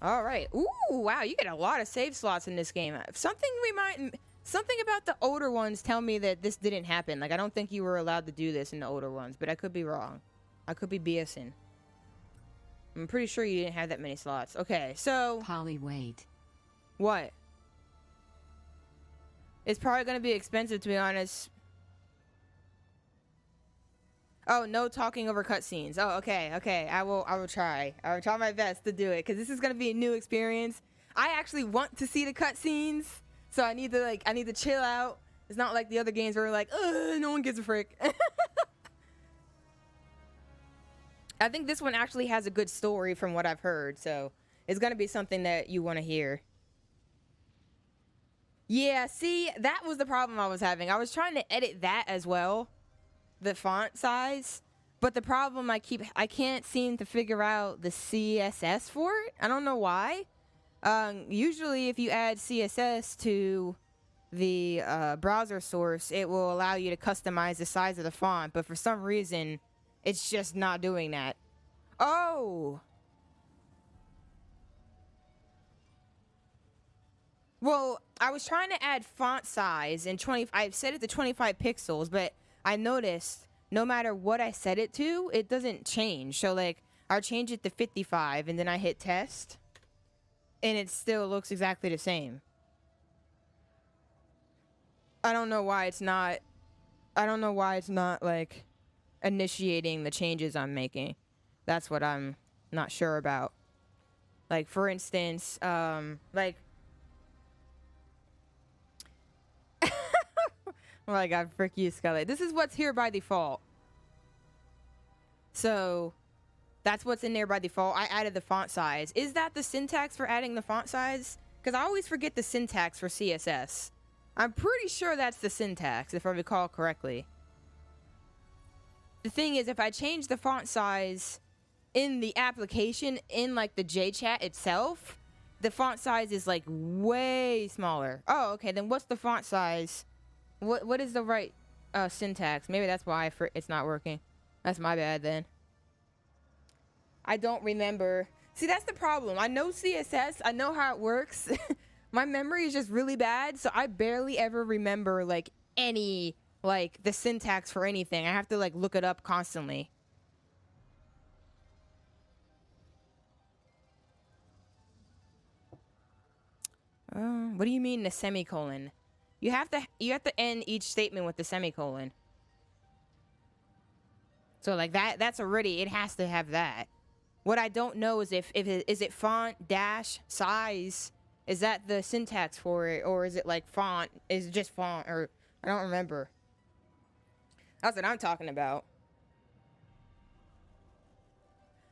All right. Ooh, wow, you get a lot of save slots in this game. Something about the older ones tell me that this didn't happen. Like, I don't think you were allowed to do this in the older ones, but I could be wrong. I could be BSing. I'm pretty sure you didn't have that many slots. Okay, so... Polly, wait. What? It's probably going to be expensive, to be honest. Oh, no talking over cutscenes. Oh, okay. I will try. I will try my best to do it, because this is going to be a new experience. I actually want to see the cutscenes, so I need to chill out. It's not like the other games where we're like, ugh, no one gives a frick. I think this one actually has a good story from what I've heard, so it's going to be something that you want to hear. Yeah, see, that was the problem I was having. I was trying to edit that as well, the font size, but the problem I can't seem to figure out the CSS for it. I don't know why. Usually if you add CSS to the browser source, it will allow you to customize the size of the font, but for some reason, it's just not doing that. Oh! Well, I was trying to add font size and I've set it to 25 pixels, but I noticed no matter what I set it to, it doesn't change. So like, I'll change it to 55 and then I hit test and it still looks exactly the same. I don't know why it's not like initiating the changes I'm making. That's what I'm not sure about. Like, for instance, like, oh my god, frick you, Scully. This is what's here by default. So, that's what's in there by default. I added the font size. Is that the syntax for adding the font size? Because I always forget the syntax for CSS. I'm pretty sure that's the syntax, if I recall correctly. The thing is, if I change the font size in the application, in like the JChat itself, the font size is like way smaller. Oh, okay, then what's the font size? What is the right syntax? Maybe that's why it's not working. That's my bad then. I don't remember. See, that's the problem. I know CSS. I know how it works. My memory is just really bad, so I barely ever remember like any like the syntax for anything. I have to like look it up constantly. What do you mean the semicolon? You have to end each statement with the semicolon. So like that's already, it has to have that. What I don't know is is it font dash size? Is that the syntax for it, or is it like font? Is it just font? Or I don't remember. That's what I'm talking about.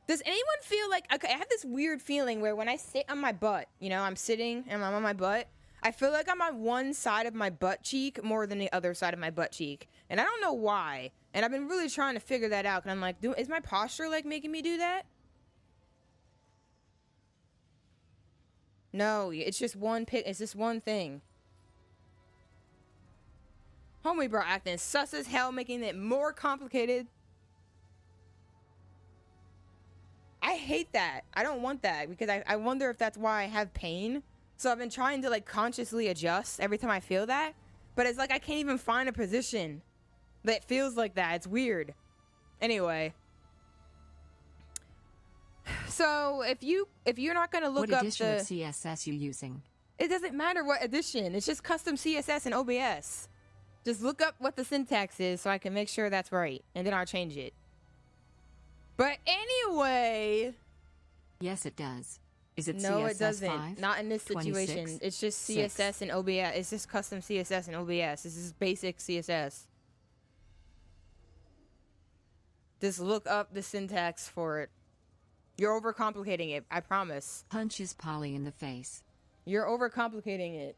Does anyone feel like, okay, I have this weird feeling where when I sit on my butt, you know, I'm sitting and I'm on my butt, I feel like I'm on one side of my butt cheek more than the other side of my butt cheek. And I don't know why. And I've been really trying to figure that out. And I'm like, is my posture like making me do that? No, it's just it's just one thing. Homie bro acting sus as hell, making it more complicated. I hate that. I don't want that because I wonder if that's why I have pain. So I've been trying to like consciously adjust every time I feel that. But it's like I can't even find a position that feels like that. It's weird. Anyway. So if you're not gonna look up what edition of CSS you using? It doesn't matter what edition. It's just custom CSS and OBS. Just look up what the syntax is so I can make sure that's right, and then I'll change it. But anyway, yes, it does. Is it no, CSS it doesn't. 5? Not in this situation. 26? It's just CSS and OBS. It's just custom CSS and OBS. This is basic CSS. Just look up the syntax for it. You're overcomplicating it, I promise. Punches Polly in the face. You're overcomplicating it.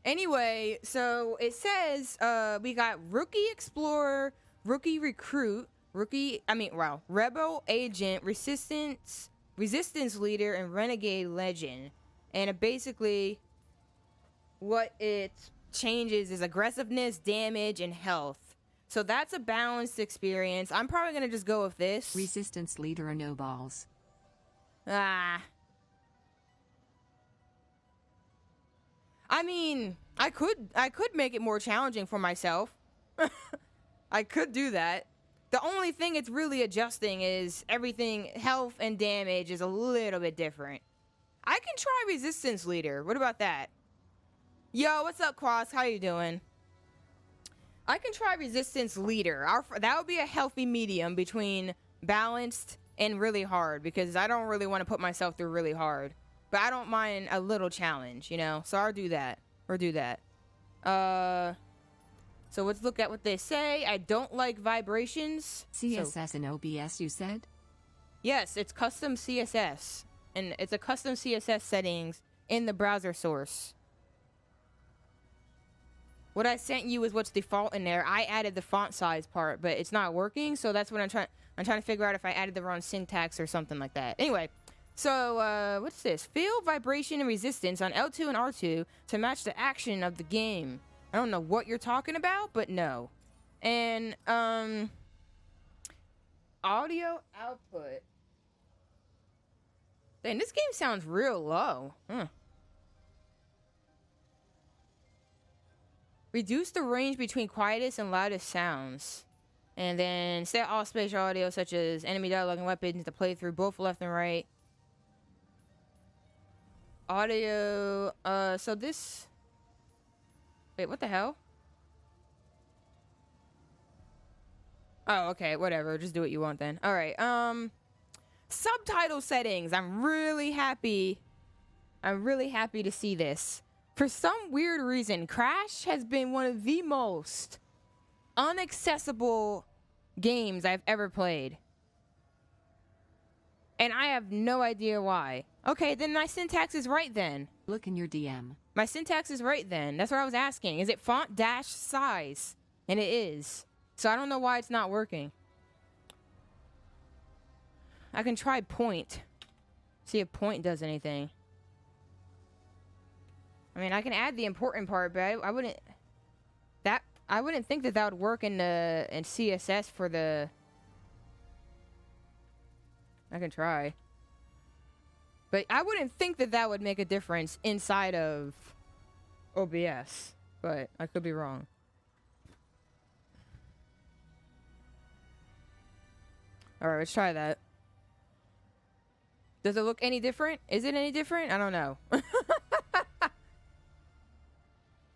Anyway, so it says we got Rookie Explorer, Rookie Recruit, Rebel Agent, Resistance Leader, and Renegade Legend. And it basically, what it changes is aggressiveness, damage, and health. So that's a balanced experience. I'm probably gonna just go with this. Resistance leader or no balls. Ah. I mean, I could make it more challenging for myself. I could do that. The only thing it's really adjusting is everything, health and damage is a little bit different. I can try resistance leader. What about that? Yo, what's up, Quas? How you doing? I can try resistance leader. That would be a healthy medium between balanced and really hard, because I don't really want to put myself through really hard. But I don't mind a little challenge, you know? So I'll do that. Or do that. So let's look at what they say. I don't like vibrations. CSS and OBS, you said? Yes, it's custom CSS. And it's a custom CSS settings in the browser source. What I sent you is what's default in there. I added the font size part, but it's not working, so that's what I'm trying to figure out if I added the wrong syntax or something like that. Anyway, so what's this? Feel vibration and resistance on L2 and R2 to match the action of the game. I don't know what you're talking about, but no. And audio output. Dang, this game sounds real low. Reduce the range between quietest and loudest sounds. And then set all spatial audio, such as enemy dialogue and weapons, to play through both left and right. Audio, so this... Wait, what the hell? Oh, okay, whatever. Just do what you want then. Alright, subtitle settings. I'm really happy to see this. For some weird reason, Crash has been one of the most inaccessible games I've ever played. And I have no idea why. Okay, then my syntax is right then. Look in your DM. My syntax is right then. That's what I was asking. Is it font dash size? And it is. So I don't know why it's not working. I can try point. See if point does anything. I mean, I can add the important part, but I wouldn't think that would work in CSS for the... I can try. But I wouldn't think that would make a difference inside of OBS. But I could be wrong. Alright, let's try that. Does it look any different? Is it any different? I don't know.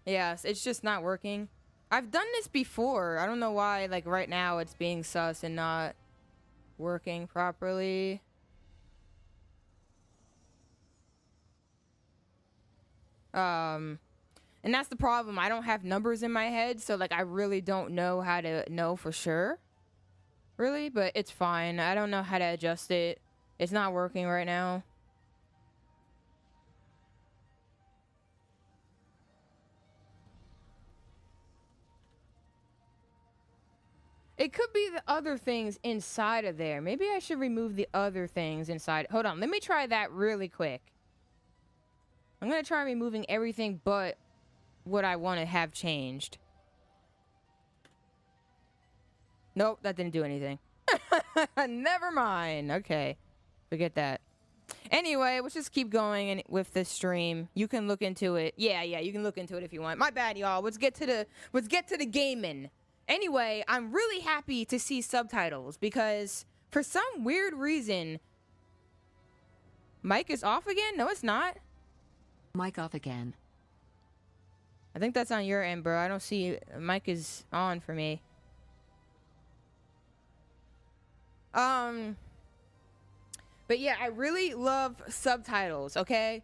Yes, it's just not working. I've done this before. I don't know why, like, right now it's being sus and not working properly. And that's the problem. I don't have numbers in my head, so, like, I really don't know how to know for sure. Really, but it's fine. I don't know how to adjust it. It's not working right now. It could be the other things inside of there. Maybe I should remove the other things inside. Hold on, let me try that really quick. I'm gonna try removing everything but what I want to have changed. Nope, that didn't do anything. Never mind. Okay, forget that. Anyway, let's just keep going with this stream. You can look into it. Yeah, you can look into it if you want. My bad, y'all. Let's get to the gaming. Anyway, I'm really happy to see subtitles because for some weird reason, mic is off again? No, it's not. Mic off again. I think that's on your end, bro. I don't see mic is on for me. But yeah, I really love subtitles, okay?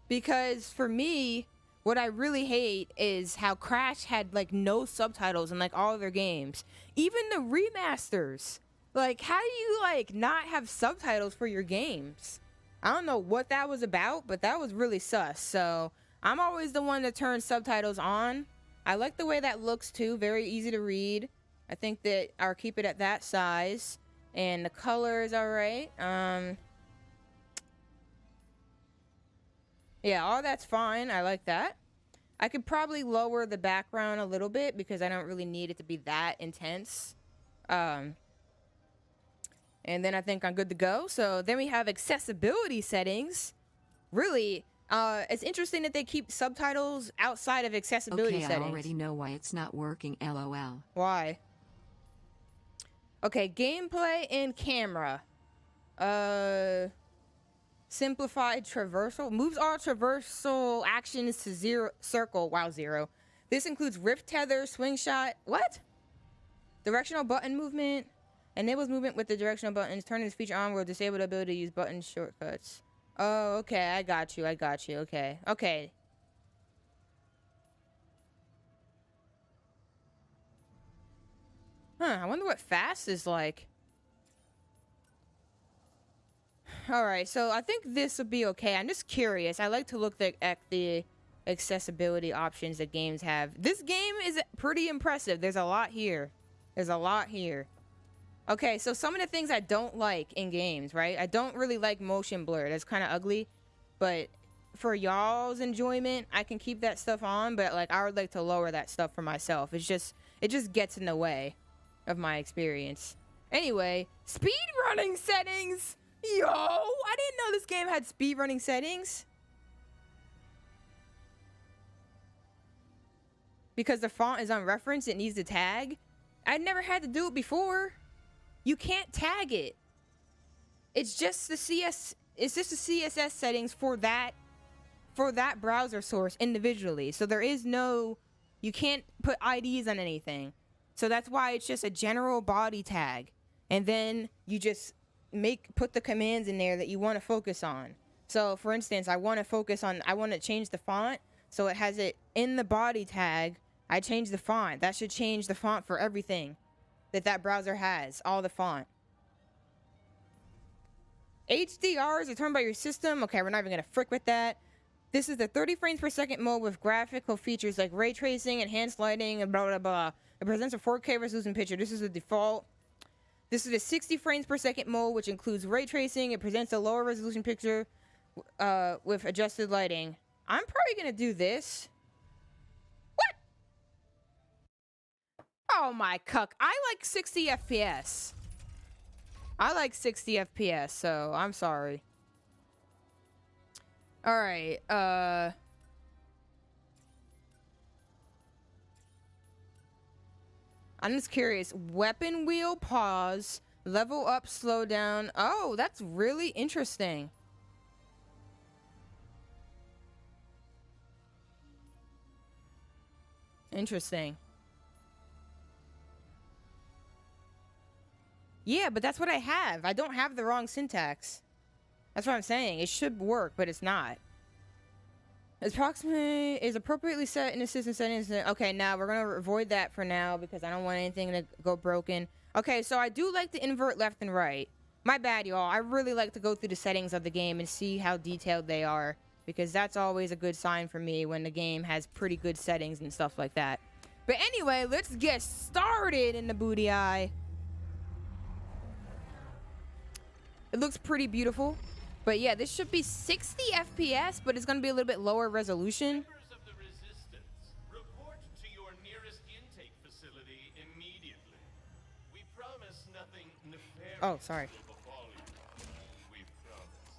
Because for me, what I really hate is how Crash had, like, no subtitles in, like, all of their games. Even the remasters. Like, how do you, like, not have subtitles for your games? I don't know what that was about, but that was really sus. So, I'm always the one that turns subtitles on. I like the way that looks, too. Very easy to read. I think that I'll keep it at that size. And the color is alright. Yeah, all that's fine. I like that. I could probably lower the background a little bit because I don't really need it to be that intense. And then I think I'm good to go. So then we have accessibility settings. Really, it's interesting that they keep subtitles outside of accessibility settings. I already know why it's not working, LOL. Why? Okay, gameplay and camera. Simplified traversal. Moves all traversal actions to zero circle. Wow, zero. This includes rift tether, swing shot. What? Directional button movement. Enables movement with the directional buttons. Turning this feature on will disable the ability to use button shortcuts. Oh, okay. I got you. Okay. Okay. Huh. I wonder what fast is like. Alright, so I think this will be okay. I'm just curious. I like to look at the accessibility options that games have. This game is pretty impressive. There's a lot here. Okay, so some of the things I don't like in games, right? I don't really like motion blur. That's kind of ugly. But for y'all's enjoyment, I can keep that stuff on. But, like, I would like to lower that stuff for myself. It just gets in the way of my experience. Anyway, speedrunning settings! Yo, I didn't know this game had speedrunning settings. Because the font is unreferenced, it needs to tag. I'd never had to do it before. You can't tag it. It's just the CSS settings for that browser source individually. So there is no, you can't put IDs on anything. So that's why it's just a general body tag. And then you just put the commands in there that you want to focus on. So for instance, I want to change the font, so it has it in the body tag. I change the font. That should change the font for everything that browser has, all the font. HDR is determined by your system. Okay, we're not even gonna frick with that. This is the 30 frames per second mode with graphical features like ray tracing, enhanced lighting, and blah blah blah. It presents a 4K resolution picture. This is the default. This is the 60 frames per second mode, which includes ray tracing. It presents a lower resolution picture with adjusted lighting. I'm probably going to do this. What? Oh my cuck. I like 60 FPS. So I'm sorry. Alright, I'm just curious. Weapon wheel, pause, level up, slow down. Oh, that's really interesting. Interesting. Yeah, but that's what I have. I don't have the wrong syntax. That's what I'm saying. It should work, but it's not. Is appropriately set in assistant settings. Okay, now we're gonna avoid that for now because I don't want anything to go broken. Okay, so I do like to invert left and right. My bad, y'all. I really like to go through the settings of the game and see how detailed they are, because that's always a good sign for me when the game has pretty good settings and stuff like that. But anyway, let's get started in the booty eye. It looks pretty beautiful. But yeah, this should be 60 FPS, but it's going to be a little bit lower resolution. Members of the Resistance, report to your nearest intake facility immediately. We promise nothing nefarious Oh, sorry. will befall you. We promise.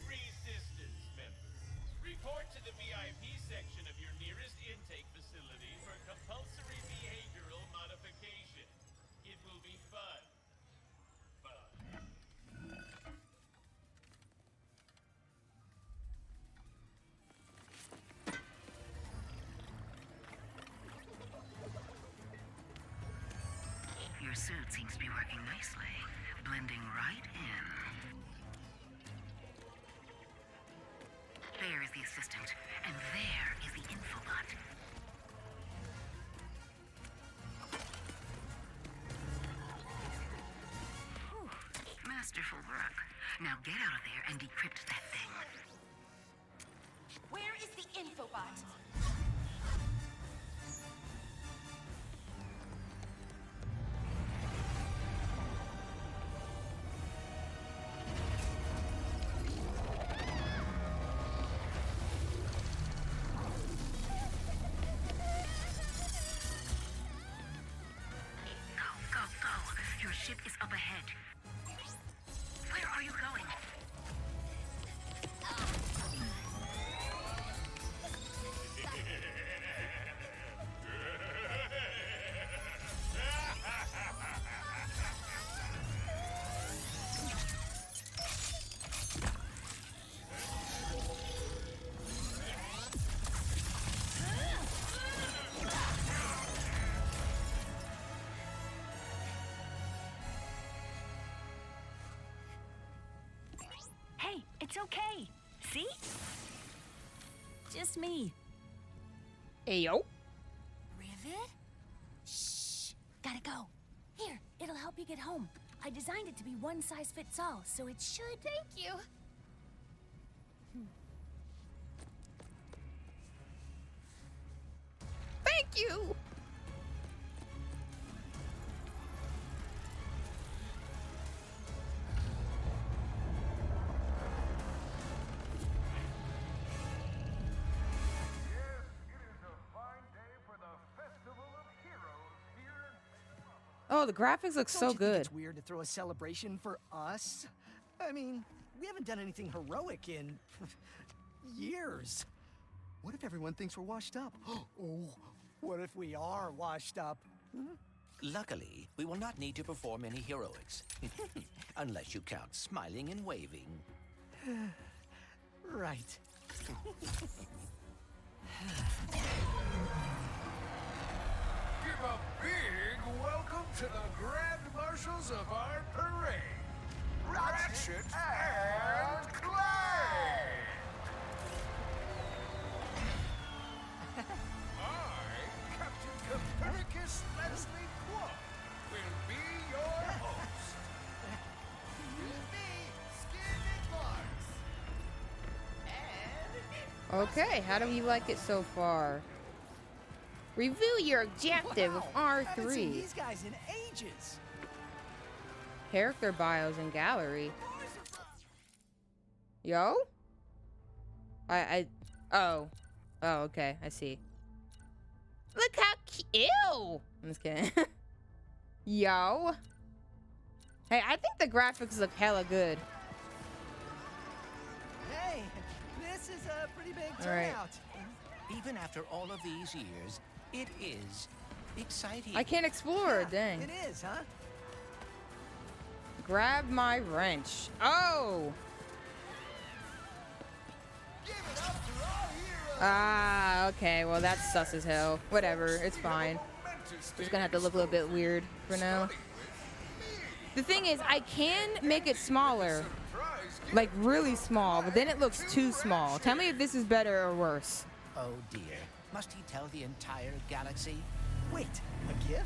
Resistance members, report to the VIP section of your nearest intake facility for compulsory behavioral modification. It will be fun. Your suit seems to be working nicely, blending right in. There is the assistant, and there is the infobot. Whew, masterful work. Now get out of there and decrypt that thing. Where is the infobot? Ratchet is up ahead. Where are you going? Hey, it's okay. See? Just me. Ayo. Rivet? Shh. Gotta go. Here, it'll help you get home. I designed it to be one size fits all, so it should. Thank you. Thank you. Oh, the graphics look so Don't you think good. it's weird to throw a celebration for us? I mean, we haven't done anything heroic in years. What if everyone thinks we're washed up? Oh, what if we are washed up? Luckily, we will not need to perform any heroics. Unless you count smiling and waving. Right. Give a big welcome to the Grand Marshals of our parade, Ratchet and Clank! I, Captain Copernicus Leslie Quad, will be your host. With me, Skin and Mars. And... Okay, how do we like it so far? Review your objective of Wow, haven't seen R3. these guys in ages. Character bios and gallery. Yo? Oh, okay, I see. Look how cute. Ew! I'm just kidding. Yo. Hey, I think the graphics look hella good. Hey, this is a pretty big All right. turnout. Even after all of these years, it is exciting. I can't explore, dang. It is, huh? Grab my wrench. Oh! Give it up for our heroes! Ah, okay, well that's sus as hell. Whatever, it's fine. Just gonna have to look a little bit weird for now. The thing is, I can make it smaller. Like really small, but then it looks too small. Tell me if this is better or worse. Oh dear. Must he tell the entire galaxy? Wait, a gift?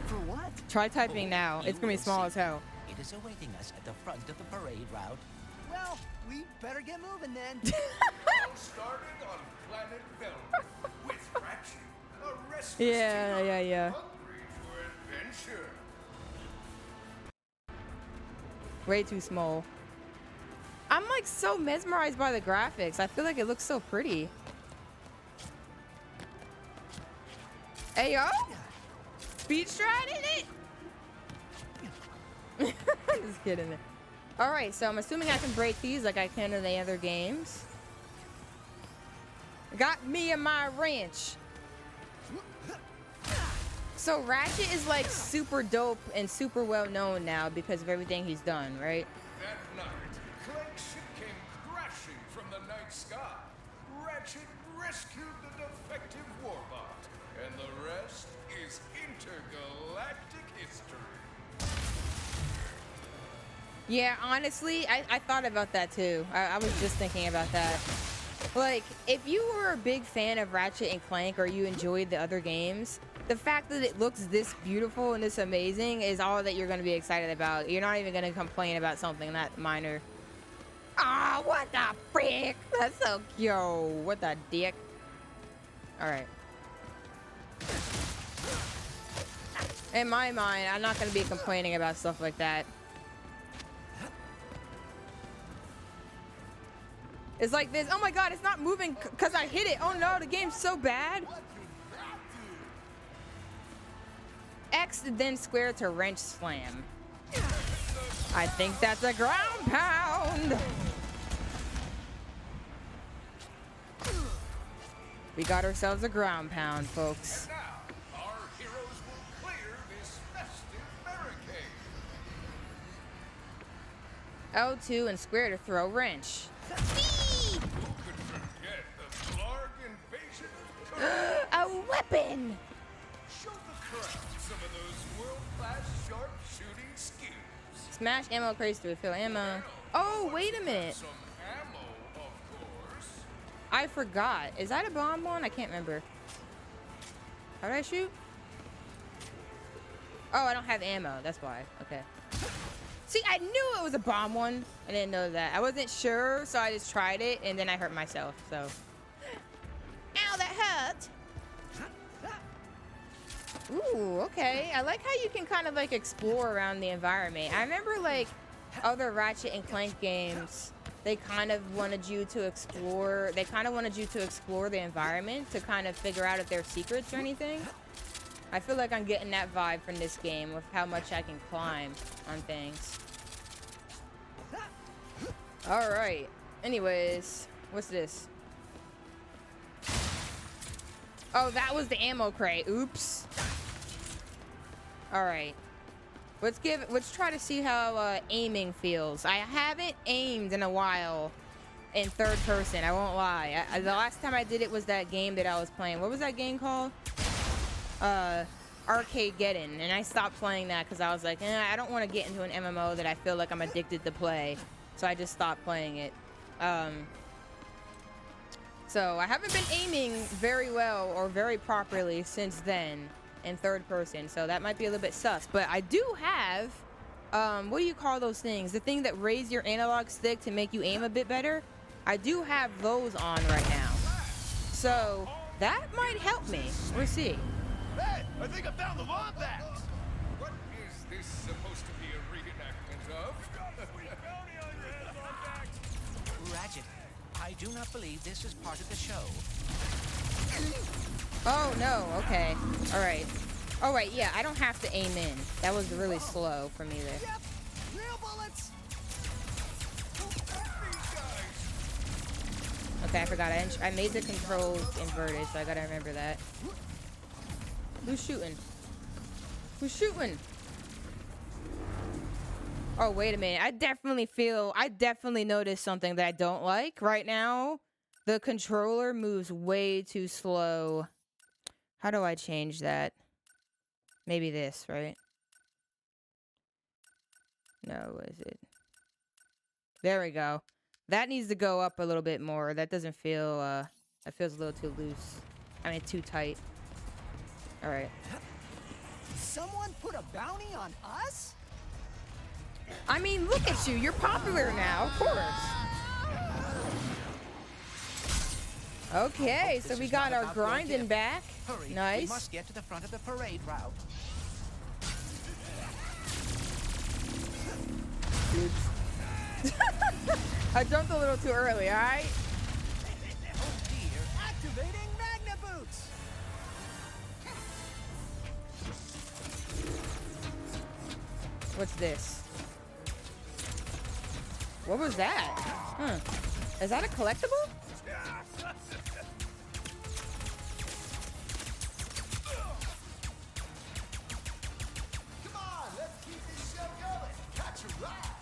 For what? Try typing now. It's You gonna be will small see. as hell. It is awaiting us at the front of the parade route. Well, we better get moving then. All started on planet Velvet with Ratchet, a restless Yeah, hero yeah. hungry for adventure. Way too small. I'm like so mesmerized by the graphics. I feel like it looks so pretty. Hey yo! Speed striding it! Just kidding. Alright, so I'm assuming I can break these like I can in the other games. Got me and my wrench. So Ratchet is like super dope and super well known now because of everything he's done, right? That night, Clank's ship came crashing from the night sky. Ratchet rescued the defective warbot, and the rest is intergalactic history. Yeah, honestly, I thought about that too. I was just thinking about that. Like, if you were a big fan of Ratchet and Clank or you enjoyed the other games, the fact that it looks this beautiful and this amazing is all that you're going to be excited about. You're not even going to complain about something that minor. Ah, what the frick? That's so cute. What the dick? Alright. In my mind, I'm not going to be complaining about stuff like that. It's like this. Oh my god, it's not moving because I hit it. Oh no, the game's so bad. X then square to wrench slam. I think that's a ground pound. We got ourselves a ground pound, folks. And now, our heroes will clear this festive barricade. L2 and square to throw wrench. Who could forget the Blarg invasion of Turtle? A weapon! Show the crowd some of those world-class sharp-shooting skills. Smash ammo crates to refill ammo. Oh, wait a minute. Some ammo, of course. I forgot. Is that a bomb one? I can't remember. How did I shoot? Oh, I don't have ammo. That's why. Okay. See, I knew it was a bomb one. I didn't know that. I wasn't sure, so I just tried it, and then I hurt myself, so. Ow, that hurt. Ooh, okay. I like how you can kind of like explore around the environment. I remember like other Ratchet and Clank games, they kind of wanted you to explore. They kind of wanted you to explore the environment to kind of figure out if there's secrets or anything. I feel like I'm getting that vibe from this game with how much I can climb on things. All right. Anyways, what's this? Oh, that was the ammo crate. Oops. All right. Let's try to see how aiming feels. I haven't aimed in a while in third person. I won't lie. The last time I did it was that game that I was playing. What was that game called? Arcageddon. And I stopped playing that because I was like, I don't want to get into an MMO that I feel like I'm addicted to play. So I just stopped playing it. So I haven't been aiming very well or very properly since then in third person. So that might be a little bit sus. But I do have, what do you call those things? The thing that raise your analog stick to make you aim a bit better. I do have those on right now. So that might help me. We'll see. Hey, I think I found the wombat. What is this supposed to be a reenactment of? Ratchet, I do not believe this is part of the show. Oh, no. Okay. All right. Oh, wait. Yeah, I don't have to aim in. That was really slow for me there. Yep, real bullets. Okay, I forgot. I made the controls inverted, so I gotta remember that. Who's shooting? Who's shooting? Oh, wait a minute. I definitely noticed something that I don't like right now. The controller moves way too slow. How do I change that? Maybe this, right? No, what is it? There we go. That needs to go up a little bit more. That doesn't feel, that feels a little too loose. I mean, too tight. All right. Someone put a bounty on us? I mean, look at you. You're popular now, of course. Okay, so we got our grinding back. Hurry, we Nice. must get to the front of the parade route. Oops. I jumped a little too early, all right? Oh dear. Activating Magna Boots. What's this? What was that? Huh. Is that a collectible? Come on, let's keep this show going. Catch a ride.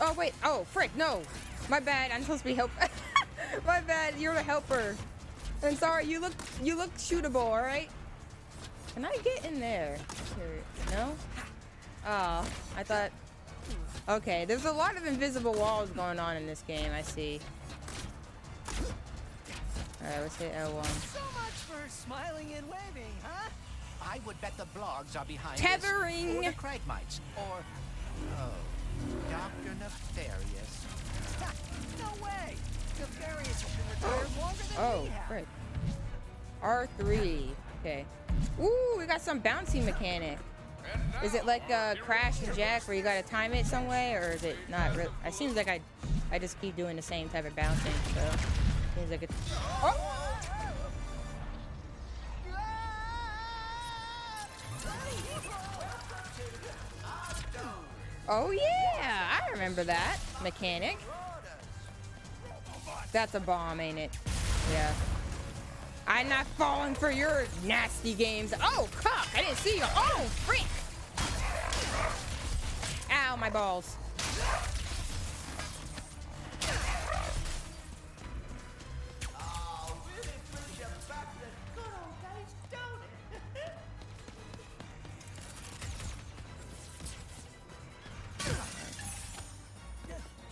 Oh, wait. Oh, frick. No. My bad. I'm supposed to be help. My bad. You're the helper. I'm sorry. You look shootable, all right? Can I get in there? Here. No? Oh, I thought... Okay, there's a lot of invisible walls going on in this game, I see. Alright, let's hit L1. So much for smiling and waving, huh? I would bet the blogs are behind Tethering. this. Or the Cragmites. Or, oh, Dr. Nefarious. Ha, no way. Nefarious has been retired longer than Oh, we have. frick. R3. Okay. Ooh, we got some bouncy mechanic. Is it like Crash and Jack where you gotta time it some way, or is it not real? It seems like I just keep doing the same type of bouncing, so seems like it's... Oh! Oh yeah, I remember that mechanic. That's a bomb, ain't it? Yeah. I'm not falling for your nasty games. Oh, cock! I didn't see you. Oh, freak! Ow, my balls.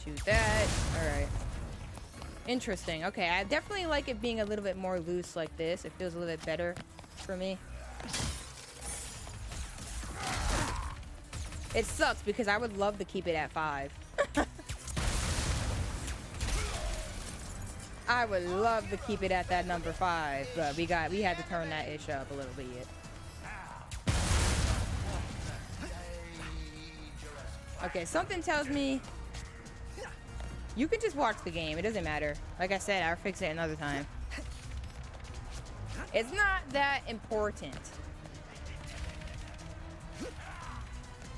Shoot that. Alright. Interesting. Okay, I definitely like it being a little bit more loose like this. It feels a little bit better for me. It sucks because I would love to keep it at 5. I would love to keep it at that number 5, but we had to turn that ish up a little bit. Okay, something tells me you can just watch the game. It doesn't matter. Like I said, I'll fix it another time. It's not that important.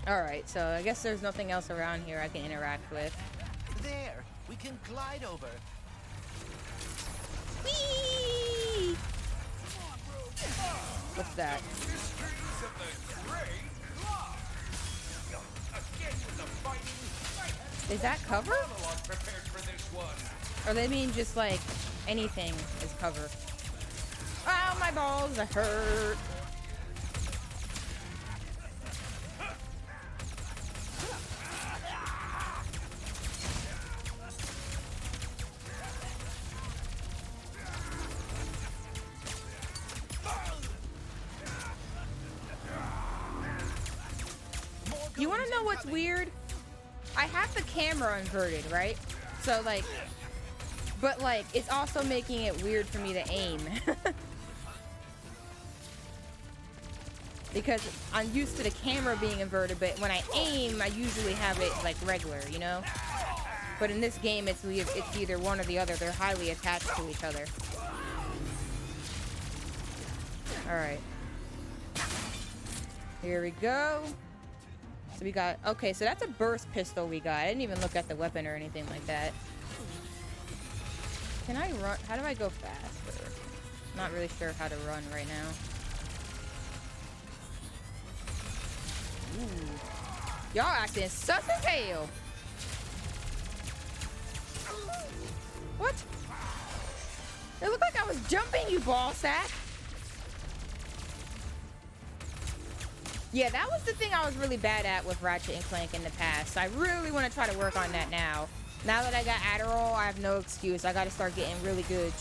Alright, so I guess there's nothing else around here I can interact with. There, we can glide over. Whee! What's that? Mysteries of the Great Lost. Again with the fighting. Is that cover? Monologue prepared for this one. Or they mean just like anything is cover? Oh, my balls hurt. You want to know what's weird? I have the camera inverted, right? So like, but like, it's also making it weird for me to aim. Because I'm used to the camera being inverted, but when I aim, I usually have it like regular, you know? But in this game, it's either one or the other. They're highly attached to each other. Alright. Here we go. So we got, okay, so that's a burst pistol we got. I didn't even look at the weapon or anything like that. Can I run? How do I go faster? Not really sure how to run right now. Ooh. Y'all acting sus as hell. What? It looked like I was jumping, you ball sack. Yeah, that was the thing I was really bad at with Ratchet and Clank in the past. I really want to try to work on that now. Now that I got Adderall, I have no excuse. I got to start getting really good.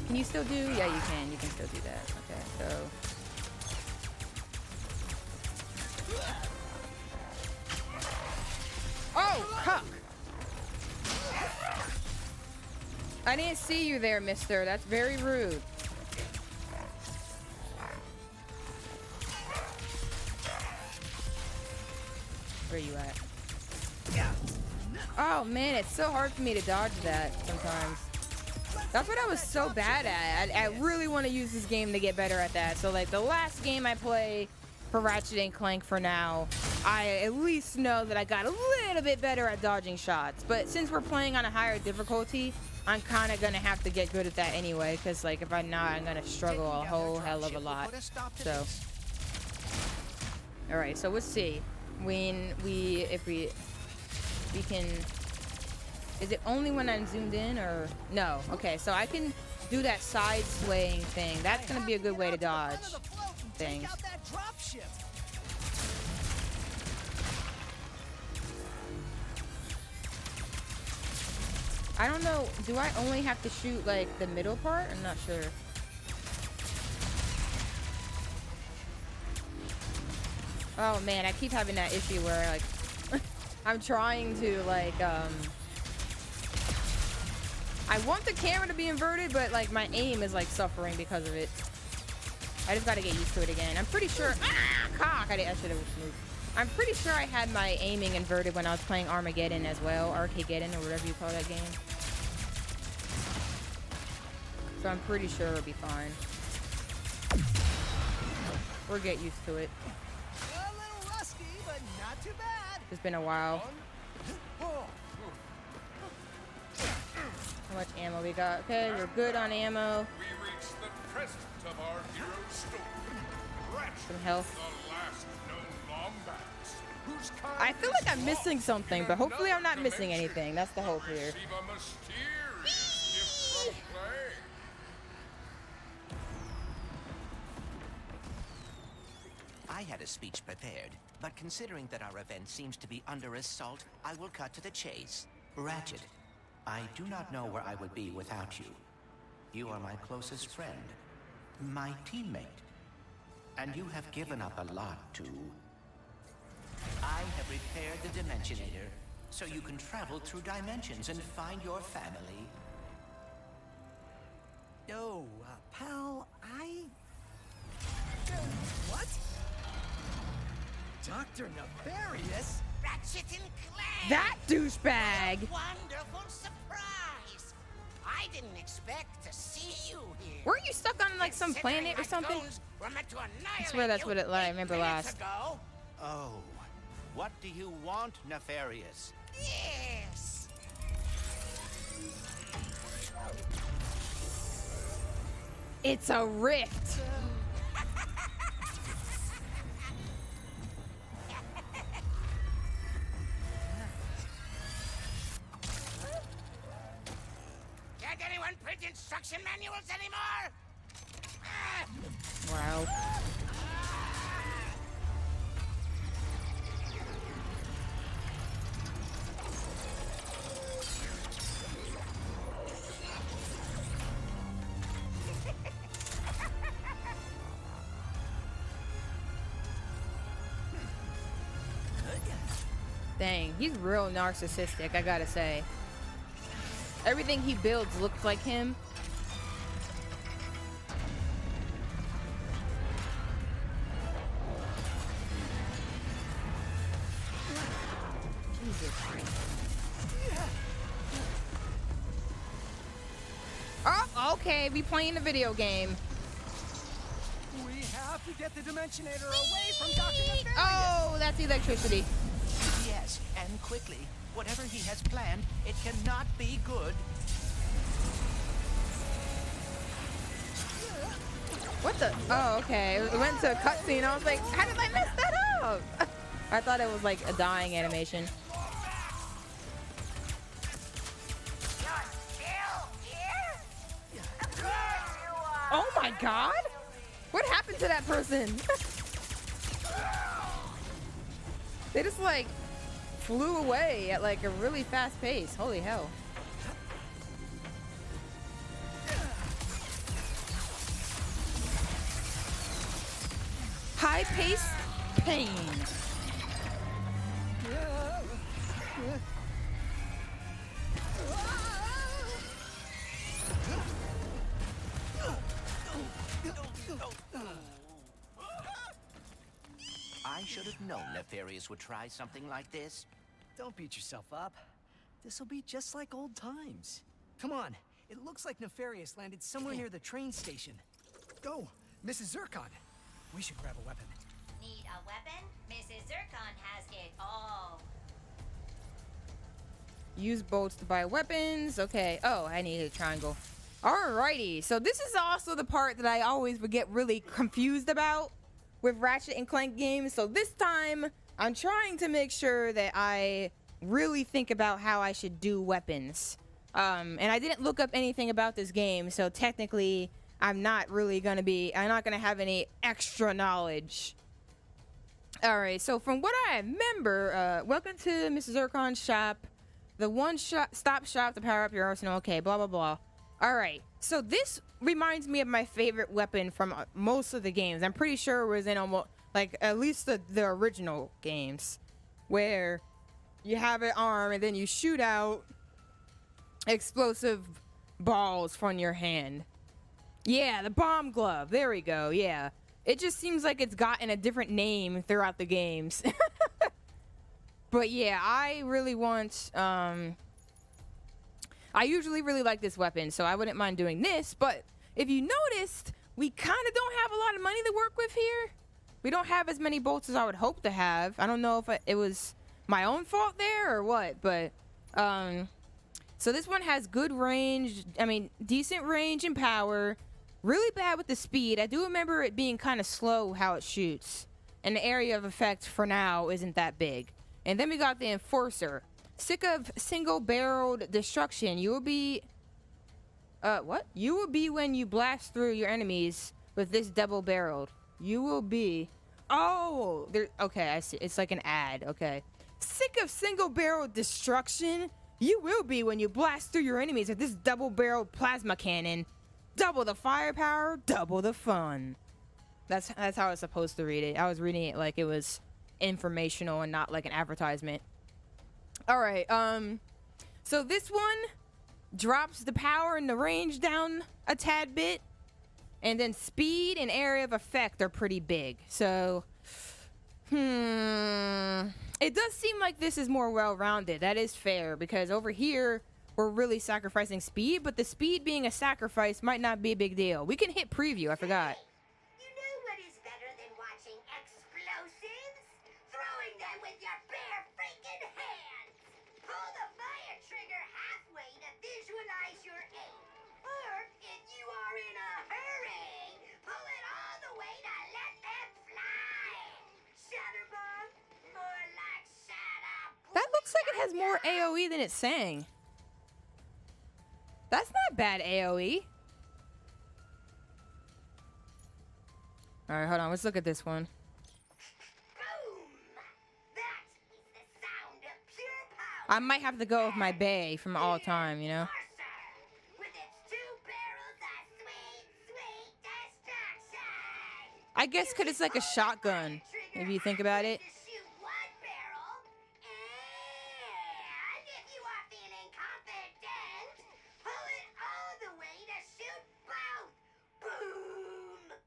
Can you still do? Yeah, you can. You can still do that. Okay, so. Oh, cuck. I didn't see you there, mister. That's very rude. Where you at? Oh man, it's so hard for me to dodge that sometimes. That's what I was so bad at. I really want to use this game to get better at that. So like the last game I play for Ratchet and Clank for now, I at least know that I got a little bit better at dodging shots. But since we're playing on a higher difficulty, I'm kind of going to have to get good at that anyway. Because like if I'm not, I'm going to struggle a whole hell of a lot. So, all right, so let's see. If we can, is it only when I'm zoomed in or no? Okay, so I can do that side swaying thing. That's gonna be a good way to dodge things. I don't know, do I only have to shoot like the middle part? I'm not sure. Oh man, I keep having that issue where like I'm trying to like I want the camera to be inverted, but like my aim is like suffering because of it. I just gotta get used to it again. I'm pretty sure cock! I should have moved. I'm pretty sure I had my aiming inverted when I was playing Armageddon as well, Arcageddon or whatever you call that game. So I'm pretty sure it'll be fine. We'll get used to it. A little rusty, but not too bad. It's been a while. How much ammo we got? Okay, we're good on ammo. We reach the present of our hero's story. Ratchet, Some health. the last known lombax, whose kind I feel like I'm is missing lost something, in but hopefully I'm not another missing dimension. anything. That's the hope here. Receive a mysterious gift from Clank. I had a speech prepared, but considering that our event seems to be under assault, I will cut to the chase. Ratchet, I do not know where I would be without you. You are my closest friend, my teammate, and you have given up a lot to... I have repaired the Dimensionator, so you can travel through dimensions and find your family. Yo, pal, what? Dr. Nefarious? Ratchet and Clank! That douchebag! Wonderful surprise! I didn't expect to see you here. Weren't you stuck on like some planet or something? I swear that's what I remember last. Ago. Oh, what do you want, Nefarious? Yes. It's a rift. Can't anyone print instruction manuals anymore? Ah. Wow. Dang, he's real narcissistic, I gotta say. Everything he builds looks like him. Jesus. Oh, okay, we playing a video game. We have to get the Dimensionator away from Dr. Nefarious! Oh, that's electricity. Yes, and quickly. Whatever he has planned, it cannot be good. What the? Oh, okay. It went to a cutscene. I was like, how did I mess that up? I thought it was like a dying animation. You're still here? Of course you are. Oh my god! What happened to that person? They just like flew away at like a really fast pace. Holy hell. High pace pain. I should have known Nefarious would try something like this. Don't beat yourself up. This'll be just like old times. Come on, it looks like Nefarious landed somewhere near the train station. Go, Mrs. Zircon. We should grab a weapon. Need a weapon? Mrs. Zircon has it all. Use bolts to buy weapons. Okay. Oh, I need a triangle. Alrighty. So this is also the part that I always would get really confused about with Ratchet and Clank games. So this time, I'm trying to make sure that I really think about how I should do weapons. And I didn't look up anything about this game, so technically, I'm not gonna have any extra knowledge. Alright, so from what I remember, welcome to Mrs. Zircon's shop. The one-stop shop to power up your arsenal. Okay, blah, blah, blah. Alright, so this reminds me of my favorite weapon from most of the games. I'm pretty sure it was in almost, like, at least the original games. Where you have an arm and then you shoot out explosive balls from your hand. Yeah, the bomb glove. There we go, yeah. It just seems like it's gotten a different name throughout the games. But yeah, I really want, I usually really like this weapon, so I wouldn't mind doing this, but if you noticed, we kind of don't have a lot of money to work with here. we don't have as many bolts as I would hope to have. I don't know if it was my own fault there or what, but so this one has good range. I mean, decent range and power. Really bad with the speed. I do remember it being kind of slow how it shoots. And the area of effect for now isn't that big. And then we got the Enforcer. Sick of single-barreled destruction. You will be... what? You will be when you blast through your enemies with this double-barreled. You will be... Oh! Okay, I see. It's like an ad. Okay. Sick of single-barreled destruction? You will be when you blast through your enemies with this double-barreled plasma cannon. Double the firepower, double the fun. That's how I was supposed to read it. I was reading it like it was informational and not like an advertisement. All right. So this one drops the power and the range down a tad bit, and then speed and area of effect are pretty big. So, it does seem like this is more well-rounded. That is fair, because over here we're really sacrificing speed, but the speed being a sacrifice might not be a big deal. We can hit preview. I forgot. You know what is better than watching explosives? Throwing them with your bare freaking hands! Pull the fire trigger halfway to visualize your aim. Or, if you are in a hurry, pull it all the way to let them fly! Shatter bomb? More like shatter. That looks like it has more AoE than it's saying. That's not bad AoE. Alright, hold on. Let's look at this one. Boom! That is the sound of pure power. I might have to go with my Bay from all time, you know? With its 2 barrels of sweet destruction. I guess because it's like a shotgun, if you think about it. To shoot 1 barrel, and if you are feeling confident, pull it all the way to shoot both. Boom!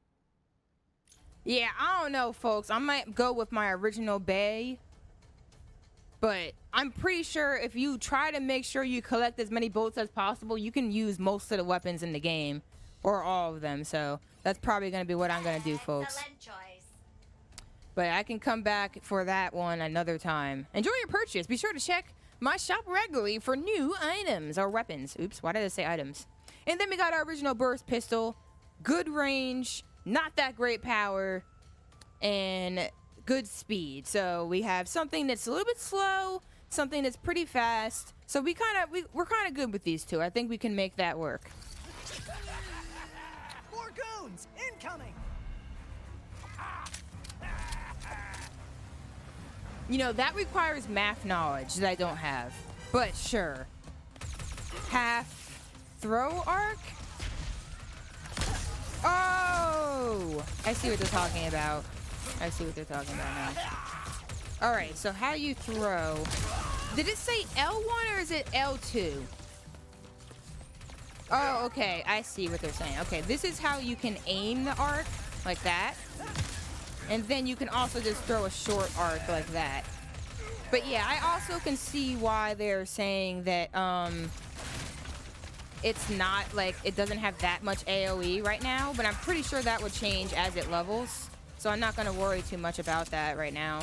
Yeah, I don't know, folks. I might go with my original Bay. But I'm pretty sure if you try to make sure you collect as many bolts as possible, you can use most of the weapons in the game. Or all of them. So that's probably going to be what I'm going to do, folks. Excellent choice. But I can come back for that one another time. Enjoy your purchase. Be sure to check my shop regularly for new items or weapons. Oops, why did I say items? And then we got our original burst pistol. Good range, not that great power, and good speed. So we have something that's a little bit slow, something that's pretty fast. So we're kind of good with these two. I think we can make that work. More goons! Incoming! You know, that requires math knowledge that I don't have. But sure. Half throw arc? Oh! I see what they're talking about. I see what they're talking about now. Alright, so how you throw. Did it say L1 or is it L2? Oh, okay. I see what they're saying. Okay, this is how you can aim the arc, like that. And then you can also just throw a short arc like that. But yeah, I also can see why they're saying that it's not like it doesn't have that much AoE right now, but I'm pretty sure that would change as it levels. So I'm not going to worry too much about that right now.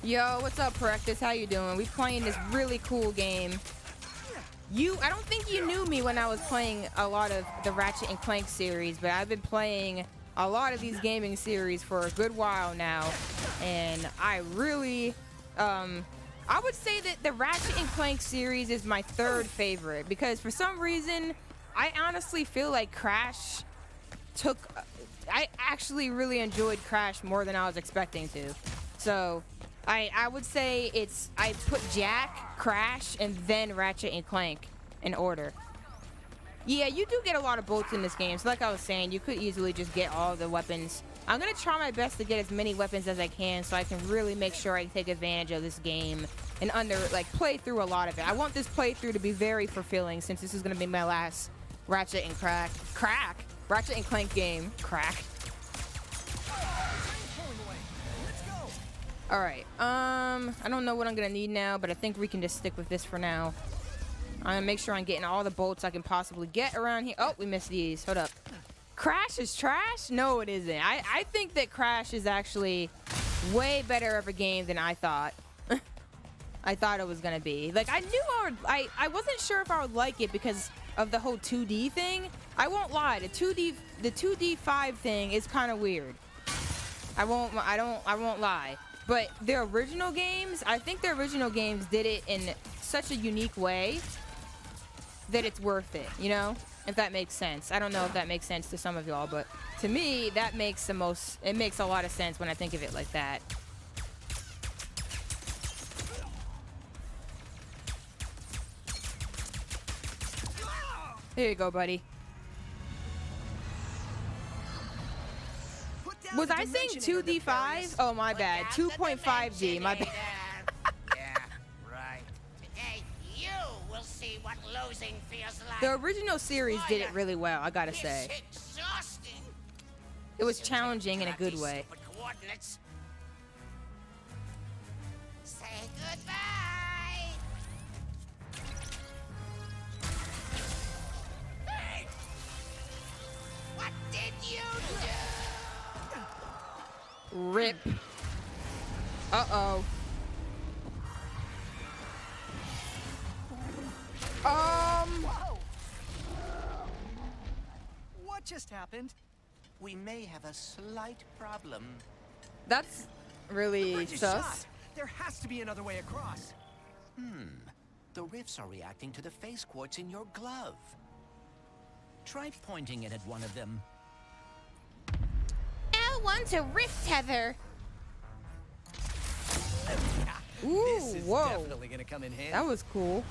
Yo, what's up, Practice? How you doing? We playing this really cool game. I don't think you knew me when I was playing a lot of the Ratchet and Clank series, but I've been playing a lot of these gaming series for a good while now, and I really, I would say that the Ratchet and Clank series is my 3rd favorite, because for some reason, I honestly feel like Crash I actually really enjoyed Crash more than I was expecting to. So I would say I put Jack, Crash, and then Ratchet and Clank in order. Yeah, you do get a lot of bolts in this game. So like I was saying, you could easily just get all the weapons. I'm going to try my best to get as many weapons as I can so I can really make sure I take advantage of this game and play through a lot of it. I want this playthrough to be very fulfilling since this is going to be my last Ratchet and Ratchet and Clank game. Alright, I don't know what I'm gonna need now, but I think we can just stick with this for now. I'm gonna make sure I'm getting all the bolts I can possibly get around here. Oh, we missed these. Hold up. Crash is trash? No, it isn't. I think that Crash is actually way better of a game than I thought. I thought it was gonna be. Like, I knew I wasn't sure if I would like it because of the whole 2D thing. I won't lie, the 2D5 thing is kind of weird. I won't lie. But the original games, I think the original games did it in such a unique way that it's worth it, you know? If that makes sense. I don't know if that makes sense to some of y'all, but to me, that makes it makes a lot of sense when I think of it like that. There you go, buddy. Was I saying 2D5? Oh, my bad. 2.5D, my bad. Yeah, right. Today, you will see what losing feels like. The original series did it really well, I gotta say. It's exhausting. It was challenging in a good way. Stupid coordinates. Say goodbye. Hey! What did you do? Rip. Uh-oh. Whoa! What just happened? We may have a slight problem. That's really Bridge is sus. shot. There has to be another way across. The rifts are reacting to the face quartz in your glove. Try pointing it at one of them. L1 to rift tether. Ooh, This is whoa. definitely gonna come in handy. That was cool.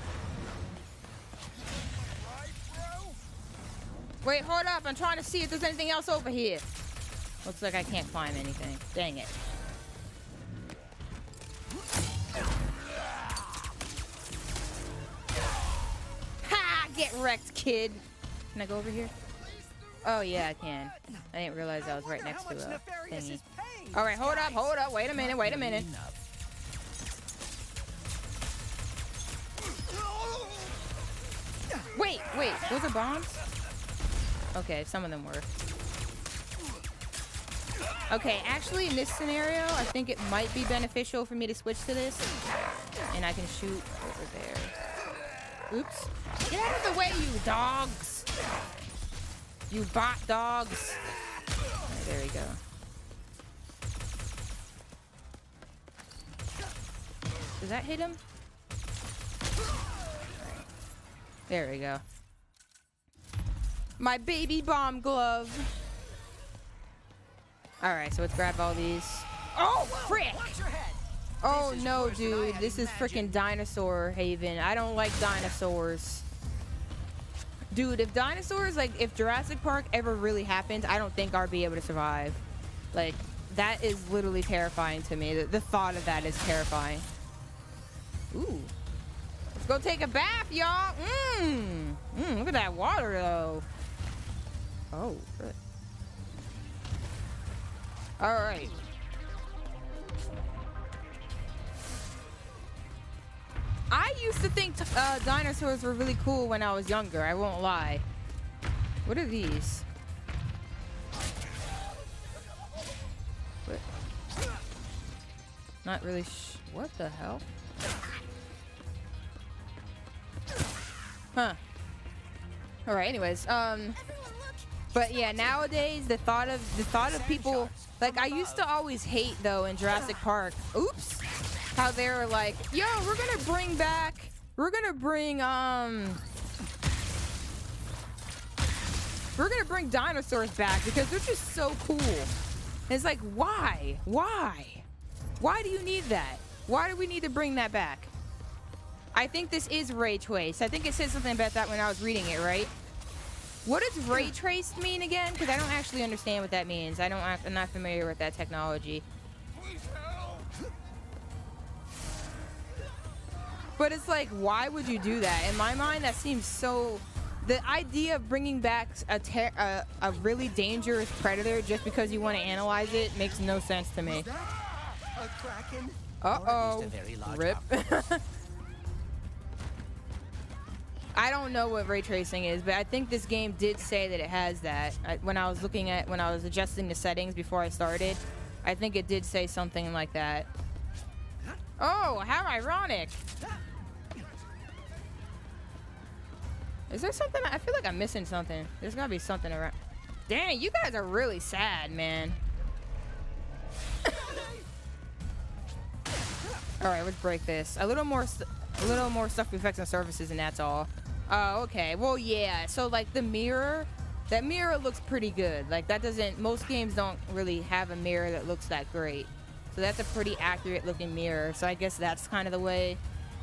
Wait, hold up. I'm trying to see if there's anything else over here. Looks like I can't climb anything. Dang it. Ha! Get wrecked, kid. Can I go over here? Oh, yeah, I can. I didn't realize I was right next to a thingy. All right, hold up. Wait a minute. Wait. Those are bombs? Okay, some of them were. Okay, actually, in this scenario, I think it might be beneficial for me to switch to this. And I can shoot over there. Oops. Get out of the way, you dogs! You bot dogs! Alright, there we go. Does that hit him? Alright. There we go. My baby bomb glove. Alright, so let's grab all these. Oh, frick! Oh no, dude. This is freaking dinosaur haven. I don't like dinosaurs. Dude, if dinosaurs, like, if Jurassic Park ever really happened, I don't think I'd be able to survive. Like, that is literally terrifying to me. The thought of that is terrifying. Ooh. Let's go take a bath, y'all. Look at that water, though. Oh, good. All right. I used to think dinosaurs were really cool when I was younger. I won't lie. What are these? What? Not really what the hell? Huh. All right. Anyways, but yeah, nowadays the thought of people, like, I used to always hate though in Jurassic Park. Oops. How they were like, yo, we're gonna bring dinosaurs back because they're just so cool. And it's like, why? Why do you need that? Why do we need to bring that back? I think this is ray trace. I think it said something about that when I was reading it, right? What does ray traced mean again? Because I don't actually understand what that means. I'm not familiar with that technology. But it's like, why would you do that? In my mind, that seems so... The idea of bringing back a really dangerous predator just because you want to analyze it makes no sense to me. A kraken? I don't know what ray tracing is, but I think this game did say that it has that. When I was adjusting the settings before I started, I think it did say something like that. Oh, how ironic. Is there something? I feel like I'm missing something. There's gotta be something around. Dang, you guys are really sad, man. All right, let's break this. A little more stuff effects and surfaces, and that's all. Oh, okay. Well, yeah. So like the mirror, that mirror looks pretty good. Like that doesn't. Most games don't really have a mirror that looks that great. So that's a pretty accurate looking mirror. So I guess that's kind of the way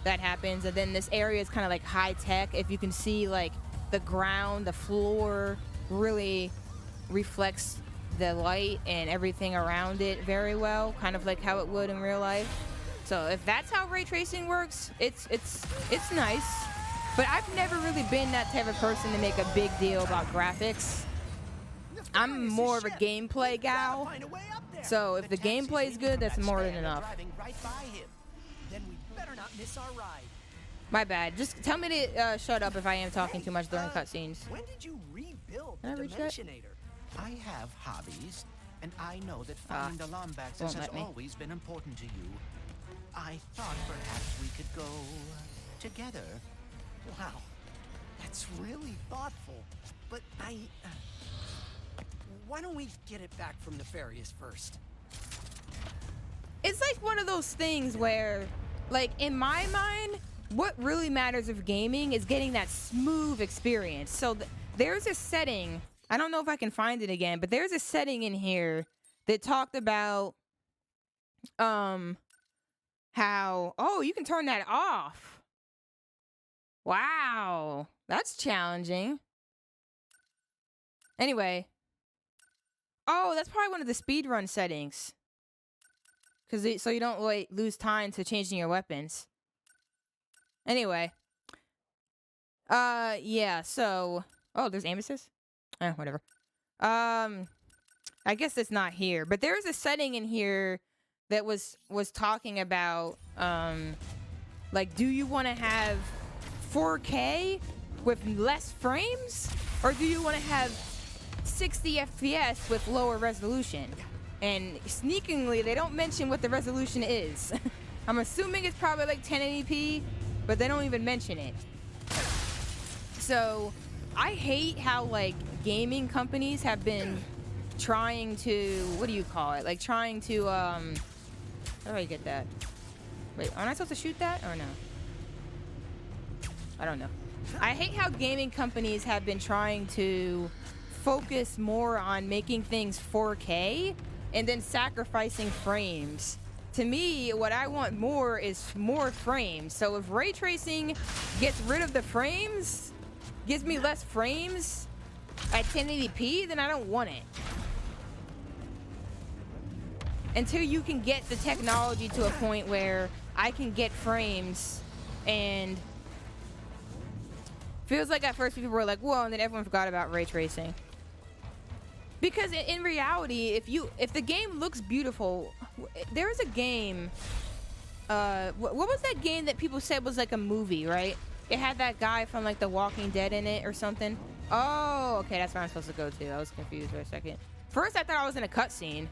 that happens. And then this area is kind of like high tech. If you can see, like the ground, the floor really reflects the light and everything around it very well, kind of like how it would in real life. So if that's how ray tracing works, it's nice. But I've never really been that type of person to make a big deal about graphics. I'm more of a gameplay gal. So if the gameplay is good, that's more than enough. Then we better not miss our ride. My bad. Just tell me to shut up if I am talking too much during cutscenes. When did you rebuild Can I the reach that? Dimensionator? I have hobbies, and I know that finding the Lombaxes won't has let me. always been important to you. I thought perhaps we could go together. Wow, that's really thoughtful. But why don't we get it back from Nefarious first? It's like one of those things where, like, in my mind, what really matters of gaming is getting that smooth experience. So there's a setting, I don't know if I can find it again, but there's a setting in here that talked about how, oh, you can turn that off. Wow, that's challenging. Anyway. Oh, that's probably one of the speedrun settings. So you don't like lose time to changing your weapons. Anyway. Yeah, so oh, there's aim assist? Whatever. I guess it's not here, but there's a setting in here that was talking about like, do you want to have 4K with less frames, or do you want to have 60 FPS with lower resolution? And sneakingly, they don't mention what the resolution is. I'm assuming it's probably like 1080p, but they don't even mention it. So I hate how like gaming companies have been trying to, what do you call it? Like trying to, how do I get that? Wait, aren't I supposed to shoot that or no? I don't know. I hate how gaming companies have been trying to focus more on making things 4K and then sacrificing frames. To me, what I want more is more frames. So if ray tracing gets rid of the frames, gives me less frames at 1080p, then I don't want it. Until you can get the technology to a point where I can get frames, and feels like at first people were like, whoa, and then everyone forgot about ray tracing. Because in reality, if the game looks beautiful, there's a game, what was that game that people said was like a movie, right? It had that guy from like The Walking Dead in it or something. Oh, okay, that's where I'm supposed to go to. I was confused for a second. First, I thought I was in a cutscene.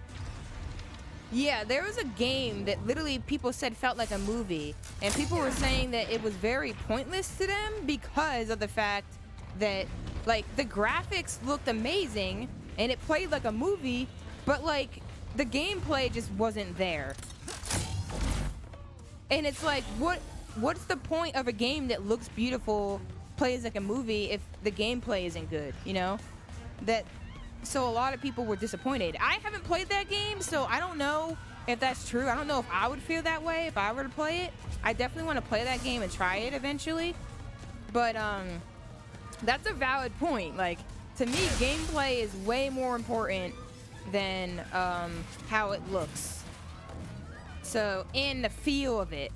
Yeah, there was a game that literally people said felt like a movie, and people were saying that it was very pointless to them because of the fact that like the graphics looked amazing and it played like a movie, but like the gameplay just wasn't there. And it's like, what's the point of a game that looks beautiful, plays like a movie, if the gameplay isn't good, you know? So a lot of people were disappointed. I haven't played that game, so I don't know if that's true. I don't know if I would feel that way if I were to play it. I definitely want to play that game and try it eventually. But that's a valid point. Like, to me, gameplay is way more important than how it looks. So, and the feel of it.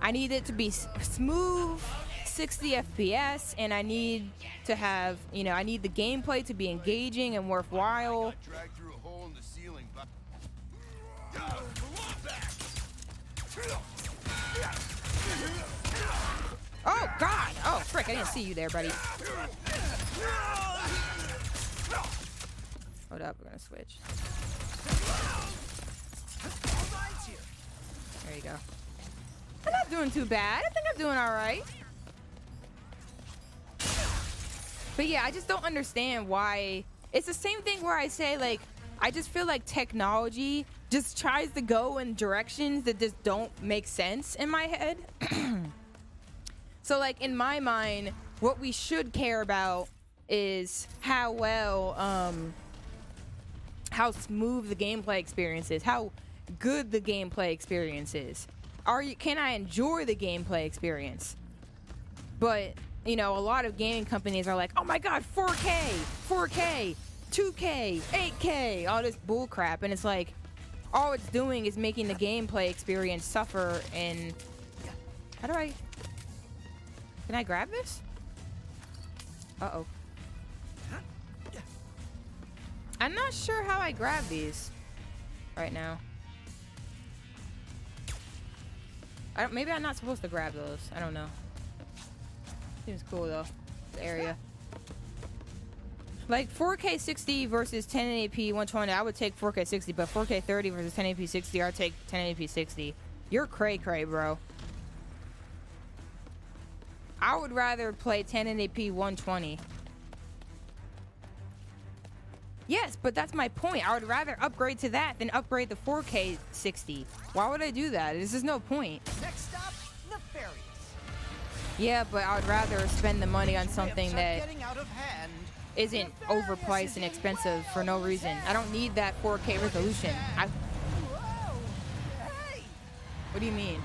I need it to be smooth, 60 FPS, and I need to have, you know, I need the gameplay to be engaging and worthwhile. Oh, God! Oh, frick, I didn't see you there, buddy. Hold up, we're gonna switch. There you go. I'm not doing too bad. I think I'm doing alright. But yeah, I just don't understand why. It's the same thing where I say, like, I just feel like technology just tries to go in directions that just don't make sense in my head. So, like, in my mind, what we should care about is how well, how smooth the gameplay experience is, how good the gameplay experience is. Can I enjoy the gameplay experience? But, you know, a lot of gaming companies are like, oh my god, 4K, 4K, 2K, 8K, all this bull crap, and it's like, all it's doing is making the gameplay experience suffer. And how do I... Can I grab this? Uh-oh. I'm not sure how I grab these right now. Maybe I'm not supposed to grab those. I don't know. Seems cool though. The area. Like 4K 60 versus 1080p 120. I would take 4K 60, but 4K 30 versus 1080p 60, I'd take 1080p 60. You're cray cray, bro. I would rather play 1080p 120. Yes, but that's my point. I would rather upgrade to that than upgrade to 4K 60. Why would I do that? This is no point. Next stop, Nefarious. Yeah, but I would rather spend the money on something that Getting out of hand. isn't overpriced and expensive for no reason. I don't need that 4K resolution. Whoa! Hey! What do you mean?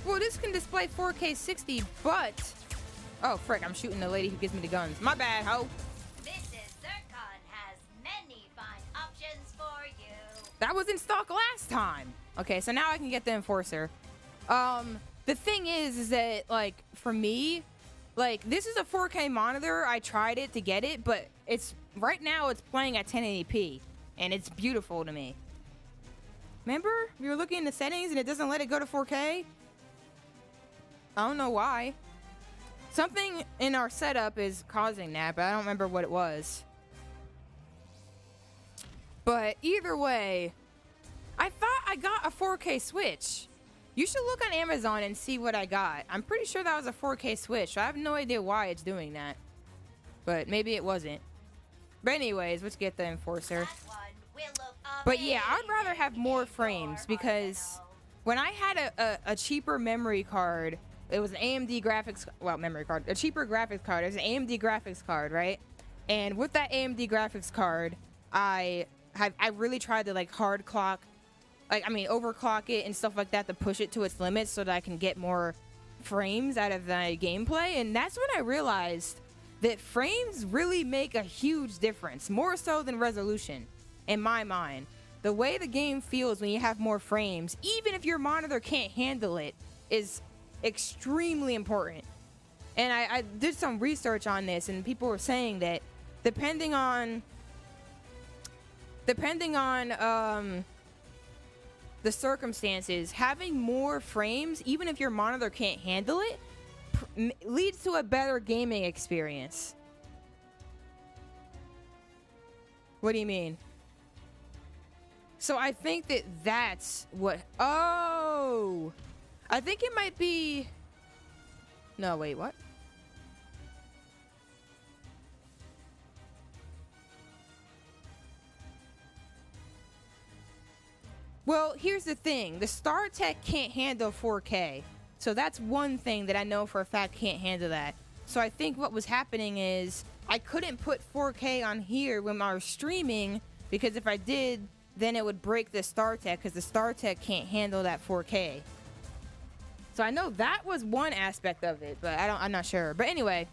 Well, this can display 4K 60, but... Oh, frick, I'm shooting the lady who gives me the guns. My bad, ho. Mrs. Zircon has many fine options for you. That was in stock last time. Okay, so now I can get the Enforcer. The thing is that, like, for me, like, this is a 4K monitor. I tried it to get it, but right now it's playing at 1080p, and it's beautiful to me. Remember? You were looking in the settings, and it doesn't let it go to 4K? I don't know why. Something in our setup is causing that, but I don't remember what it was. But either way, I thought I got a 4K Switch. You should look on Amazon and see what I got. I'm pretty sure that was a 4K Switch. I have no idea why it's doing that. But maybe it wasn't. But anyways, let's get the Enforcer. But yeah, I'd rather have more frames because when I had a cheaper memory card, it was an AMD graphics, well, memory card, a cheaper graphics card. It was an AMD graphics card, right? And with that AMD graphics card, I really tried to like overclock it and stuff like that to push it to its limits so that I can get more frames out of the gameplay. And that's when I realized that frames really make a huge difference, more so than resolution, in my mind. The way the game feels when you have more frames, even if your monitor can't handle it, is extremely important. And I did some research on this, and people were saying that depending on the circumstances, having more frames, even if your monitor can't handle it, leads to a better gaming experience. What do you mean? So I think that that's what... Oh! I think it might be... No, wait, what? Well, here's the thing. The StarTech can't handle 4K. So that's one thing that I know for a fact can't handle that. So I think what was happening is I couldn't put 4K on here when I was streaming, because if I did, then it would break the StarTech, because the StarTech can't handle that 4K. So I know that was one aspect of it, but I'm not sure. But anyway,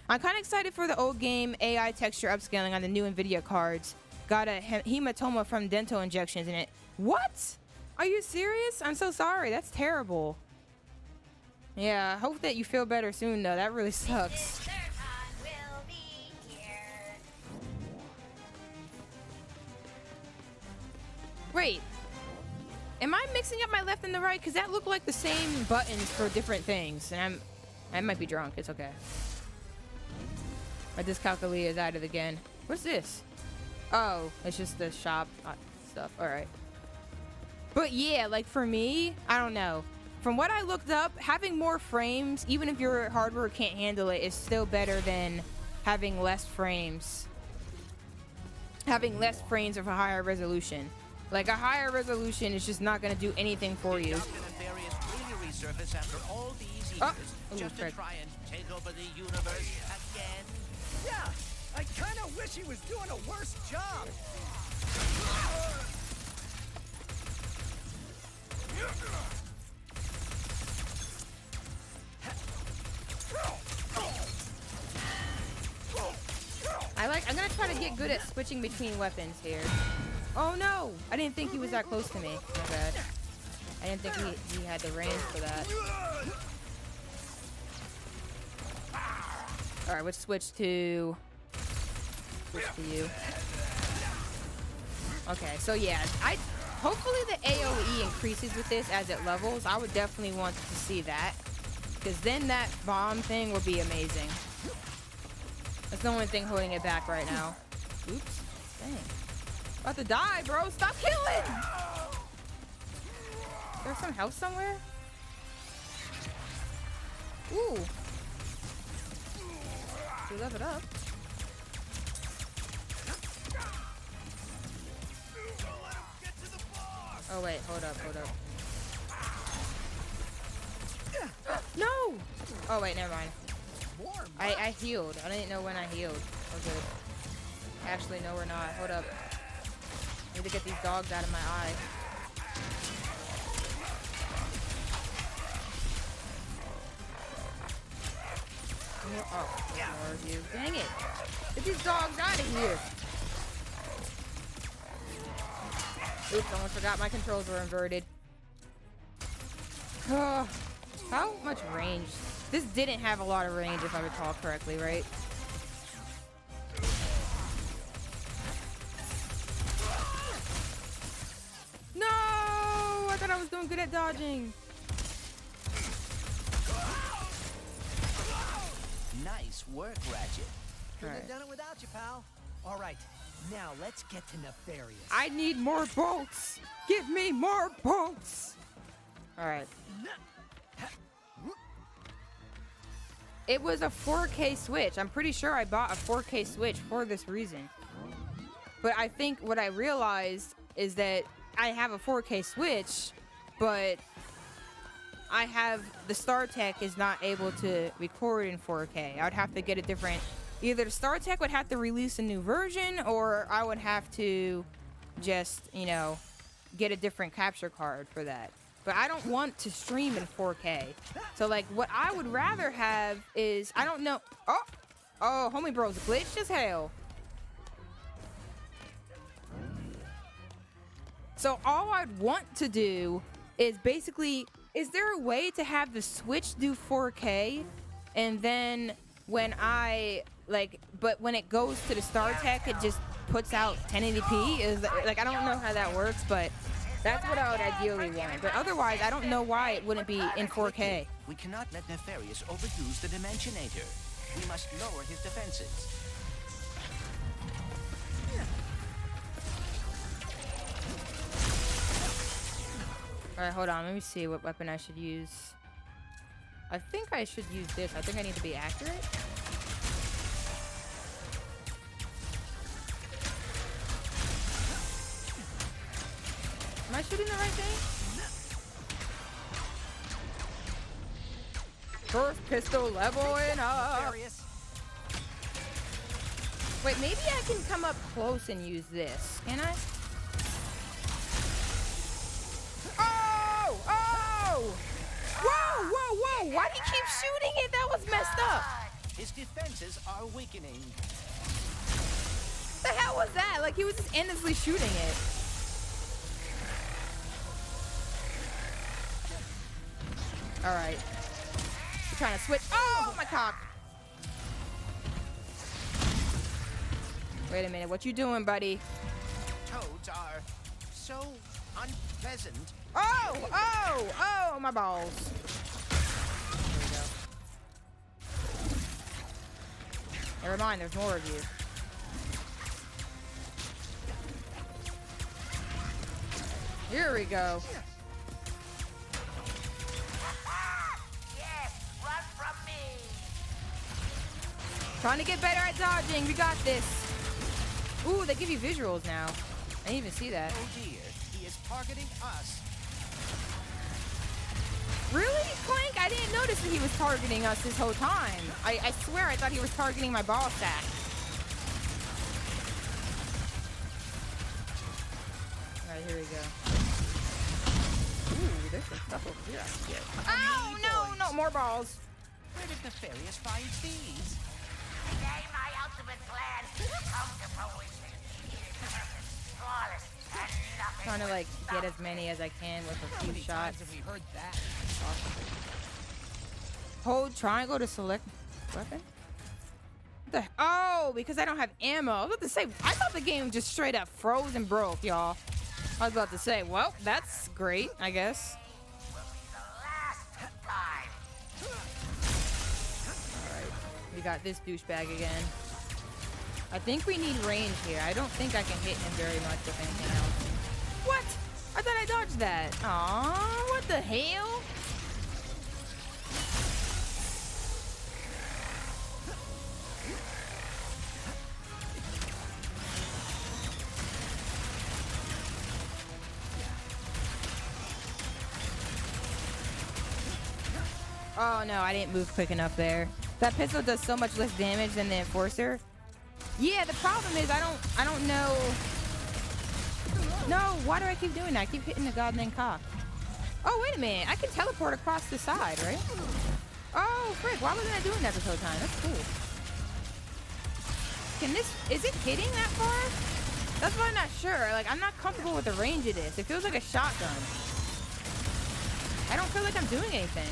I'm kind of excited for the old game AI texture upscaling on the new NVIDIA cards. Got a hematoma from dental injections in it. What? Are you serious? I'm so sorry. That's terrible. Yeah, I hope that you feel better soon, though. That really sucks. Wait. Am I mixing up my left and the right? Because that looked like the same buttons for different things. And I might be drunk. It's okay. My dyscalculia is out of again. What's this? Oh, it's just the shop stuff. All right. But yeah, like for me, I don't know. From what I looked up, having more frames, even if your hardware can't handle it, is still better than having less frames. Having less frames of a higher resolution. Like a higher resolution is just not going to do anything for you. After all these years, just to try and take over the universe again. Yeah, I kind of wish he was doing a worse job. I'm gonna try to get good at switching between weapons here. Oh no! I didn't think he was that close to me. My bad. I didn't think he had the range for that. Alright, let's switch to you. Okay, so yeah, hopefully the AoE increases with this as it levels. I would definitely want to see that. Because then that bomb thing would be amazing. That's the only thing holding it back right now. Oops. Dang. About to die, bro. Stop killing! There's some health somewhere? Ooh. You level it up. Oh wait, hold up. No! Oh wait, never mind. I healed. I didn't know when I healed. We're good. Actually, no, we're not. Hold up. I need to get these dogs out of my eye. Oh, more of you. Dang it. Get these dogs out of here. Oops, almost forgot my controls were inverted. How much range? This didn't have a lot of range if I recall correctly, right? No! I thought I was doing good at dodging. Nice work, Ratchet. Couldn't have done it without you, pal. All right, now let's get to Nefarious. I need more bolts. Give me more bolts. All right. It was a 4K Switch. I'm pretty sure I bought a 4K Switch for this reason. But I think what I realized is that I have a 4K Switch, but I have the StarTech is not able to record in 4K. I would have to get a different. Either StarTech would have to release a new version, or I would have to just, you know, get a different capture card for that. But I don't want to stream in 4K. So, like, what I would rather have is, I don't know. Oh, homie bro's glitched as hell. So all I'd want to do is basically, is there a way to have the Switch do 4K? And then when but when it goes to the StarTech, it just puts out 1080p? Like, I don't know how that works, but that's what I would ideally want. But otherwise, I don't know why it wouldn't be in 4K. We cannot let Nefarious overuse the Dimensionator. We must lower his defenses. Alright, hold on. Let me see what weapon I should use. I think I should use this. I think I need to be accurate. Am I shooting the right thing? First pistol leveling up. Wait, maybe I can come up close and use this. Can I? Oh! Oh! Whoa! Whoa! Whoa! Why do you keep shooting it? That was messed up. His defenses are weakening. The hell was that? Like, he was just endlessly shooting it. Alright. You're trying to switch. Oh, my cock. Wait a minute. What you doing, buddy? Toads are so unpleasant. Oh, oh, oh, my balls. There we go. Never mind, there's more of you. Here we go. Yes, run from me. Trying to get better at dodging. We got this. Ooh, they give you visuals now. I didn't even see that. Oh dear, he is targeting us. Really, Clank? I didn't notice that he was targeting us this whole time. I swear I thought he was targeting my ball sack. All right, here we go. Ooh, there's some stuff over here I can get. Oh, no, no, more balls. Where did Nefarious find these? Today my ultimate plan comes to fruition. Flawless and nothing. Trying to like get as many as I can with a few shots. Have we heard that? Hold triangle to select weapon. What the? Oh, because I don't have ammo. I was about to say, I thought the game just straight up froze and broke, y'all. I was about to say, well, that's great, I guess. Alright, we got this douchebag again. I think we need range here. I don't think I can hit him very much with anything else. What? I thought I dodged that. Aww, what the hell? Oh no, I didn't move quick enough there. That pistol does so much less damage than the Enforcer. Yeah, the problem is I don't know. No, why do I keep doing that? I keep hitting the goddamn cock. Oh, wait a minute. I can teleport across the side, right? Oh, frick. Why wasn't I doing that this whole time? That's cool. Is it hitting that far? That's why I'm not sure. Like, I'm not comfortable with the range of this. It feels like a shotgun. I don't feel like I'm doing anything.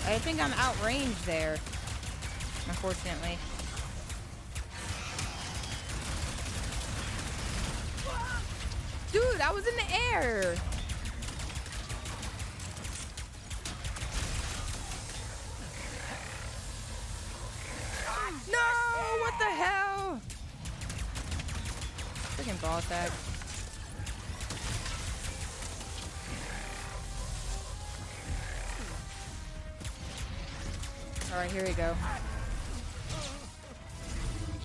I think I'm outranged there, unfortunately. Dude, I was in the air. No, what the hell? Freaking ball tag. All right, here we go.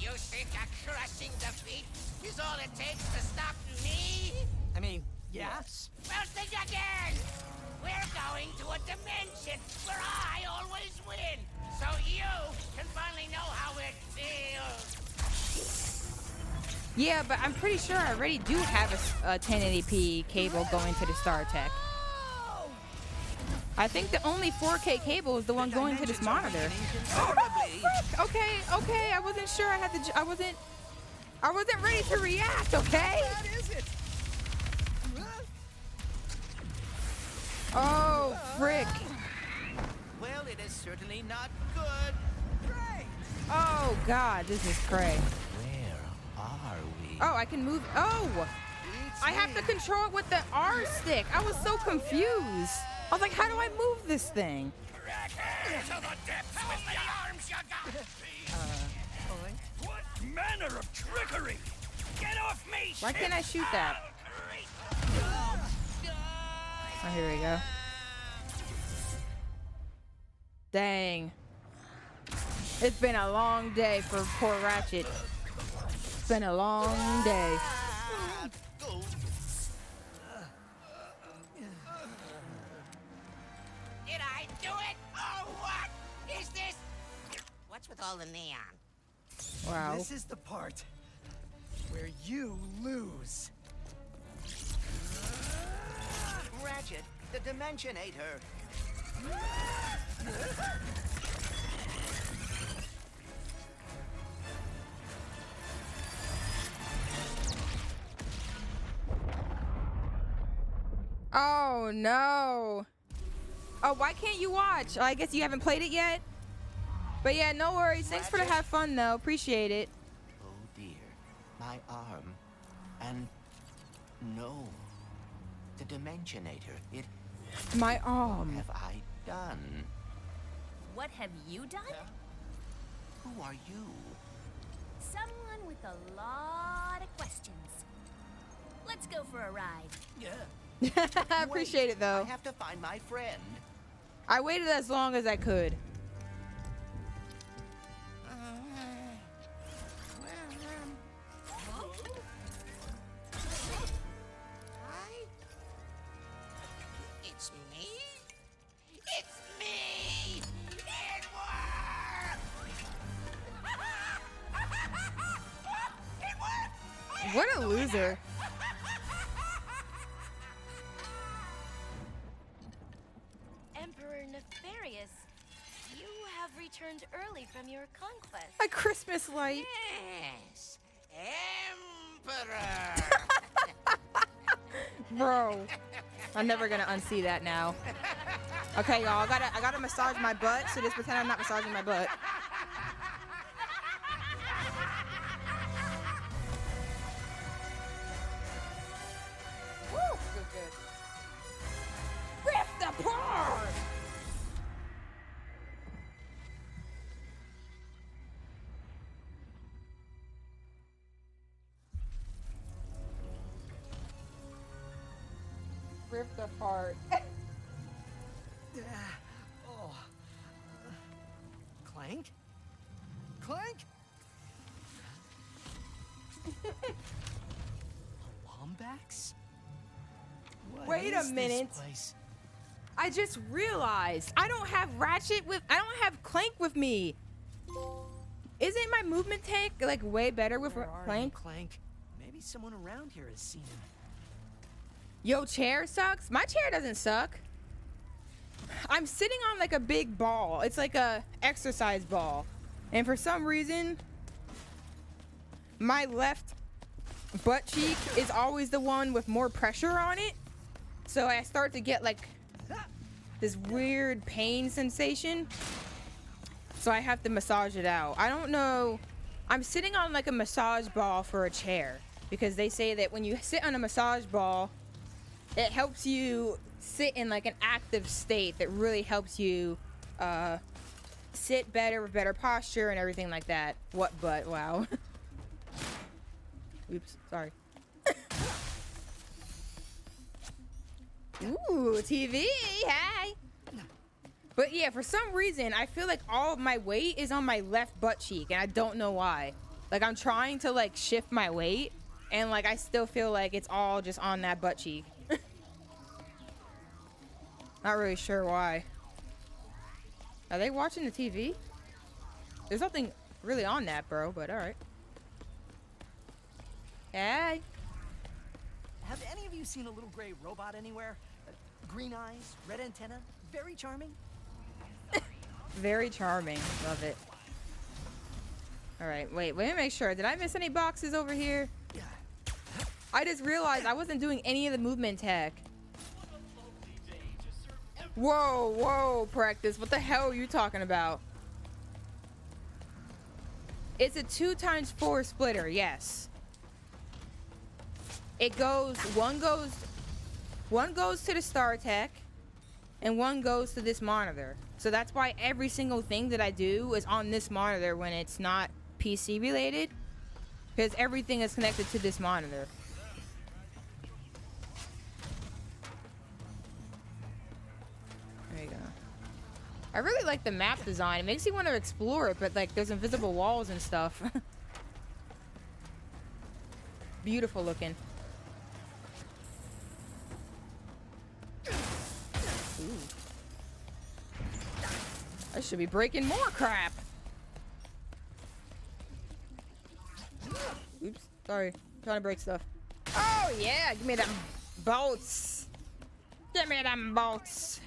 You think a crushing defeat is all it takes to stop me? I mean, yes. Well, think again. We're going to a dimension where I always win, so you can finally know how it feels. Yeah, but I'm pretty sure I already do have a 1080p cable going to the StarTech. I think the only 4K cable is the one going to this monitor. Oh, frick! Okay, okay. I wasn't sure. I wasn't ready to react. Okay. What is it? Oh, frick! Well, it is certainly not good. Great. Oh God, this is cray. Where are we? Oh, I can move. Oh, I have to control it with the R stick. I was so confused. I was like, how do I move this thing? To the depths with the arms you got! What manner of trickery? Get off me! Why can't I shoot that? Oh, here we go. Dang. It's been a long day for poor Ratchet. It's been a long day. Did I do it? Oh, what is this? What's with all the neon? Wow. This is the part where you lose. Ratchet, the dimension ate her. Oh no. Oh, why can't you watch? Oh, I guess you haven't played it yet? But yeah, no worries. Thanks for the have fun though. Appreciate it. Oh dear, my arm. And No. The Dimensionator. It... My arm. have I done? What have you done? Who are you? Someone with a lot of questions. Let's go for a ride. Yeah. I appreciate it I though. have to find my friend. I waited as long as I could. Hi. It's me? It's me! It worked! It worked! What a loser. Emperor Nefarious, you have returned early from your conquest. A Christmas light. Yes, Emperor! Bro. I'm never gonna unsee that now. Okay, y'all, I gotta massage my butt, so just pretend I'm not massaging my butt. Woo! Good, good. Rift apart! Rift apart. Oh. Clank? Clank? Wombax? What Wait a is this minute. place? I just realized I don't have I don't have Clank with me. Isn't my movement tank like way better with Where are you, Clank? Clank? Maybe someone around here has seen him. Yo, chair sucks? My chair doesn't suck. I'm sitting on like a big ball. It's like a exercise ball. And for some reason, my left butt cheek is always the one with more pressure on it. So I start to get like this weird pain sensation. So I have to massage it out. I don't know. I'm sitting on like a massage ball for a chair because they say that when you sit on a massage ball, it helps you sit in like an active state that really helps you sit better with better posture and everything like that. What butt? Wow. Oops, sorry. Ooh, TV, hi. But yeah, for some reason, I feel like all of my weight is on my left butt cheek, and I don't know why. Like, I'm trying to, like, shift my weight, and, like, I still feel like it's all just on that butt cheek. Not really sure why. Are they watching the TV? There's nothing really on that, bro, but alright. Hey. Have any of you seen a little gray robot anywhere? Green eyes, red antenna, very charming. Very charming. Love it. Alright, wait, let me make sure. Did I miss any boxes over here? I just realized I wasn't doing any of the movement tech. Whoa, whoa, practice. What the hell are you talking about? It's a 2x4 splitter, yes. It goes, one goes to the StarTech, and one goes to this monitor. So that's why every single thing that I do is on this monitor when it's not PC related, because everything is connected to this monitor. There you go. I really like the map design. It makes you want to explore it, but like there's invisible walls and stuff. Beautiful looking. Ooh. I should be breaking more crap. Oops, sorry. I'm trying to break stuff. Oh yeah, give me them bolts. Give me them bolts.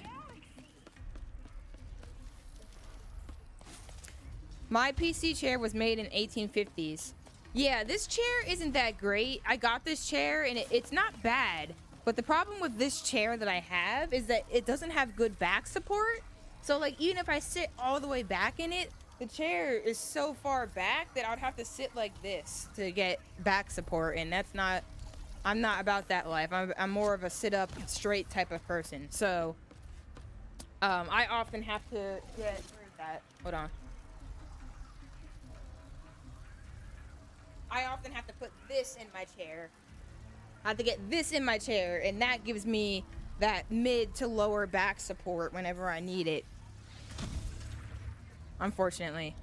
My PC chair was made in 1850s. Yeah, this chair isn't that great. I got this chair and it's not bad. But the problem with this chair that I have is that it doesn't have good back support. So like even if I sit all the way back in it, the chair is so far back that I would have to sit like this to get back support, and that's not I'm not about that life. I'm more of a sit-up straight type of person. So, I often have to get... Where's that? Hold on. I often have to put this in my chair. I have to get this in my chair, and that gives me that mid to lower back support whenever I need it. Unfortunately.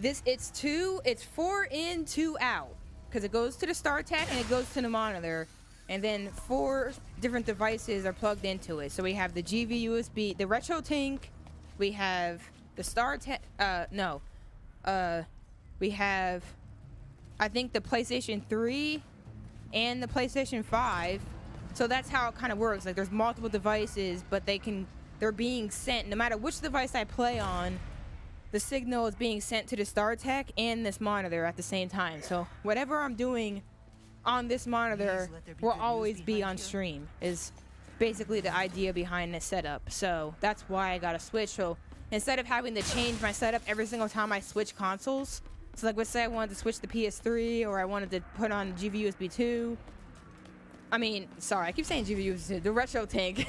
It's 4 in, 2 out. Because it goes to the StarTAC and it goes to the monitor. And then 4 different devices are plugged into it. So we have the GV USB, the Ratchet Clank, we have the StarTAC, we have, I think, the PlayStation 3 and the PlayStation 5. So that's how it kind of works. Like, there's multiple devices, but they're being sent. No matter which device I play on, the signal is being sent to the StarTAC and this monitor at the same time. So whatever I'm doing on this monitor will always be on stream, is basically the idea behind this setup. So that's why I got a Switch. So instead of having to change my setup every single time I switch consoles, so like, let's say I wanted to switch the PS3, or I wanted to put on GV USB 2. I mean, sorry, I keep saying GV USB 2, the Ratchet Tank.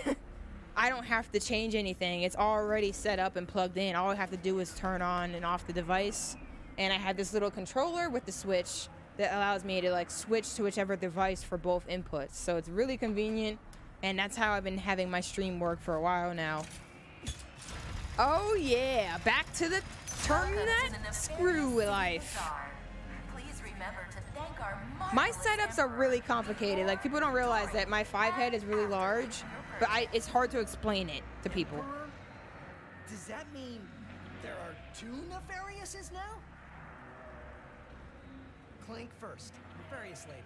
I don't have to change anything. It's already set up and plugged in. All I have to do is turn on and off the device. And I have this little controller with the Switch that allows me to, like, switch to whichever device for both inputs. So it's really convenient, and that's how I've been having my stream work for a while now. Oh yeah, back to the turn that screw life. Please remember to thank our My setups are really complicated. Like, people don't realize that my 5 head is really large, but it's hard to explain it to people. Emperor? Does that mean there are 2 Nefariouses now? Clank first, Nefarious later.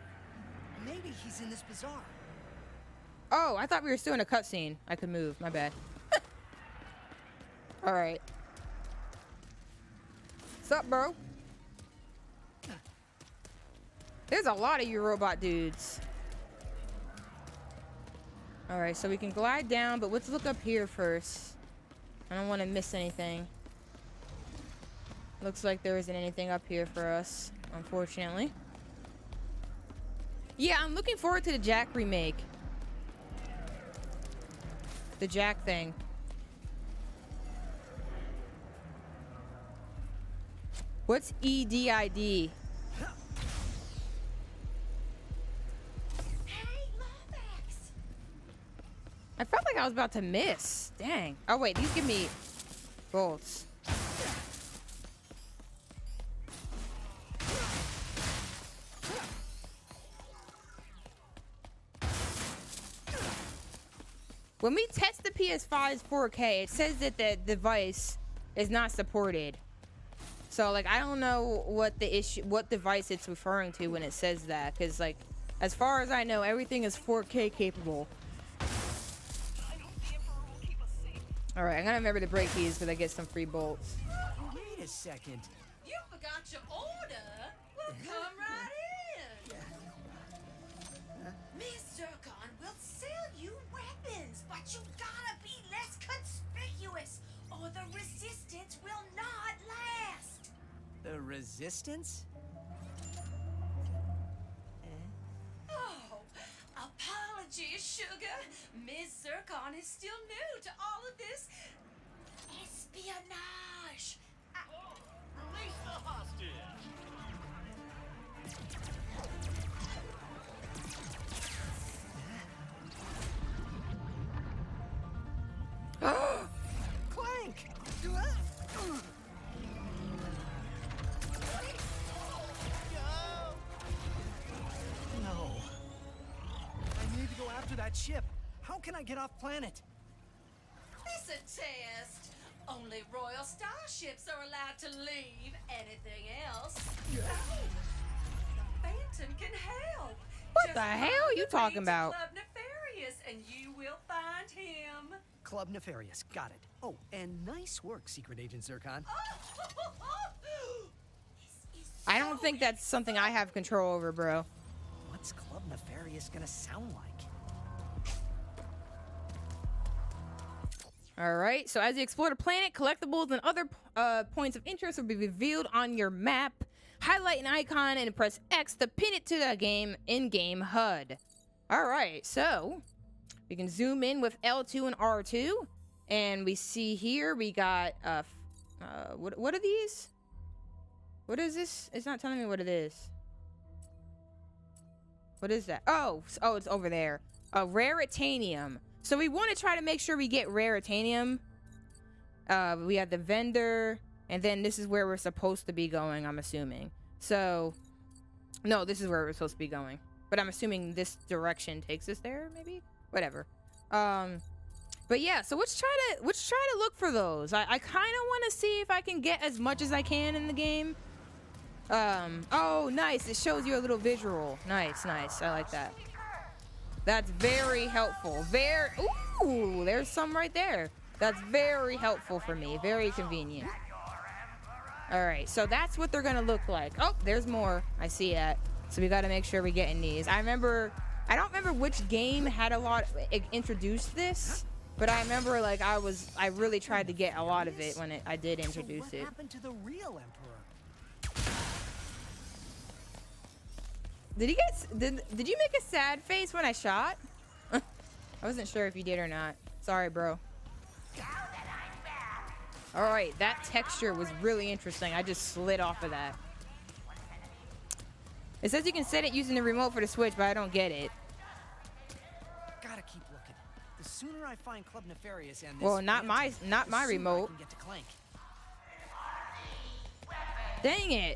Maybe he's in this bazaar. Oh, I thought we were still in a cutscene. I could move. My bad. All right. What's up, bro? There's a lot of you robot dudes. All right, so we can glide down, but let's look up here first. I don't want to miss anything. Looks like there isn't anything up here for us, unfortunately. Yeah, I'm looking forward to the Jack remake. The Jack thing. What's EDID? I felt like I was about to miss. Dang. Oh, wait. These give me bolts. When we test the PS5's 4K, it says that the device is not supported. So, like, I don't know what device it's referring to when it says that. Because, like, as far as I know, everything is 4K capable. Alright, I'm gonna remember to break these because I get some free bolts. Wait a second. You forgot your order? Well, come right in. Miss Zircon will sell you weapons, but you gotta be less conspicuous, or the resistance will not last. The Resistance? Oh, apologies, sugar. Miss Zircon is still new to all of this espionage. Release the hostage! Clank! No. I need to go after that ship. How can I get off planet? It's a test. Only royal starships are allowed to leave. Anything else? The Phantom can help. What the hell are you talking about? Club Nefarious, and you will find him. Club Nefarious, got it. Oh, and nice work, Secret Agent Zircon. I don't think that's something I have control over, bro. What's Club Nefarious gonna sound like? Alright, so as you explore the planet, collectibles and other points of interest will be revealed on your map. highlight an icon and press X to pin it to the in-game HUD. All right, so we can zoom in with L2 and R2, and we see here we got what are these? What is this? It's not telling me what it is. What is that? Oh, it's over there. Raritanium. So we want to try to make sure we get Raritanium. We have the vendor, and then this is where we're supposed to be going, I'm assuming. So, no, this is where we're supposed to be going. But I'm assuming this direction takes us there, maybe? Whatever. But yeah, so let's try to look for those. I kind of want to see if I can get as much as I can in the game. Oh, nice. It shows you a little visual. Nice. I like that. That's very helpful. Ooh, there's some right there. That's very helpful for me. Very convenient. All right, so that's what they're gonna look like. Oh, there's more. I see that. So we gotta make sure we're getting these. I don't remember which game had introduced this, but I remember like I really tried to get a lot of it when I did introduce it. What happened to the real Emperor? Did you make a sad face when I shot? I wasn't sure if you did or not. Sorry, bro. All right, that texture was really interesting. I just slid off of that. It says you can set it using the remote for the Switch, but I don't get it. Gotta keep looking. The sooner I find Club Nefarious and this Well, not my remote. I can get to Clank. Dang it!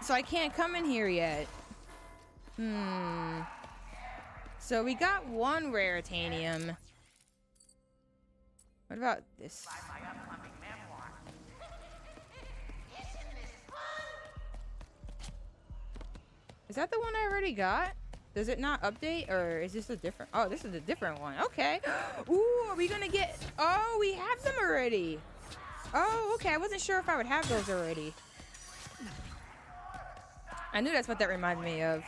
So I can't come in here yet. So we got one Raritanium. What about this? Is that the one I already got? Does it not update, or is this a different? Oh, this is a different one. Okay. Ooh, are we gonna get? Oh, we have them already. Oh, okay. I wasn't sure if I would have those already. I knew that's what that reminded me of.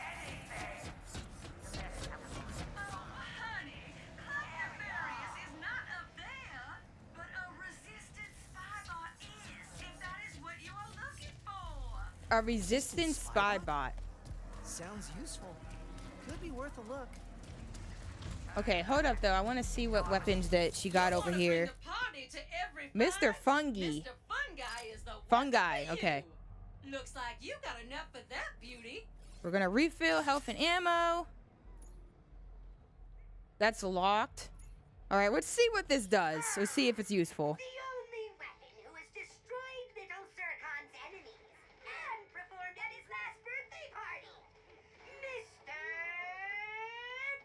A resistance spy bot. Sounds useful. Could be worth a look. Okay, hold up though. I want to see what weapons that she got over here. Mr. Fungi. Mr. Fungi is the Fungi, okay. Looks like you got enough for that beauty. We're gonna refill health and ammo. That's locked. All right, let's see what this does. Let's see if it's useful. The only weapon who has destroyed Little Sir Khan's enemies and performed at his last birthday party, Mr.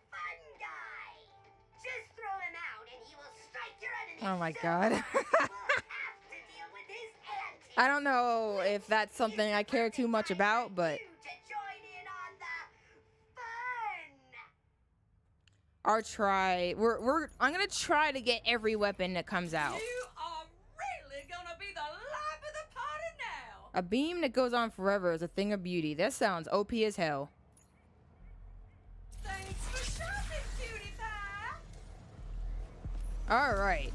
Fungi. Just throw him out and he will strike your enemies. Oh my so God. hard you will have to deal with his antics. I don't know if that's something I care too much about, but I'll try. I'm gonna try to get every weapon that comes out. You are really gonna be the life of the party now. A beam that goes on forever is a thing of beauty. That sounds OP as hell. Thanks for shopping, cutie pie. All right.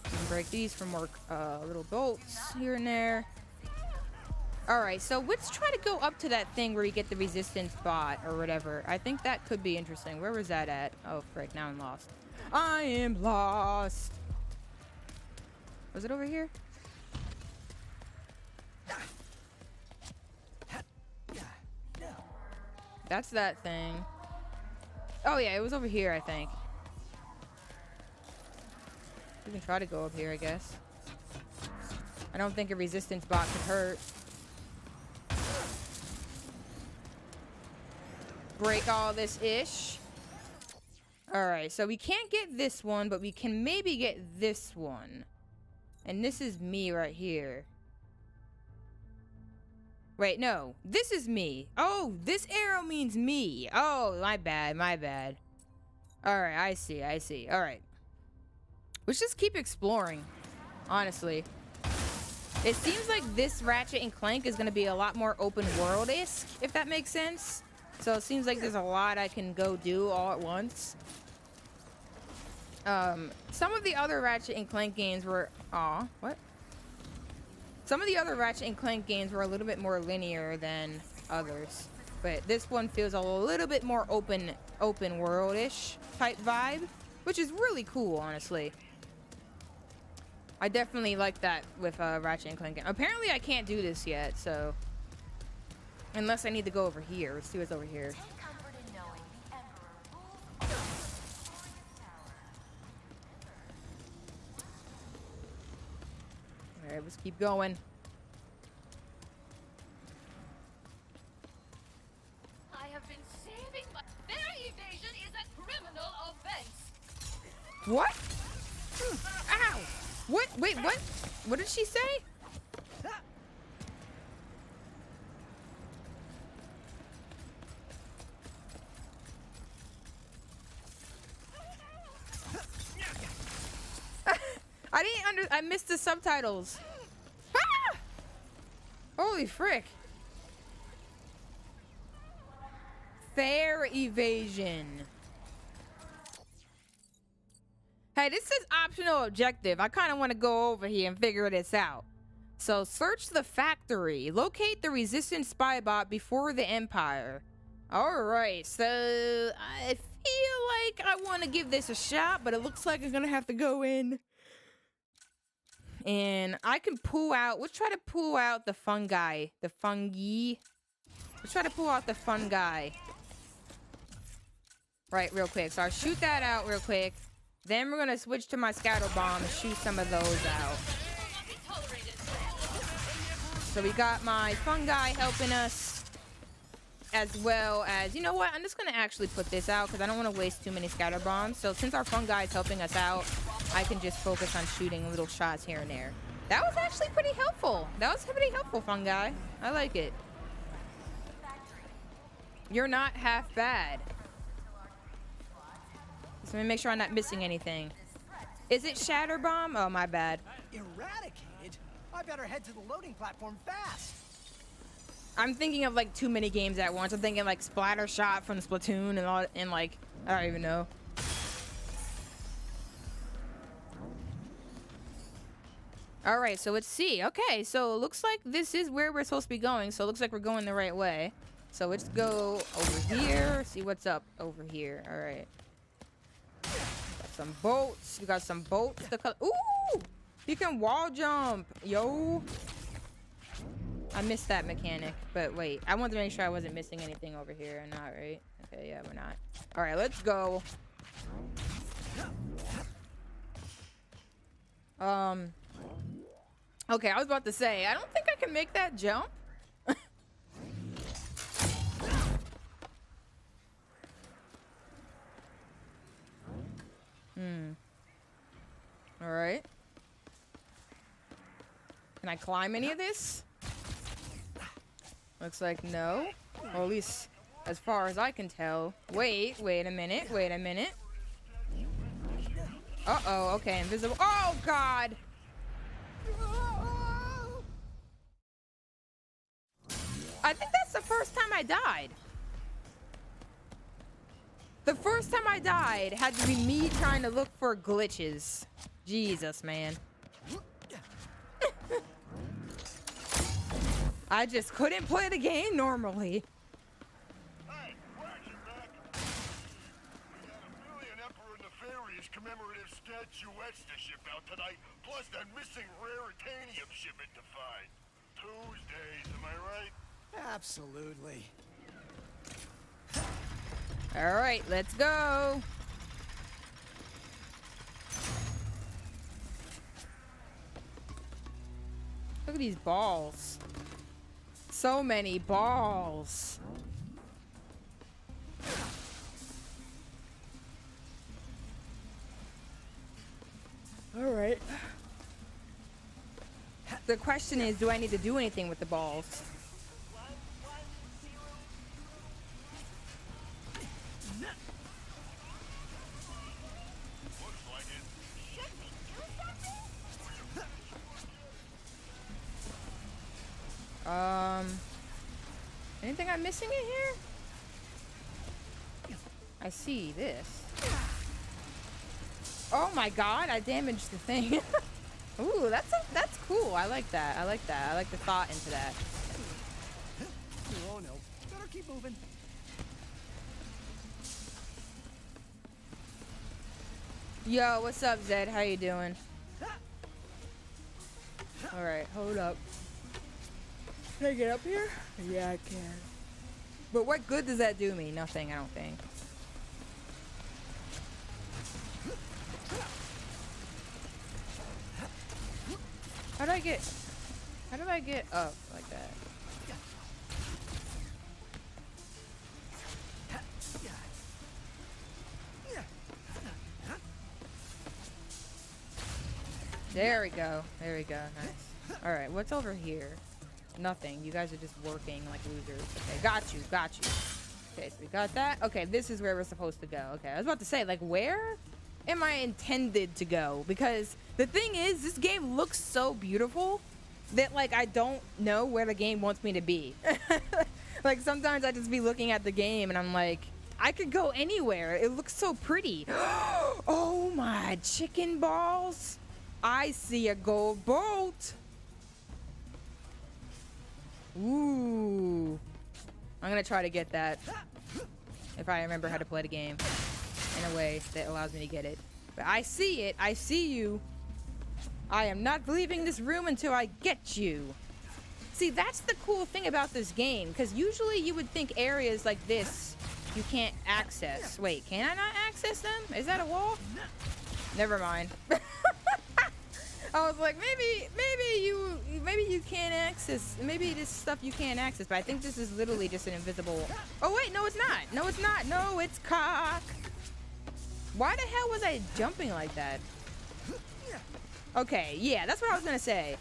We can break these for more little bolts here and there. All right, so let's try to go up to that thing where you get the resistance bot or whatever. I think that could be interesting. Where was that at? Oh, frick, now I'm lost. I am lost. Was it over here? That's that thing. Oh, yeah, it was over here, I think. We can try to go up here, I guess. I don't think a resistance bot could hurt. Break all this ish. Alright, so we can't get this one, but we can maybe get this one. And this is me right here. Wait, no. This is me. Oh, this arrow means me. Oh, my bad, my bad. Alright, I see. Alright. Let's just keep exploring, honestly. It seems like this Ratchet and Clank is going to be a lot more open world-esque, if that makes sense. So it seems like there's a lot I can go do all at once. Some of the other Ratchet and Clank games were... Aw, what? Some of the other Ratchet and Clank games were a little bit more linear than others, but this one feels a little bit more open world-ish type vibe, which is really cool, honestly. I definitely like that with Ratchet and Clank. Apparently, I can't do this yet, so unless I need to go over here. Let's see what's over here. All right, let's keep going. I have been saving my very evasion is a criminal offense. What? Ow! What? Wait, what? What did she say? I missed the subtitles. Ah! Holy frick. Fair evasion. Hey, this is optional objective. I kind of want to go over here and figure this out. So, search the factory. Locate the resistance spy bot before the Empire. Alright, so I feel like I want to give this a shot, but it looks like I'm going to have to go in. And I can pull out... Let's try to pull out the fungi. The fungi. Let's try to pull out the fungi. Right, real quick. So I'll shoot that out real quick. Then we're going to switch to my scatter bomb and shoot some of those out. So we got my fungi helping us. As well as... You know what? I'm just going to actually put this out because I don't want to waste too many scatter bombs. So since our fungi is helping us out, I can just focus on shooting little shots here and there. That was actually pretty helpful. That was pretty helpful, fungi. I like it. You're not half bad. So let me make sure I'm not missing anything. Is it Shatter Bomb? Oh, my bad. Eradicated? I better head to the loading platform fast. I'm thinking of like too many games at once. I'm thinking like Splatter Shot from Splatoon and all, and like I don't even know. All right, so let's see. Okay, so it looks like this is where we're supposed to be going. So it looks like we're going the right way. So let's go over here. See what's up over here. All right. Got some bolts. We got some bolts. Ooh! You can wall jump. Yo. I missed that mechanic. But wait. I wanted to make sure I wasn't missing anything over here. I'm not, right? Okay, yeah, we're not. All right, let's go. Okay, I was about to say, I don't think I can make that jump. All right. Can I climb any of this? Looks like no. Or at least as far as I can tell. Wait a minute. Wait a minute. Uh-oh, okay, invisible. Oh, God! I think that's the first time I died. The first time I died had to be me trying to look for glitches. Jesus, man. I just couldn't play the game normally. Hey, Ratchet back. We got a million Emperor Nefarious commemorative statuettes to ship out tonight, plus that missing raritanium shipment to find. Tuesdays, am I right? Absolutely. All right, let's go. Look at these balls. So many balls. All right. The question is, do I need to do anything with the balls? Anything I'm missing in here? I see this. Oh my God, I damaged the thing. Ooh, that's cool. I like that. I like that. I like the thought into that. Oh no. Better keep moving. Yo, what's up, Zed? How you doing? All right, hold up. Can I get up here? Yeah, I can. But what good does that do me? Nothing, I don't think. How do I get up like that? There we go. There we go. Nice. All right, what's over here? Nothing. You guys are just working like losers. Okay, got you. Got you. Okay, so we got that. Okay, this is where we're supposed to go. Okay, I was about to say, like, where am I intended to go? Because the thing is, this game looks so beautiful that, like, I don't know where the game wants me to be. Like, sometimes I just be looking at the game and I'm like, I could go anywhere. It looks so pretty. Oh my chicken balls. I see a gold bolt. Ooh. I'm gonna try to get that if I remember how to play the game in a way that allows me to get it. But I see it. I see you. I am not leaving this room until I get you. See, that's the cool thing about this game, because usually you would think areas like this you can't access. Wait, can I not access them? Is that a wall? Never mind. I was like, maybe you can't access. Maybe this stuff you can't access, but I think this is literally just an invisible. Oh wait, no, it's not. No, it's not. No, it's cock. Why the hell was I jumping like that? Okay, yeah, that's what I was gonna say.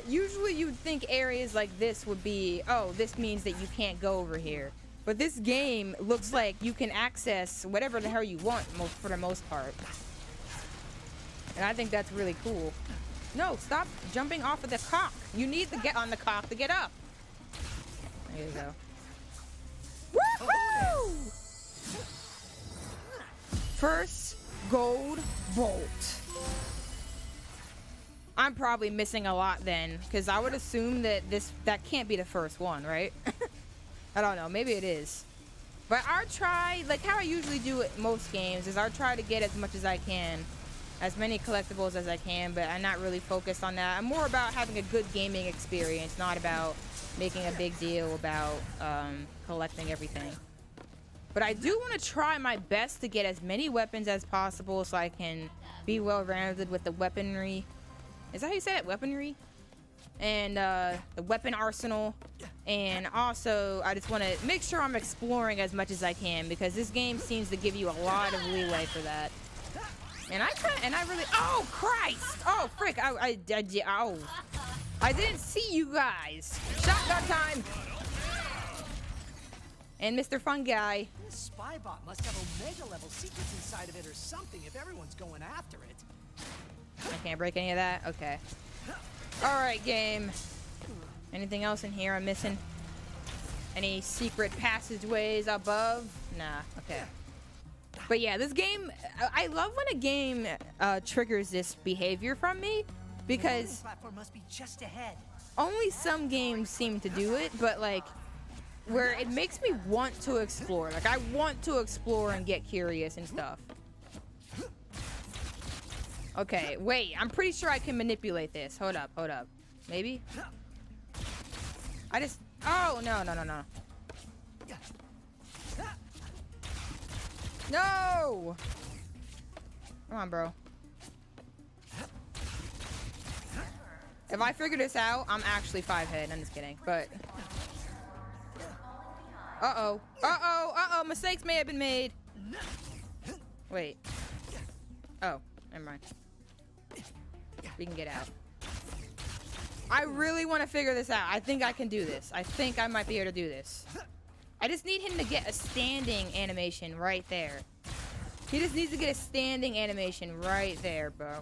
Usually you'd think areas like this would be, oh, this means that you can't go over here. But this game looks like you can access whatever the hell you want for the most part. And I think that's really cool. No, stop jumping off of the cock. You need to get on the cock to get up. There you go. Woohoo! First gold bolt. I'm probably missing a lot then, because I would assume that that can't be the first one, right? I don't know. Maybe it is. But I try, like how I usually do it most games, is I try to get as much as I can. As many collectibles as I can, but I'm not really focused on that. I'm more about having a good gaming experience, not about making a big deal about collecting everything. But I do want to try my best to get as many weapons as possible so I can be well-rounded with the weaponry. Is that how you say it? Weaponry? And the weapon arsenal. And also, I just want to make sure I'm exploring as much as I can, because this game seems to give you a lot of leeway for that. And I really, oh Christ! Oh frick! I didn't see you guys. Shotgun time! And Mr. Fun Guy. This spy bot must have Omega level secrets inside of it or something if everyone's going after it. I can't break any of that. Okay. All right, game. Anything else in here I'm missing? Any secret passageways above? Nah. Okay. But yeah, this game, I love when a game triggers this behavior from me, because the platform must be just ahead. Only some games seem to do it, but like where it makes me want to explore. Like I want to explore and get curious and stuff. Okay, wait, I'm pretty sure I can manipulate this. Hold up. Maybe? Oh, no. No! Come on, bro. If I figure this out, I'm actually 5 head. I'm just kidding, but... Uh-oh. Mistakes may have been made. Wait. Oh, never mind. We can get out. I really want to figure this out. I think I can do this. I think I might be able to do this. I just need him to get a standing animation right there. He just needs to get a standing animation right there, bro.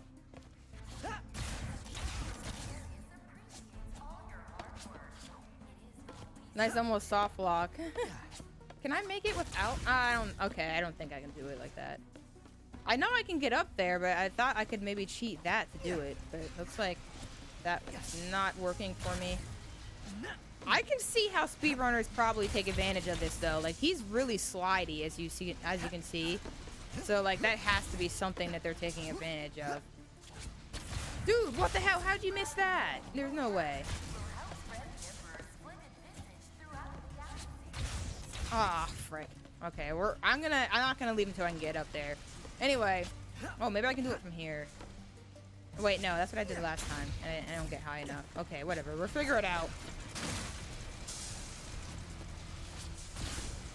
Nice, almost soft lock. Can I make it without? I don't think I can do it like that. I know I can get up there, but I thought I could maybe cheat that to do it. But it looks like that's not working for me. I can see how speedrunners probably take advantage of this though. Like he's really slidey as you can see. So like that has to be something that they're taking advantage of. Dude, what the hell? How'd you miss that? There's no way. Ah, frick. Okay, I'm not gonna leave until I can get up there. Anyway, oh, maybe I can do it from here. Wait, no, that's what I did last time. I don't get high enough. Okay, whatever. We'll figure it out.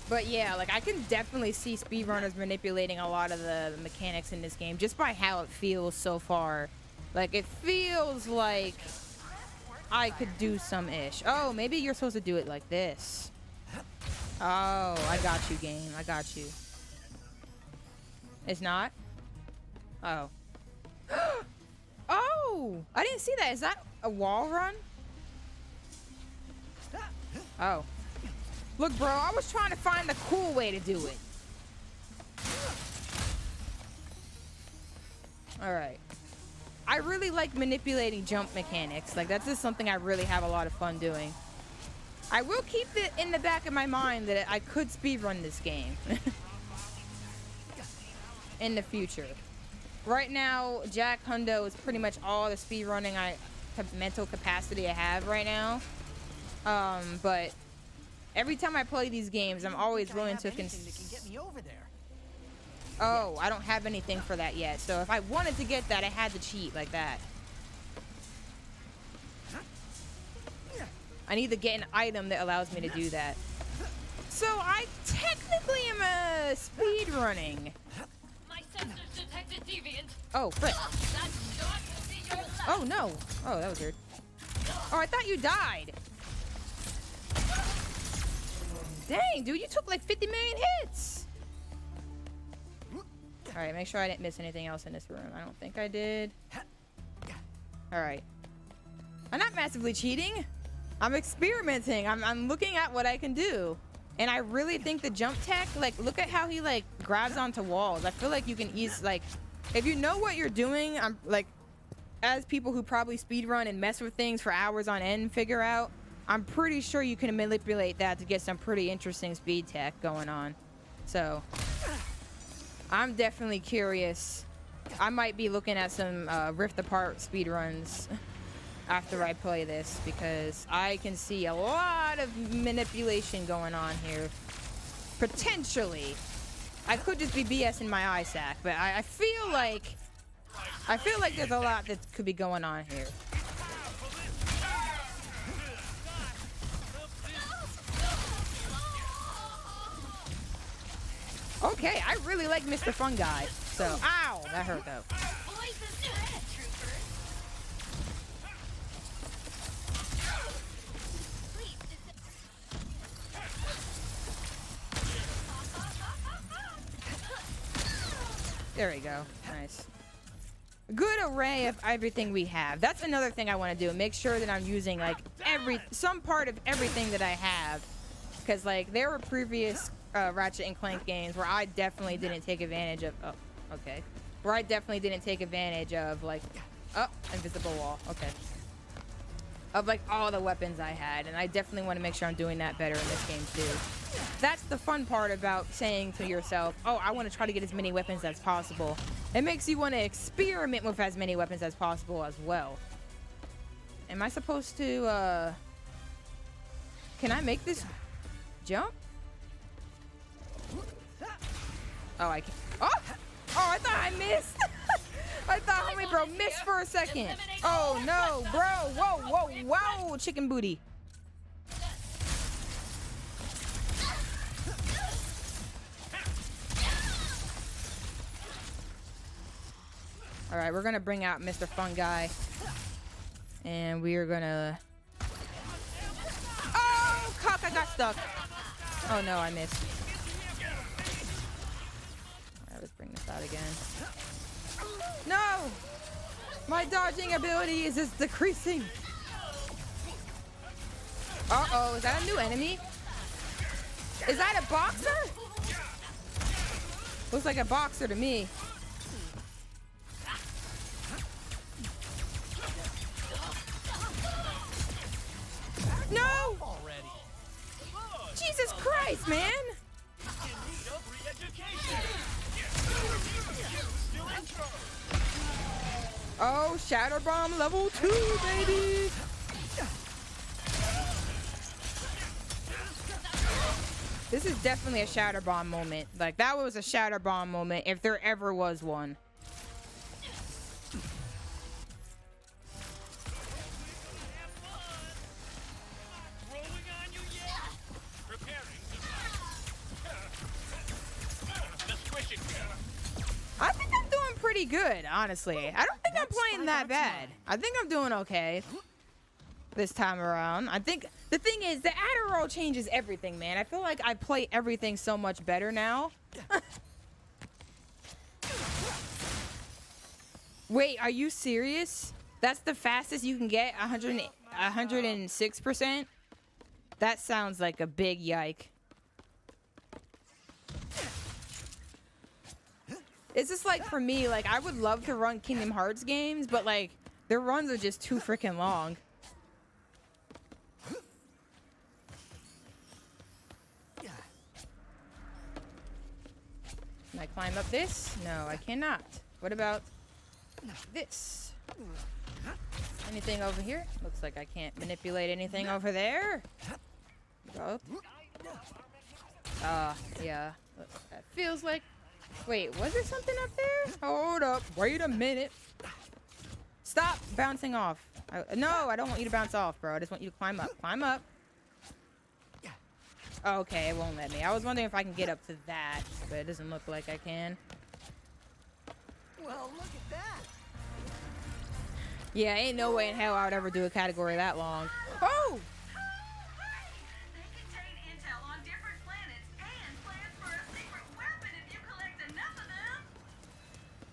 But yeah, like I can definitely see speedrunners manipulating a lot of the mechanics in this game just by how it feels so far. Like it feels like I could do some ish. Oh, maybe you're supposed to do it like this. Oh, I got you, game. I got you. It's not? Oh. Oh! I didn't see that. Is that a wall run? Oh. Look, bro, I was trying to find the cool way to do it. Alright. I really like manipulating jump mechanics. Like, that's just something I really have a lot of fun doing. I will keep it in the back of my mind that I could speedrun this game. In the future. Right now, Jack Hundo is pretty much all the speedrunning mental capacity I have right now. But every time I play these games, I'm always willing to Oh, I don't have anything for that yet. So if I wanted to get that, I had to cheat like that. I need to get an item that allows me to do that. So I technically am speedrunning. My sensors detected deviant. Oh, frick. Oh, no. Oh, that was weird. Oh, I thought you died. Dang, dude, you took like 50 million hits. All right, make sure I didn't miss anything else in this room. I don't think I did. All right. I'm not massively cheating. I'm experimenting. I'm looking at what I can do. And I really think the jump tech, like, look at how he, like, grabs onto walls. I feel like you can like, if you know what you're doing, I'm, like, as people who probably speedrun and mess with things for hours on end figure out, I'm pretty sure you can manipulate that to get some pretty interesting speed tech going on. So, I'm definitely curious. I might be looking at some Rift Apart speedruns after I play this, because I can see a lot of manipulation going on here. Potentially. I could just be BS in my eye sack, but I feel like there's a lot that could be going on here. Okay, I really like Mr. Fun Guy. So, ow, that hurt though. There we go. Nice. Good array of everything we have. That's another thing I want to do. Make sure that I'm using like some part of everything that I have. Because like there were previous Ratchet and Clank games where I definitely didn't take advantage of. Oh, okay. Where I definitely didn't take advantage of like. Oh, invisible wall. Okay. Of like all the weapons I had, and I definitely want to make sure I'm doing that better in this game too. That's the fun part about saying to yourself, oh, I want to try to get as many weapons as possible. It makes you want to experiment with as many weapons as possible as well. Am I supposed to, can I make this jump? Oh, I can't. Oh! Oh, I thought I missed! I thought homie bro missed for a second. Oh, no, bro. Whoa, whoa, whoa, chicken booty. All right, we're gonna bring out Mr. Fun Guy, and we are gonna. Oh, cock! I got stuck. Oh no, I missed. All right, let's bring this out again. No, my dodging ability is just decreasing. Uh-oh, is that a new enemy? Is that a boxer? Looks like a boxer to me. Jesus Christ, man! Oh, Shatter Bomb level 2, baby! This is definitely a Shatter Bomb moment. Like, that was a Shatter Bomb moment if there ever was one. I think I'm doing pretty good, honestly. I don't think I'm playing that bad. I think I'm doing okay this time around. I think the thing is, the Adderall changes everything, man. I feel like I play everything so much better now. Wait, are you serious? That's the fastest you can get? 106%? That sounds like a big yike. It's just like, for me, like, I would love to run Kingdom Hearts games, but like, their runs are just too freaking long. Can I climb up this? No, I cannot. What about this? Anything over here? Looks like I can't manipulate anything over there. Go. Yeah. That feels like... Wait, was there something up there? Hold up. Wait a minute. Stop bouncing off. No, I don't want you to bounce off, bro. I just want you to climb up. Climb up. Okay, it won't let me. I was wondering if I can get up to that, but it doesn't look like I can. Well, look at that. Yeah, ain't no way in hell I would ever do a category that long. Oh! They contain intel on different planets and plans for a secret weapon if you collect enough of them.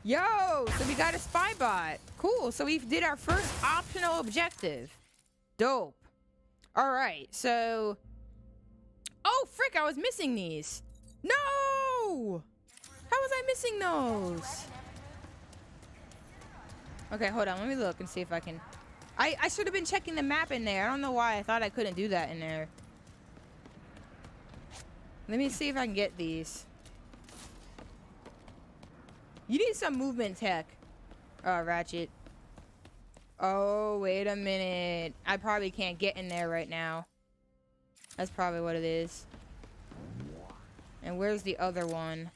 Yo, so we got a spy bot. Cool, so we did our first optional objective. Dope. All right, so... Oh, frick, I was missing these. No! How was I missing those? Okay, hold on. Let me look and see if I can... I should have been checking the map in there. I don't know why I thought I couldn't do that in there. Let me see if I can get these. You need some movement tech. Ratchet. Oh, wait a minute. I probably can't get in there right now. That's probably what it is. And where's the other one?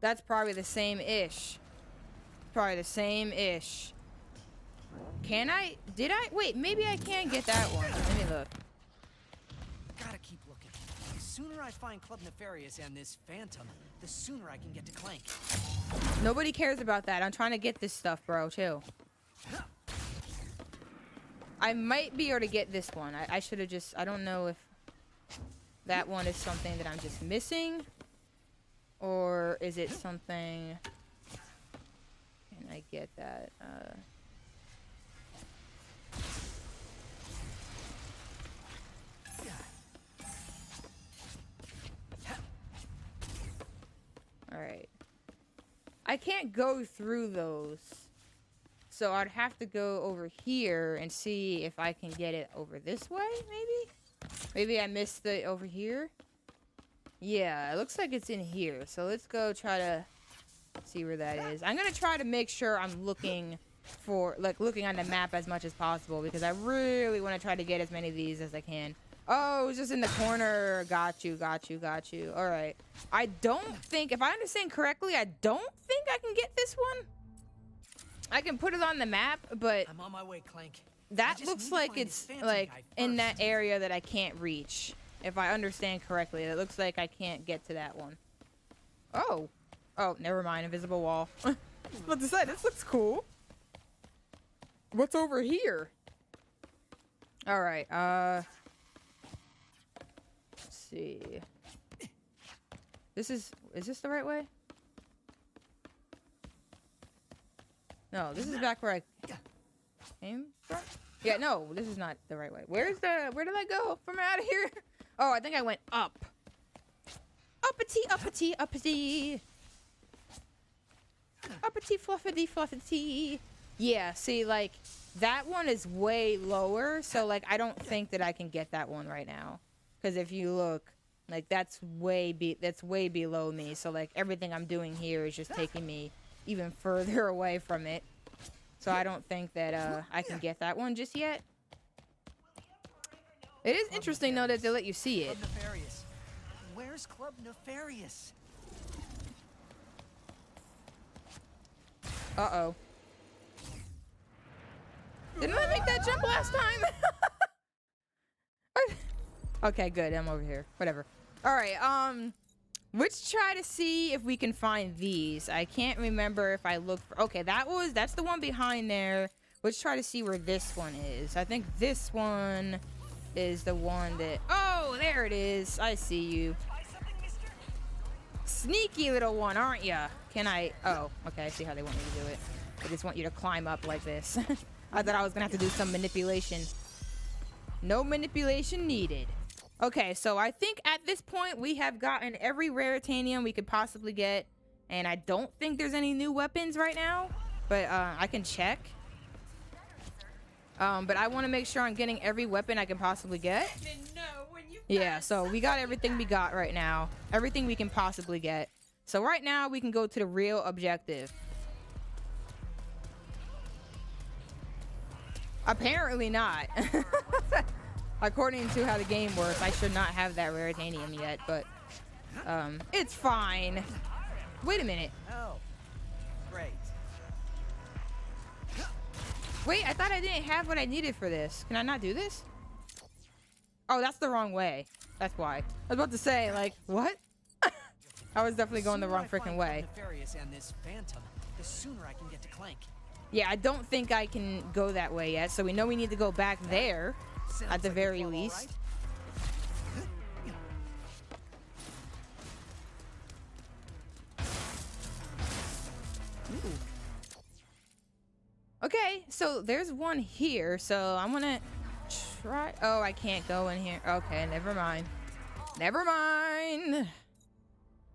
That's probably the same-ish. Probably the same-ish. Can I? Did I? Wait, maybe I can get that one. Let me look. Gotta keep looking. The sooner I find Club Nefarious and this Phantom, the sooner I can get to Clank. Nobody cares about that. I'm trying to get this stuff, bro. Chill. I might be able to get this one. I should have just... I don't know if that one is something that I'm just missing. Or is it something... Can I get that? Alright. I can't go through those. So I'd have to go over here and see if I can get it over this way, maybe? Maybe I missed it over here? Yeah, it looks like it's in here. So let's go try to see where that is. I'm gonna try to make sure I'm looking for, like, looking on the map as much as possible, because I really want to try to get as many of these as I can. Oh, it's just in the corner. Got you, got you, got you. All right. I don't think, if I understand correctly, I don't think I can get this one. I can put it on the map, but I'm on my way, Clank. that looks like it's like in that area that I can't reach. If I understand correctly, it looks like I can't get to that one. Oh. Oh, never mind. Invisible wall. What to say? This looks cool. What's over here? All right. Let's see. Is this the right way? No, this is back where I came from. Yeah, no, this is not the right way. Where did I go from out of here? Oh, I think I went up. Uppity, uppity, uppity. Uppity, fluffity, fluffity. Yeah, see, like, that one is way lower, so, like, I don't think that I can get that one right now. Because if you look, like, that's way below me. So, like, everything I'm doing here is just taking me even further away from it. So I don't think that I can get that one just yet. It is interesting, though, that they let you see it. Club Nefarious. Where's Club Nefarious? Uh-oh. Didn't I make that jump last time? Okay, good. I'm over here. Whatever. Alright, let's try to see if we can find these. I can't remember if I looked for... Okay, that's the one behind there. Let's try to see where this one is. I think this one is the one that... Oh, there it is. I see you. Sneaky little one, aren't ya? Can I... Oh, okay, I see how they want me to do it. They just want you to climb up like this. I thought I was gonna have to do some manipulation. No manipulation needed. Okay, so I think at this point we have gotten every raritanium we could possibly get. And I don't think there's any new weapons right now. But I can check. But I want to make sure I'm getting every weapon I can possibly get. Yeah, so we got everything we got right now. Everything we can possibly get. So right now we can go to the real objective. Apparently not. According to how the game works, I should not have that raritanium yet, but it's fine. Wait a minute. Oh, great. Wait, I thought I didn't have what I needed for this. Can I not do this? Oh, that's the wrong way. That's why. I was about to say, like, what? I was definitely going the wrong freaking way. And this Phantom, the sooner I can get to Clank. Yeah, I don't think I can go that way yet, so we know we need to go back there at the very least. Ooh. Okay, so there's one here, so I'm gonna try... Oh, I can't go in here. Okay, never mind. Never mind.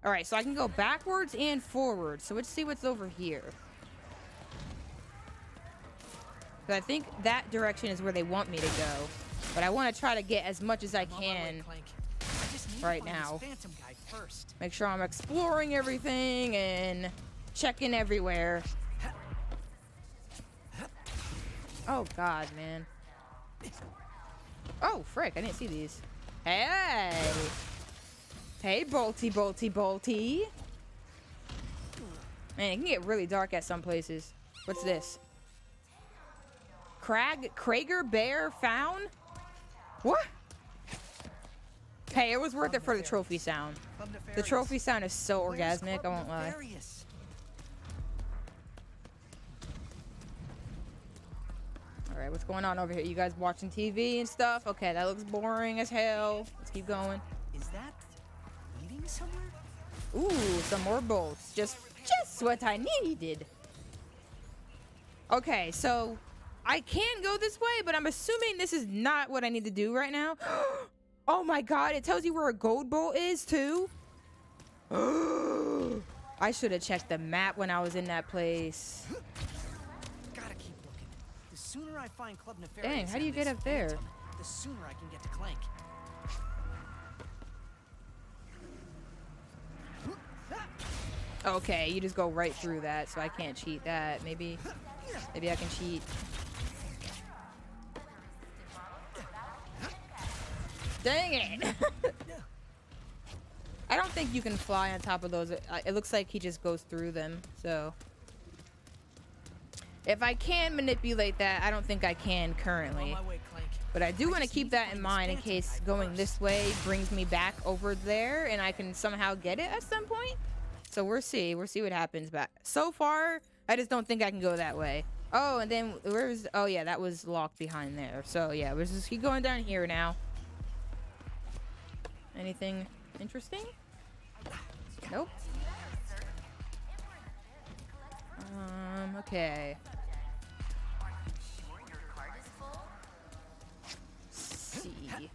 Alright, so I can go backwards and forwards. So let's see what's over here. I think that direction is where they want me to go. But I want to try to get as much as I can right now. Make sure I'm exploring everything and checking everywhere. Oh, God, man. Oh, frick. I didn't see these. Hey! Hey, Bolty, Bolty, Bolty. Man, it can get really dark at some places. What's this? Krager Bear found? What? Hey, it was worth it for the trophy sound. The trophy sound is so orgasmic, I won't lie. Alright, what's going on over here? You guys watching TV and stuff? Okay, that looks boring as hell. Let's keep going. Is that leading somewhere? Ooh, some more bolts. Just what I needed. Okay, so I can go this way, but I'm assuming this is not what I need to do right now. Oh my God, it tells you where a gold bolt is too. I should have checked the map when I was in that place. Gotta keep looking. The sooner I find Club Nefarious, dang, how do you get up there? The sooner I can get to Clank. Okay, you just go right through that, so I can't cheat that. Maybe I can cheat. Dang it! I don't think you can fly on top of those. It looks like he just goes through them, so. If I can manipulate that, I don't think I can currently. But I do want to keep that in mind in case going this way brings me back over there and I can somehow get it at some point. So we'll see. We'll see what happens. But so far, I just don't think I can go that way. Oh, and then where's... Oh, yeah, that was locked behind there. So, yeah, we'll just keep going down here now. Anything interesting? Nope. Okay. Let's see.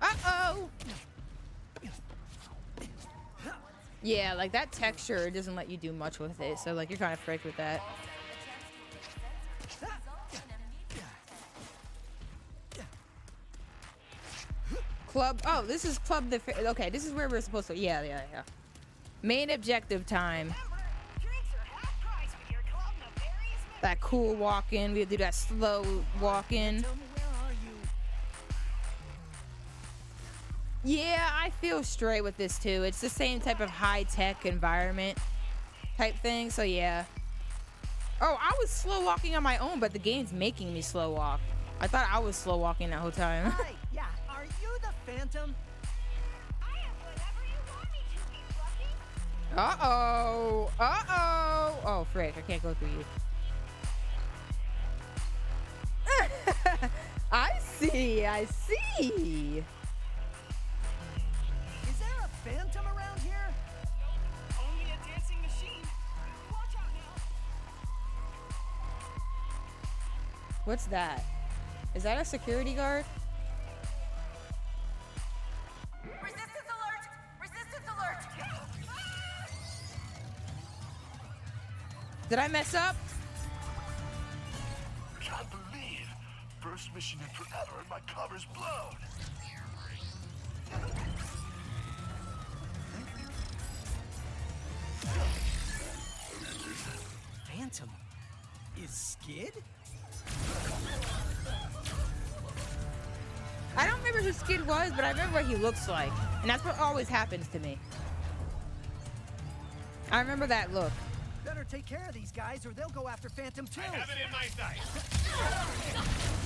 Uh-oh! Yeah, like that texture doesn't let you do much with it, so like you're kind of fricked with that. Club. Oh, this is Club the. Okay, this is where we're supposed to. Yeah. Main objective time. That cool walk-in. We have to do that slow walk-in. Yeah, I feel straight with this too. It's the same type of high-tech environment type thing. So yeah. Oh, I was slow walking on my own, but the game's making me slow walk. I thought I was slow walking that whole time. Hi, yeah, are you the Phantom? I am whatever you want me to be, Fluffy. Uh-oh. Uh-oh. Oh, frick. I can't go through you. I see. I see. Is there a Phantom around here? Only a dancing machine. Watch out now. What's that? Is that a security guard? Resistance alert! Resistance alert! Did I mess up? Can't believe first mission in forever and my cover's blown. Phantom? Is Skid? I don't remember who Skid was, but I remember what he looks like. And that's what always happens to me. I remember that look. Better take care of these guys or they'll go after Phantom too. I have it in my sights.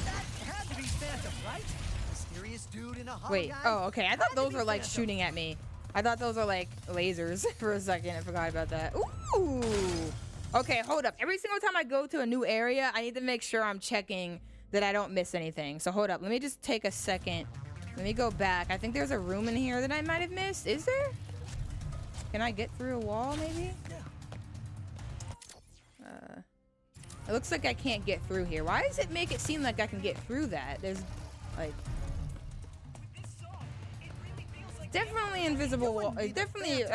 That had to be Phantom, right? Mysterious dude in a hollow Wait. guy? Oh, okay. I Had thought to those be were like Phantom. shooting at me. I thought those were like lasers for a second. I forgot about that. Ooh. Okay, hold up. Every single time I go to a new area, I need to make sure I'm checking that I don't miss anything. So hold up. Let me just take a second. Let me go back. I think there's a room in here that I might have missed. Is there? Can I get through a wall, maybe? It looks like I can't get through here. Why does it make it seem like I can get through that? There's, like... Definitely invisible wall. Definitely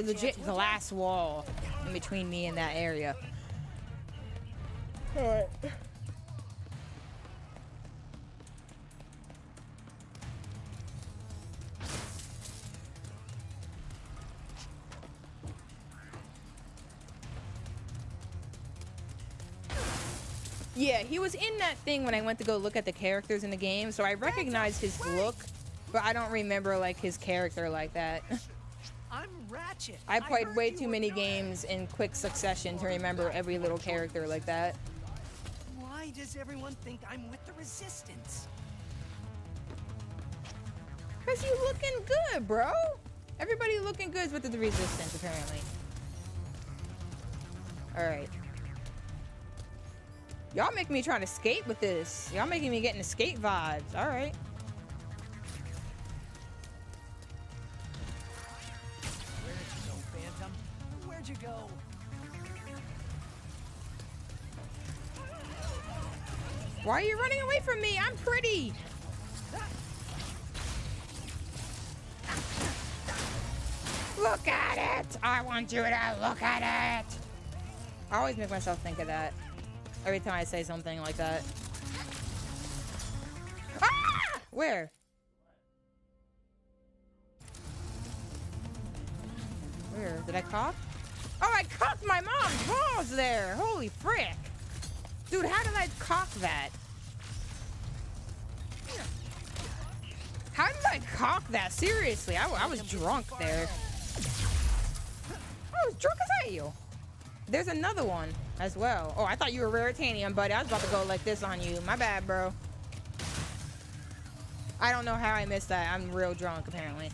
legit glass wall in between me and that area. Alright. Yeah, he was in that thing when I went to go look at the characters in the game, so I recognized his look, but I don't remember like his character like that. I'm Ratchet. I played heard way you too were many not- games in quick succession to remember every little character like that. Why does everyone think I'm with the Resistance? Cause you looking good, bro. Everybody looking good with the Resistance, apparently. Alright. Y'all making me trying to skate with this. Y'all making me getting the skate vibes. Alright. Where'd you go, Phantom? Where'd you go? Why are you running away from me? I'm pretty. Look at it. I want you to look at it. I always make myself think of that every time I say something like that. Ah! Where? Where? Did I cough? Oh, I cocked my mom's balls there. Holy frick. Dude, how did I cock that? How did I cock that? Seriously, I was drunk there. I was drunk as hell. There's another one as well. Oh, I thought you were Raritanium, buddy. I was about to go like this on you. My bad, bro. I don't know how I missed that. I'm real drunk, apparently.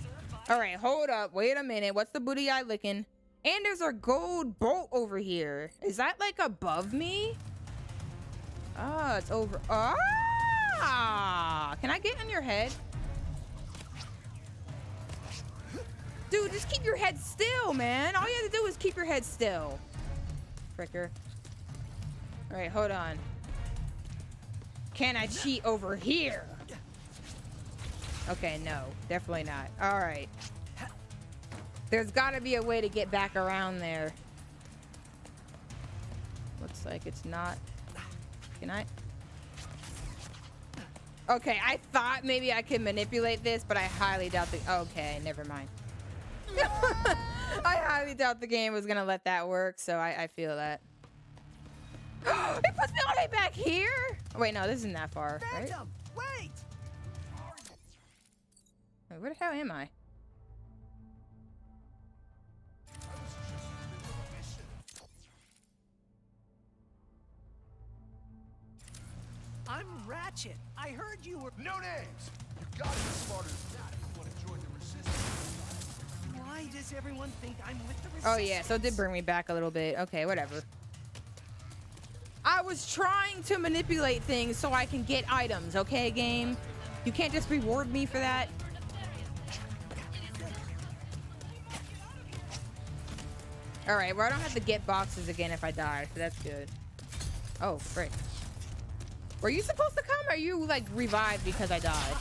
All right, hold up. Wait a minute. What's the booty eye licking? And there's a gold bolt over here. Is that like above me? Oh, it's over. Ah! Can I get on your head? Dude, just keep your head still, man. All you have to do is keep your head still. Fricker. All right, hold on. Can I cheat over here? Okay, no. Definitely not. All right. There's got to be a way to get back around there. Looks like it's not. Can I? Okay, I thought maybe I could manipulate this, but I highly doubt the... Okay, never mind. I highly doubt the game was gonna let that work, so I feel that. It puts me all the way back here? Oh, wait, no, this isn't that far, right? Phantom, wait! Wait, where the hell am I? I'm Ratchet. I heard you were... No names! You gotta be smarter than that if you want to join the resistance. Why does everyone think I'm with the resistance? Oh, yeah, so it did bring me back a little bit. Okay, whatever. I was trying to manipulate things so I can get items, okay, game? You can't just reward me for that. Alright, well, I don't have to get boxes again if I die, so that's good. Oh, frick. Were you supposed to come, or are you, like, revived because I died?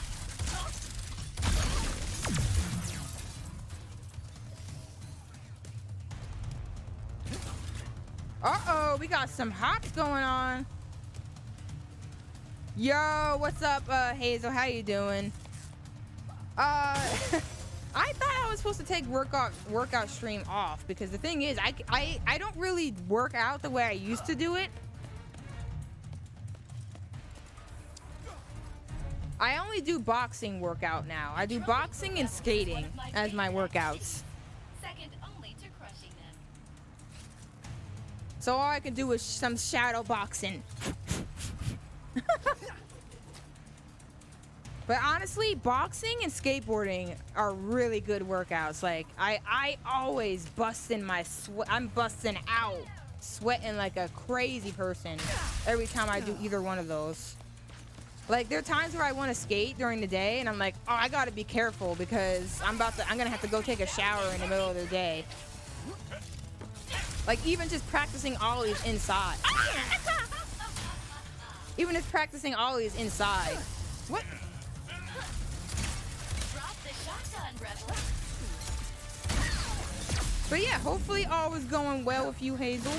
Uh-oh, we got some hops going on. Yo, what's up, Hazel? How you doing? I thought I was supposed to take workout stream off, because the thing is, I don't really work out the way I used to do it. I only do boxing workout now. I do boxing and skating as my workouts. Second only to crushing them. So all I can do is some shadow boxing. But honestly, boxing and skateboarding are really good workouts. Like, I always bust in my sweat. I'm busting out, sweating like a crazy person every time I do either one of those. Like, there are times where I want to skate during the day, and I'm like, oh, I gotta be careful because I'm gonna have to go take a shower in the middle of the day. Like, even just practicing ollies inside. Even just practicing ollies inside. What? Drop the shotgun, rebel. But yeah, hopefully all is going well with you, Hazel.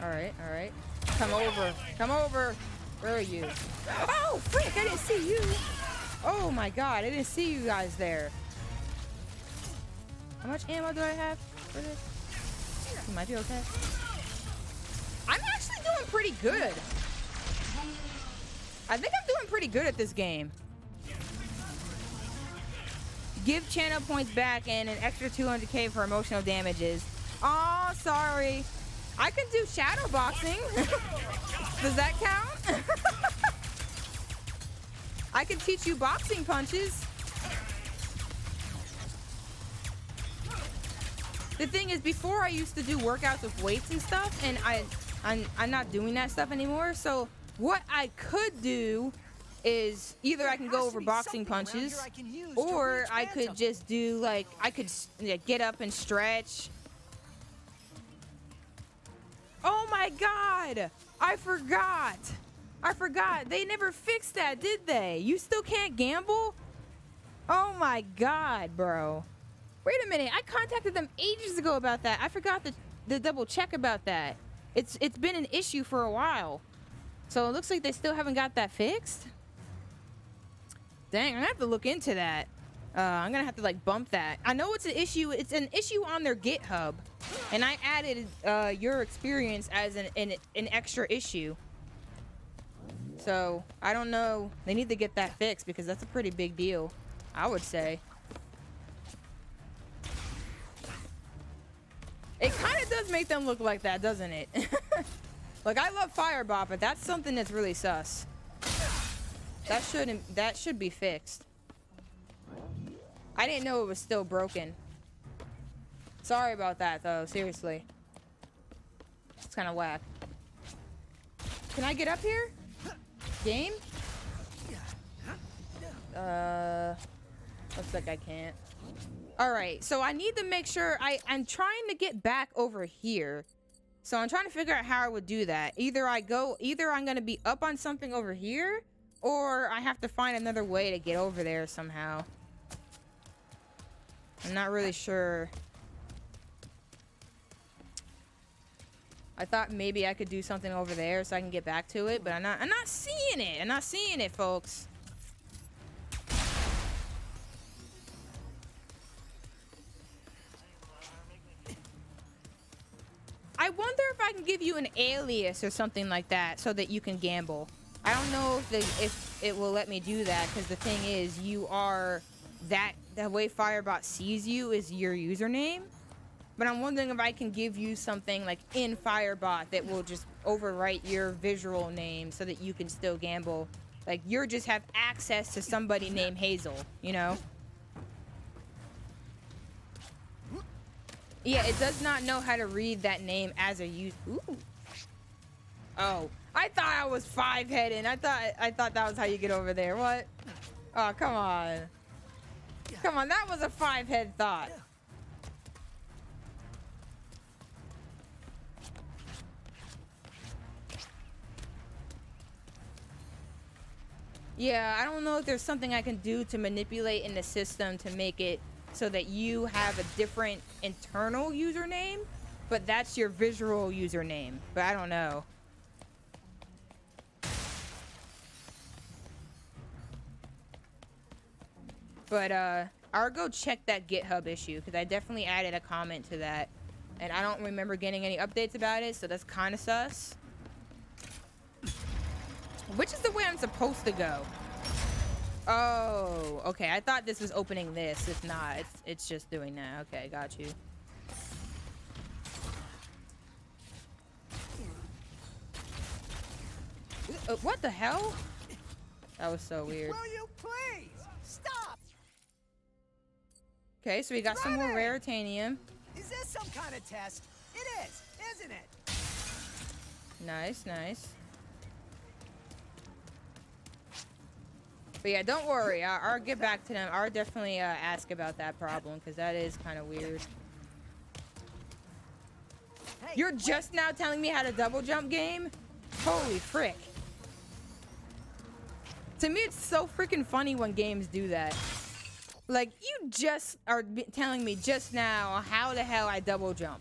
All right. Come over. Come over. Where are you? Oh, frick, I didn't see you. Oh my god, I didn't see you guys there. How much ammo do I have for this? You might be okay. I'm actually doing pretty good. I think I'm doing pretty good at this game. Give channel points back and an extra 200k for emotional damages. Oh, sorry. I can do shadow boxing. Does that count? I can teach you boxing punches. The thing is, before I used to do workouts with weights and stuff, and I'm not doing that stuff anymore. So what I could do is either I can go over boxing punches, or I could just do like get up and stretch. Oh my god! I forgot. They never fixed that, did they? You still can't gamble? Oh my god, bro. Wait a minute. I contacted them ages ago about that. I forgot to double check about that. It's been an issue for a while. So it looks like they still haven't got that fixed. Dang, I'm gonna have to look into that. I'm gonna have to like bump that. I know it's an issue. It's an issue on their GitHub, and I added your experience as an extra issue. So I don't know. They need to get that fixed because that's a pretty big deal, I would say. It kind of does make them look like that, doesn't it? Like, I love Firebot, but that's something that's really sus. That should be fixed. I didn't know it was still broken. Sorry about that, though. Seriously. It's kind of whack. Can I get up here? Game? Looks like I can't. Alright, so I need to make sure I'm trying to get back over here. So I'm trying to figure out how I would do that. Either I'm gonna be up on something over here, or I have to find another way to get over there somehow. I'm not really sure. I thought maybe I could do something over there so I can get back to it, but I'm not seeing it. I'm not seeing it, folks. I wonder if I can give you an alias or something like that so that you can gamble. I don't know if it will let me do that, because the thing is, you are the way Firebot sees you is your username. But I'm wondering if I can give you something like in Firebot that will just overwrite your visual name so that you can still gamble. Like, you just have access to somebody named Hazel, you know? Yeah, it does not know how to read that name as a user. Ooh. Oh, I thought I was 5-heading. I thought that was how you get over there. What? Oh, come on. Come on, that was a 5-head thought. Yeah, I don't know if there's something I can do to manipulate in the system to make it so that you have a different internal username, but that's your visual username. But I don't know. But I'll go check that GitHub issue, because I definitely added a comment to that, and I don't remember getting any updates about it, so that's kind of sus. Which is the way I'm supposed to go? Oh, okay. I thought this was opening this. It's not. It's just doing that. Okay, got you. What the hell? That was so weird. Will you please stop? Okay, so we got some more rare titanium. Is this some kind of test? It is, isn't it? Nice, nice. But yeah, don't worry. I'll get back to them. I'll definitely ask about that problem, because that is kind of weird. Hey, You're just now telling me how to double jump, game? Holy frick. To me, it's so freaking funny when games do that. Like, you just are telling me just now how the hell I double jump.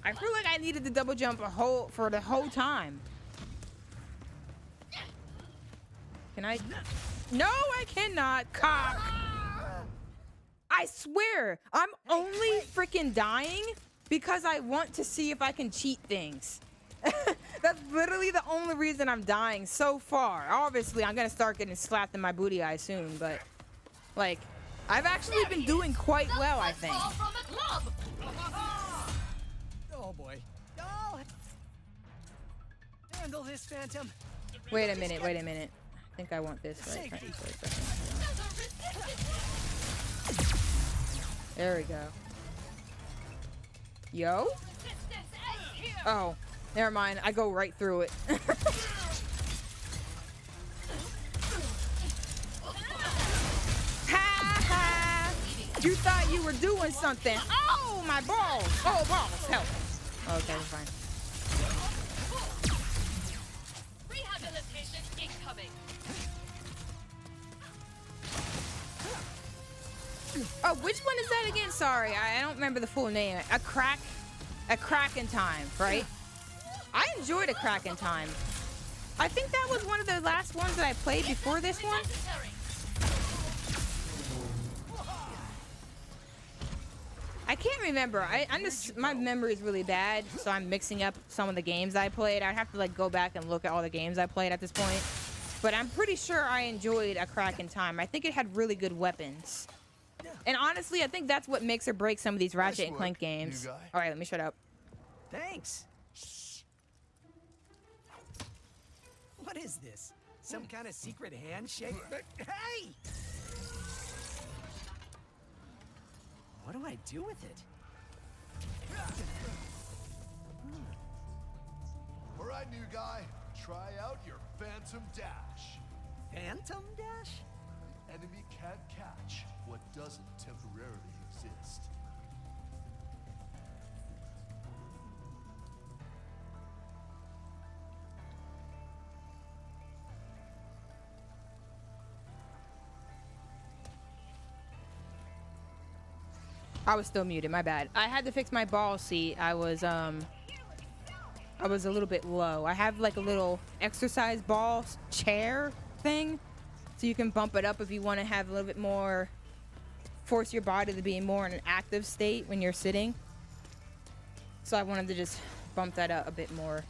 I feel like I needed to double jump for the whole time. Can I? No, I cannot. Cock. I swear, I'm only freaking dying because I want to see if I can cheat things. That's literally the only reason I'm dying so far. Obviously, I'm gonna start getting slapped in my booty eye soon, but like, I've actually been doing quite well, I think. Oh boy. Oh. Handle this, Phantom. Wait a minute, wait a minute. I think I want this right. There we go. Yo? Oh, never mind. I go right through it. Ha ha! You thought you were doing something. Oh, my balls! Oh, balls! Help! Okay, fine. Rehabilitation incoming. Oh, which one is that again? Sorry, I don't remember the full name. A crack in time, right? I enjoyed a crack in time. I think that was one of the last ones that I played before this one. I can't remember. I'm just, my memory is really bad, so I'm mixing up some of the games I played. I'd have to like go back and look at all the games I played at this point. But I'm pretty sure I enjoyed a crack in time. I think it had really good weapons. And honestly, I think that's what makes or breaks some of these Ratchet and Clank games. All right, let me shut up. Thanks. Shh. What is this? Some kind of secret handshake? Hey! What do I do with it? All right, new guy. Try out your Phantom Dash. Phantom Dash? The enemy can't catch what doesn't temporarily exist. I was still muted, my bad. I had to fix my ball seat. I was I was a little bit low. I have like a little exercise ball chair thing, so you can bump it up if you want to have a little bit more, force your body to be more in an active state when you're sitting. So I wanted to just bump that up a bit more.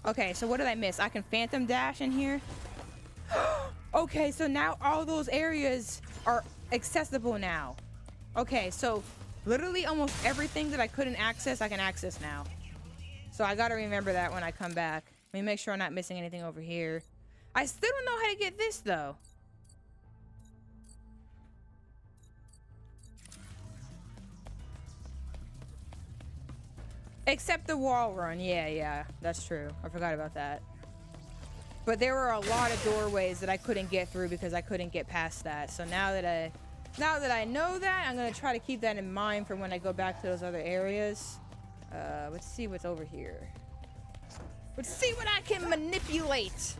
Okay, so what did I miss? I can phantom dash in here. Okay, so now all those areas are accessible now. Okay, so literally almost everything that I couldn't access, I can access now. So I gotta remember that when I come back. Let me make sure I'm not missing anything over here. I still don't know how to get this though. Except the wall run. Yeah, that's true. I forgot about that. But there were a lot of doorways that I couldn't get through because I couldn't get past that. So now that I know that, I'm gonna try to keep that in mind for when I go back to those other areas. Let's see what's over here. Let's see what I can manipulate.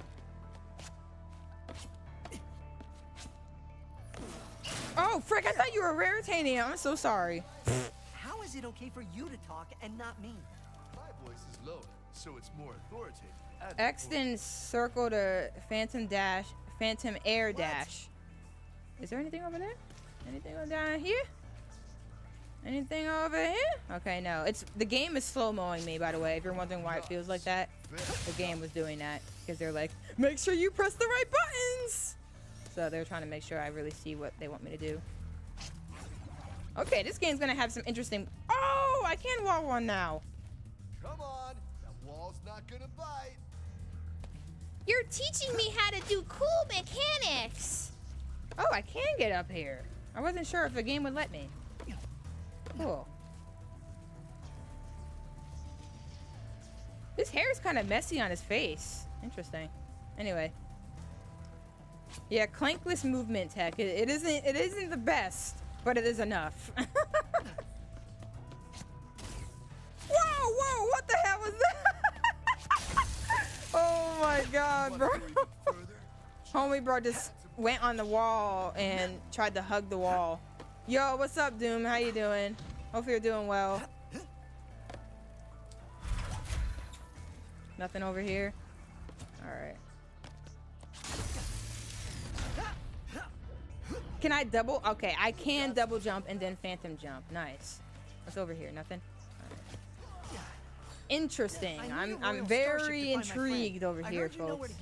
Oh, frick, I thought you were rare titanium. I'm so sorry. How is it okay for you to talk and not me? My voice is lower, so it's more authoritative. and X then circle to phantom dash, phantom air dash. Is there anything over there? Anything on down here? Anything over here? Okay, no. The game is slow-moing me, by the way. If you're wondering why it feels like that, the game was doing that because they're like, make sure you press the right buttons. So they're trying to make sure I really see what they want me to do. Okay, this game's gonna have some interesting. Oh, I can wall one now. Come on, that wall's not gonna bite. You're teaching me how to do cool mechanics. Oh, I can get up here. I wasn't sure if the game would let me. Cool. His hair is kind of messy on his face. Interesting. Anyway. Yeah, clankless movement tech. It isn't the best, but it is enough. Whoa, what the hell was that? Oh my god, bro. Homie bro just went on the wall and tried to hug the wall. Yo, what's up, Doom? How you doing? Hopefully you're doing well. Nothing over here? Alright. Can I double? Okay, I can double jump and then phantom jump. Nice. What's over here? Nothing? Alright. Interesting. I'm very intrigued over here, folks.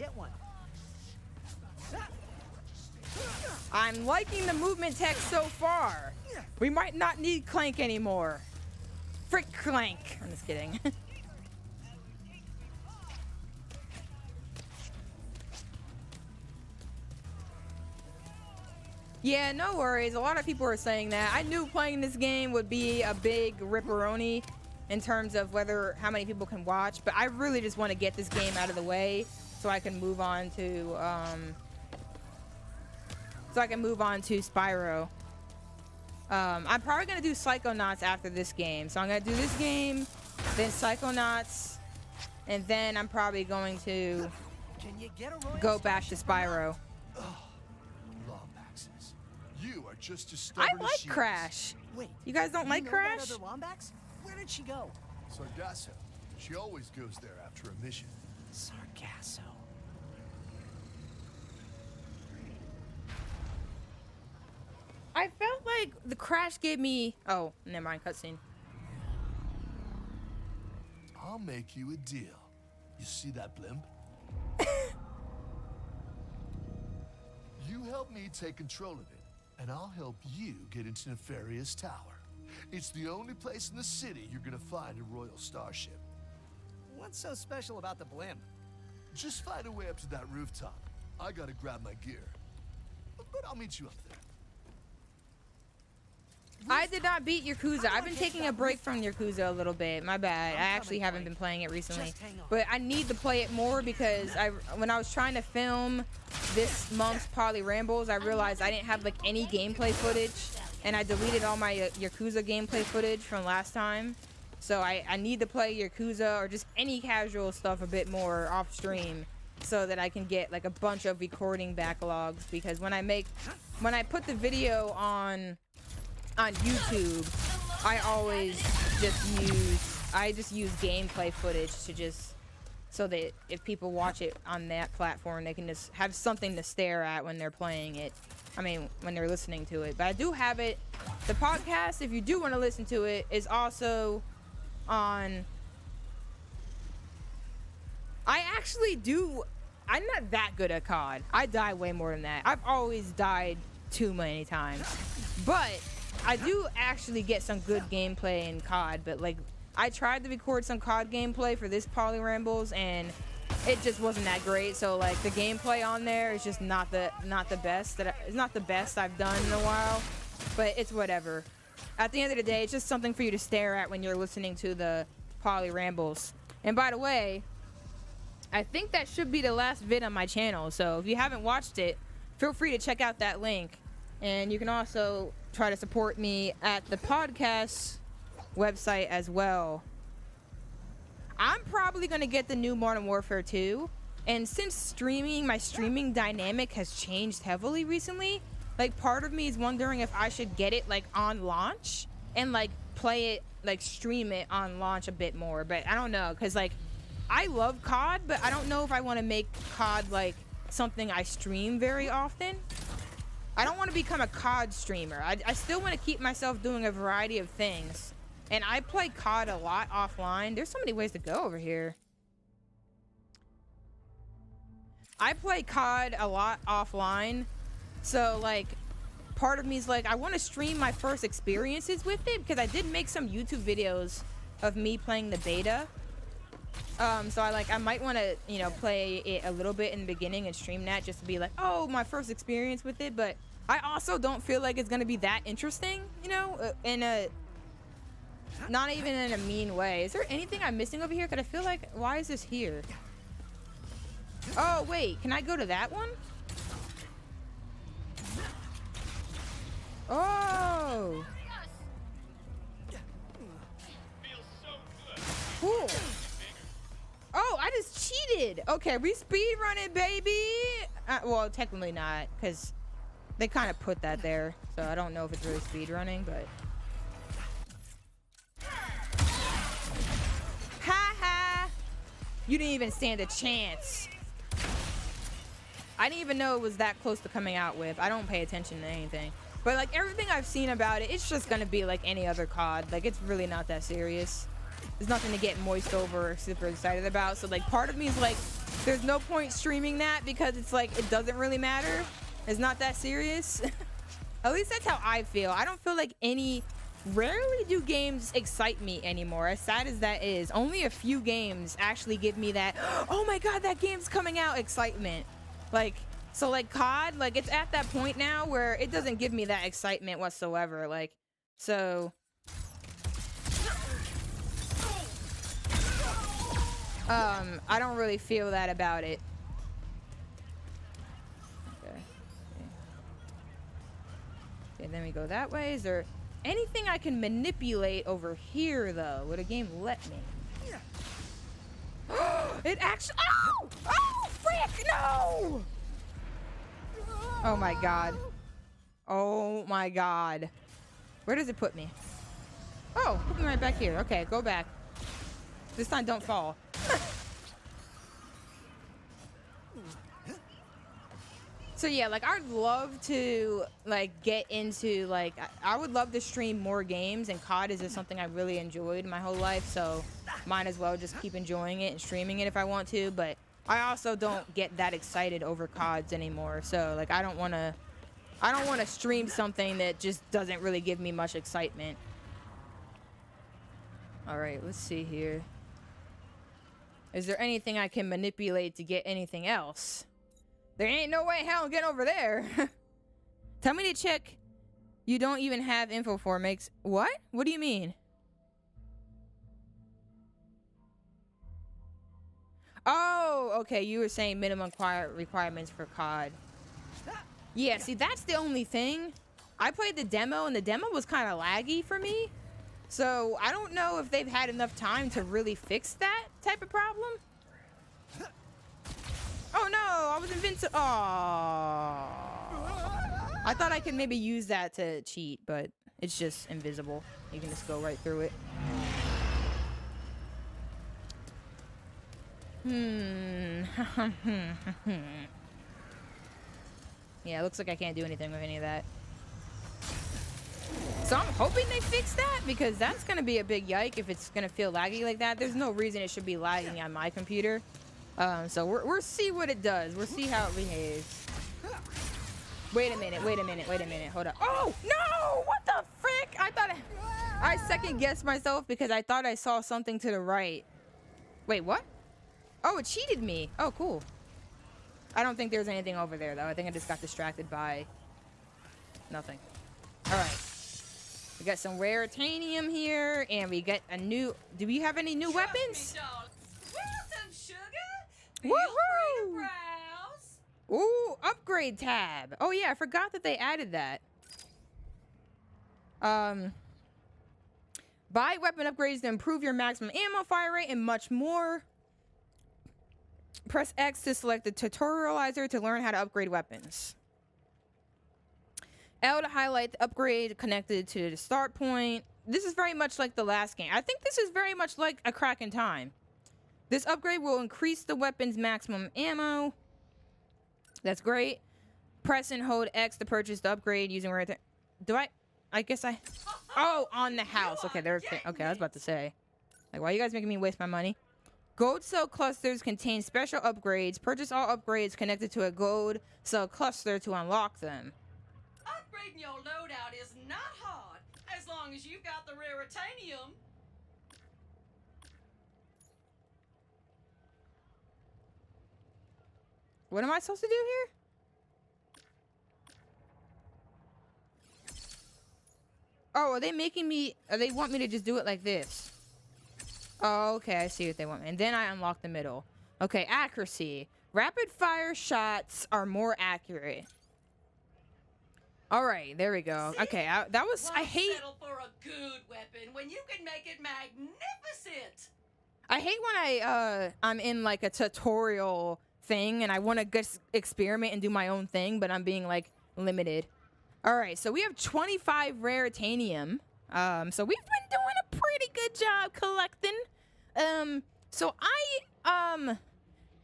I'm liking the movement tech so far. We might not need Clank anymore. Frick Clank. I'm just kidding. Yeah, no worries. A lot of people are saying that. I knew playing this game would be a big ripperoni in terms of how many people can watch, but I really just want to get this game out of the way so I can move on to Spyro. I'm probably gonna do Psychonauts after this game. So I'm gonna do this game, then Psychonauts, and then I'm probably going to go back to Spyro. Lombaxes. You are just as I stubborn as like she Crash. Wait, You guys don't like Crash? Where did she go? is. Sargasso. She always goes there after a mission. Sargasso. I felt like the Crash gave me... Oh, never mind, cutscene. I'll make you a deal. You see that blimp? You help me take control of it, and I'll help you get into Nefarious Tower. It's the only place in the city you're gonna find a royal starship. What's so special about the blimp? Just find a way up to that rooftop. I gotta grab my gear. But I'll meet you up there. I did not beat Yakuza. I've been taking a break from Yakuza a little bit. My bad. I actually haven't been playing it recently. But I need to play it more because when I was trying to film this month's Poly Rambles, I realized I didn't have like any gameplay footage. And I deleted all my Yakuza gameplay footage from last time. So I need to play Yakuza or just any casual stuff a bit more off stream so that I can get like a bunch of recording backlogs. Because when I put the video on YouTube, I always just use I just use gameplay footage to just so that if people watch it on that platform, they can just have something to stare at when they're playing it. I mean, when they're listening to it. But I do have it. The podcast, if you do want to listen to it, is also on. I actually do. I'm not that good at COD. I die way more than that. I've always died too many times. But I do actually get some good gameplay in COD. But like, I tried to record some COD gameplay for this Poly Rambles, and it just wasn't that great. So like, the gameplay on there is just not the best. It's not the best I've done in a while. But it's whatever. At the end of the day, it's just something for you to stare at when you're listening to the Poly Rambles. And by the way, I think that should be the last vid on my channel. So if you haven't watched it, feel free to check out that link. And you can also try to support me at the podcast website as well. I'm probably going to get the new Modern Warfare 2. And since streaming, my streaming dynamic has changed heavily recently. Like, part of me is wondering if I should get it like on launch and like play it, like stream it on launch a bit more. But I don't know, because like, I love COD, but I don't know if I want to make COD like something I stream very often. I don't want to become a COD streamer. I still want to keep myself doing a variety of things. And I play COD a lot offline. There's so many ways to go over here. I play COD a lot offline. So like, part of me is like, I want to stream my first experiences with it, because I did make some YouTube videos of me playing the beta. So I might want to, you know, play it a little bit in the beginning and stream that just to be like, oh, my first experience with it. But I also don't feel like it's going to be that interesting, you know, not even in a mean way. Is there anything I'm missing over here? Because I feel like, why is this here? Oh, wait, can I go to that one? Oh. Cool. Oh, I just cheated. Okay, we speed running, baby. Well, technically not, because they kind of put that there. So I don't know if it's really speed running, but. Ha ha. You didn't even stand a chance. I didn't even know it was that close to coming out with. I don't pay attention to anything. But like, everything I've seen about it, it's just going to be like any other COD. Like, it's really not that serious. There's nothing to get moist over or super excited about. So like, part of me is like, there's no point streaming that, because it's like, it doesn't really matter. It's not that serious. At least that's how I feel. I don't feel like rarely do games excite me anymore, as sad as that is. Only a few games actually give me that, oh my god, that game's coming out excitement. Like, so like COD, like, it's at that point now where it doesn't give me that excitement whatsoever. Like, so I don't really feel that about it. Okay, then we go that way. Is there anything I can manipulate over here, though? Would a game let me? It actually... Oh! Oh, frick! No! Oh, my God. Oh, my God. Where does it put me? Oh, put me right back here. Okay, go back. This time, don't fall. So yeah, like, I'd love to like get into like, I would love to stream more games, and COD is just something I really enjoyed my whole life, so might as well just keep enjoying it and streaming it if I want to. But I also don't get that excited over CODs anymore, so like, I don't want to stream something that just doesn't really give me much excitement. All right, let's see here. Is there anything I can manipulate to get anything else? There ain't no way in hell I'm getting over there. Tell me to check you don't even have info for makes... What? What do you mean? Oh, okay. You were saying minimum requirements for COD. Yeah, see, that's the only thing. I played the demo, and the demo was kind of laggy for me. So, I don't know if they've had enough time to really fix that type of problem. Oh no, I was invincible. Oh, I thought I could maybe use that to cheat, but it's just invisible. You can just go right through it. Yeah, looks like I can't do anything with any of that. So I'm hoping they fix that, because that's going to be a big yike if it's going to feel laggy like that. There's no reason it should be lagging on my computer. So we'll see what it does. We'll see how it behaves. Wait a minute. Hold up. Oh, no! What the frick? I second guessed myself because I thought I saw something to the right. Wait, what? Oh, it cheated me. Oh, cool. I don't think there's anything over there, though. I think I just got distracted by nothing. All right. We got some rare titanium here, and we get a new... Do we have any new weapons? Welcome, sugar. Feel free to browse. Ooh, upgrade tab. Oh, yeah, I forgot that they added that. Buy weapon upgrades to improve your maximum ammo fire rate and much more. Press X to select the tutorializer to learn how to upgrade weapons. L to highlight the upgrade connected to the start point. This is very much like the last game. I think this is very much like a crack in time. This upgrade will increase the weapon's maximum ammo. That's great. Press and hold X to purchase the upgrade using right there. Do I guess I... Oh, on the house. Okay, okay, I was about to say. Like, why are you guys making me waste my money? Gold cell clusters contain special upgrades. Purchase all upgrades connected to a gold cell cluster to unlock them. Upgrading your loadout is not hard, as long as you've got the rare titanium. What am I supposed to do here? Oh, are they making me... they want me to just do it like this. Oh, okay, I see what they want. And then I unlock the middle. Okay, accuracy. Rapid fire shots are more accurate. All right, there we go. See? Okay, that was... I hate... Settle for a good weapon when you can make it magnificent. I hate when I'm in like a tutorial thing and I want to just experiment and do my own thing, but I'm being like limited. All right, so we have 25 rare titanium. So we've been doing a pretty good job collecting. So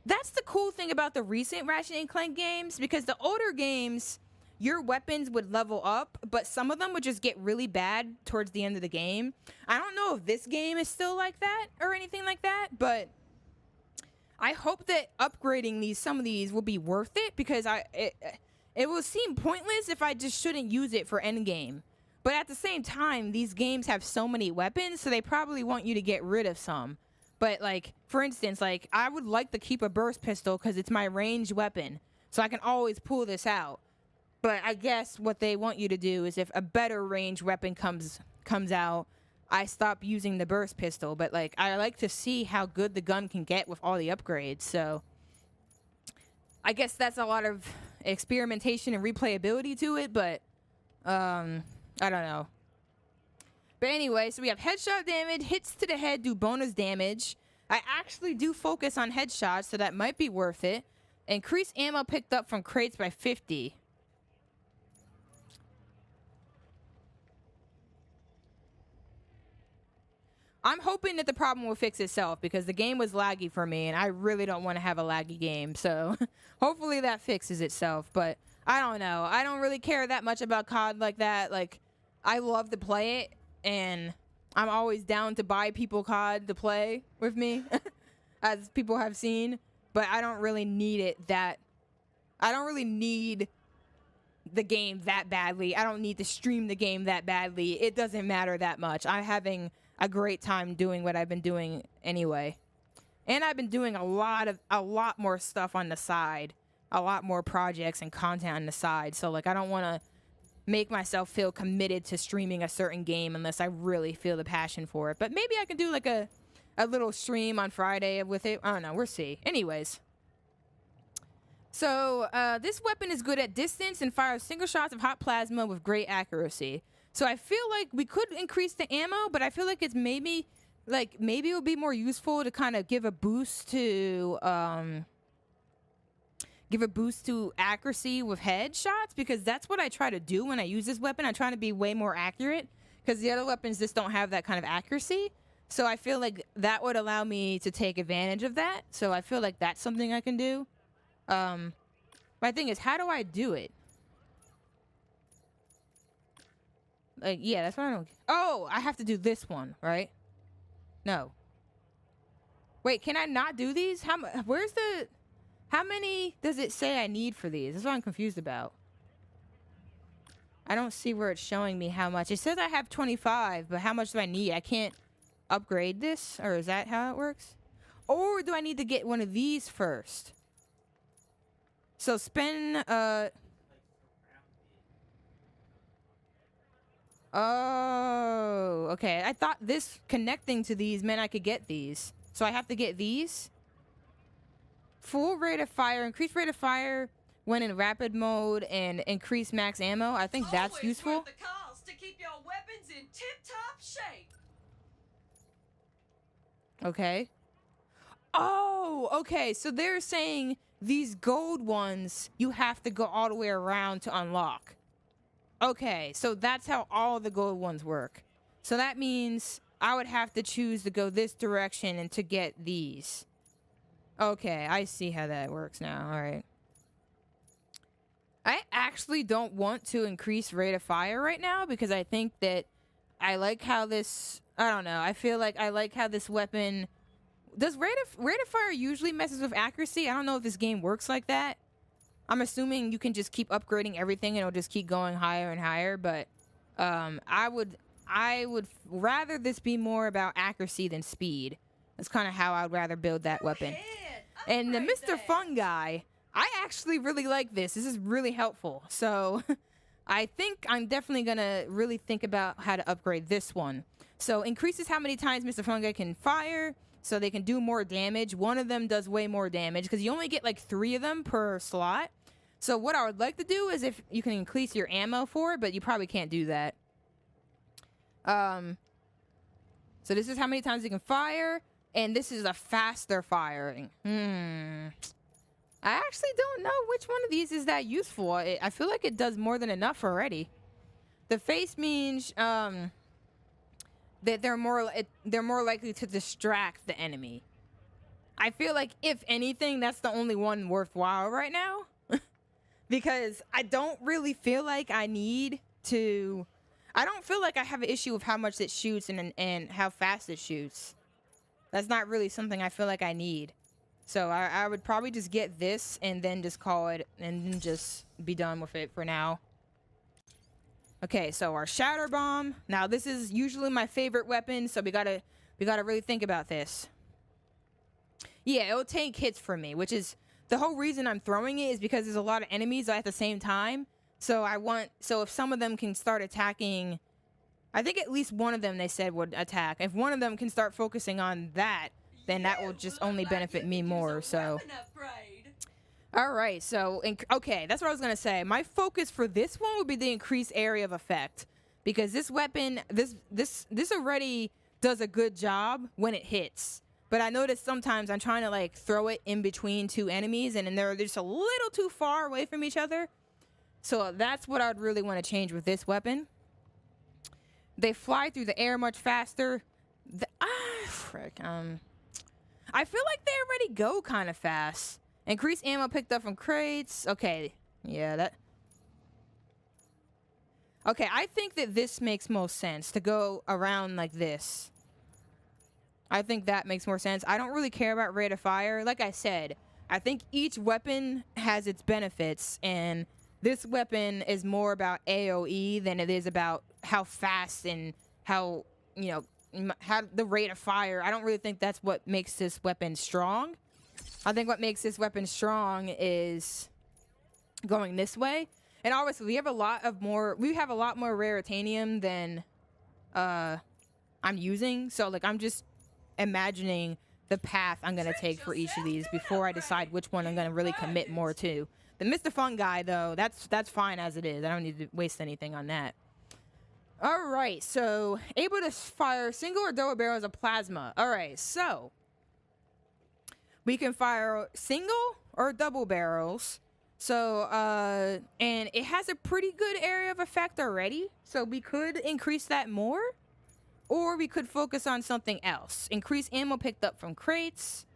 that's the cool thing about the recent Ratchet and Clank games, because the older games, your weapons would level up, but some of them would just get really bad towards the end of the game. I don't know if this game is still like that or anything like that, but I hope that upgrading some of these will be worth it, because it will seem pointless if I just shouldn't use it for endgame. But at the same time, these games have so many weapons, so they probably want you to get rid of some. But like, for instance, like I would like to keep a burst pistol because it's my ranged weapon, so I can always pull this out. But I guess what they want you to do is if a better ranged weapon comes out, I stop using the burst pistol. But like, I like to see how good the gun can get with all the upgrades. So I guess that's a lot of experimentation and replayability to it, but I don't know. But anyway, so we have headshot damage. Hits to the head do bonus damage. I actually do focus on headshots, so that might be worth it. Increase ammo picked up from crates by 50. I'm hoping that the problem will fix itself, because the game was laggy for me, and I really don't want to have a laggy game. So hopefully that fixes itself. But I don't know. I don't really care that much about COD like that. Like, I love to play it, and I'm always down to buy people COD to play with me, as people have seen. But I don't really need it that... I don't really need the game that badly. I don't need to stream the game that badly. It doesn't matter that much. I'm having a great time doing what I've been doing anyway. And I've been doing a lot more stuff on the side. A lot more projects and content on the side. So like, I don't want to make myself feel committed to streaming a certain game unless I really feel the passion for it. But maybe I can do like a little stream on Friday with it. I don't know. We'll see. Anyways. So this weapon is good at distance and fires single shots of hot plasma with great accuracy. So I feel like we could increase the ammo, but I feel like it's maybe it would be more useful to kind of give a boost to accuracy with headshots, because that's what I try to do when I use this weapon. I try to be way more accurate, because the other weapons just don't have that kind of accuracy. So I feel like that would allow me to take advantage of that. So I feel like that's something I can do. My thing is, how do I do it? Like, yeah, that's what I don't... Oh, I have to do this one, right? No. Wait, can I not do these? Where's the... How many does it say I need for these? That's what I'm confused about. I don't see where it's showing me how much. It says I have 25, but how much do I need? I can't upgrade this? Or is that how it works? Or do I need to get one of these first? So spend, Oh, okay. I thought this connecting to these meant I could get these. So I have to get these? Full rate of fire, increased rate of fire when in rapid mode, and increase max ammo. I think that's useful. Worth the cost to keep your weapons in tip-top shape. Okay. Oh, okay. So they're saying these gold ones, you have to go all the way around to unlock. Okay, so that's how all the gold ones work. So that means I would have to choose to go this direction and to get these. Okay, I see how that works now. All right. I actually don't want to increase rate of fire right now because I think that I like how this... I don't know. I feel like I like how this weapon... Does rate of fire usually messes with accuracy? I don't know if this game works like that. I'm assuming you can just keep upgrading everything and it'll just keep going higher and higher, but I would rather this be more about accuracy than speed. That's kind of how I'd rather build that weapon. And the Mr. Fun Guy, I actually really like this. This is really helpful. So I think I'm definitely going to really think about how to upgrade this one. So increases how many times Mr. Fun Guy can fire, so they can do more damage. One of them does way more damage because you only get like 3 of them per slot. So what I would like to do is if you can increase your ammo for it, but you probably can't do that. So this is how many times you can fire, and this is a faster firing. I actually don't know which one of these is that useful. I feel like it does more than enough already. The face means that they're more likely to distract the enemy. I feel like if anything, that's the only one worthwhile right now. Because I don't really feel like I need to... I don't feel like I have an issue with how much it shoots and how fast it shoots. That's not really something I feel like I need. So I would probably just get this and then just call it and then just be done with it for now. Okay, so our Shatter Bomb. Now this is usually my favorite weapon, so we gotta really think about this. Yeah, it'll take hits from me, which is the whole reason I'm throwing it is because there's a lot of enemies at the same time. So if some of them can start attacking, I think at least one of them they said would attack. If one of them can start focusing on that, then that will just only benefit me more. So, all right. So, okay, that's what I was gonna say. My focus for this one would be the increased area of effect because this weapon, this already does a good job when it hits. But I notice sometimes I'm trying to like throw it in between 2 enemies and they're just a little too far away from each other. So that's what I'd really want to change with this weapon. They fly through the air much faster. Frick. I feel like they already go kind of fast. Increased ammo picked up from crates. Okay. Yeah, that... Okay, I think that this makes most sense to go around like this. I think that makes more sense. I don't really care about rate of fire. Like I said, I think each weapon has its benefits, and this weapon is more about AoE than it is about how fast and how, you know, how the rate of fire. I don't really think that's what makes this weapon strong. I think what makes this weapon strong is going this way. And obviously, we have a lot more rare titanium than I'm using. So, like, I'm just imagining the path I'm going to take for each of these before I decide which one I'm going to really commit more to. The Mr. Fun Guy, though, that's fine as it is. I don't need to waste anything on that. All right, so able to fire single or double barrels of plasma. All right, so we can fire single or double barrels. So, and it has a pretty good area of effect already. So we could increase that more. Or we could focus on something else. Increase ammo picked up from crates.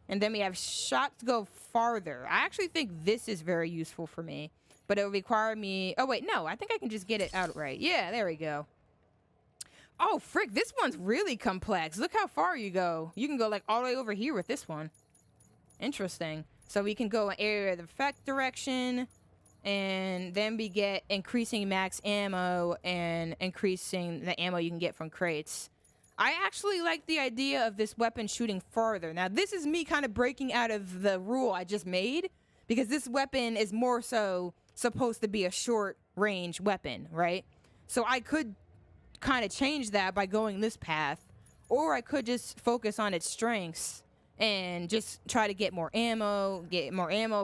And then we have shots go farther. I actually think this is very useful for me. But it would require me... Oh, wait, no. I think I can just get it outright. Yeah, there we go. Oh, frick. This one's really complex. Look how far you go. You can go, like, all the way over here with this one. Interesting. So we can go in area of effect direction. And then we get increasing max ammo and increasing the ammo you can get from crates. I actually like the idea of this weapon shooting farther. Now, this is me kind of breaking out of the rule I just made. Because this weapon is more so supposed to be a short-range weapon, right? So I could kind of change that by going this path. Or I could just focus on its strengths and just try to get more ammo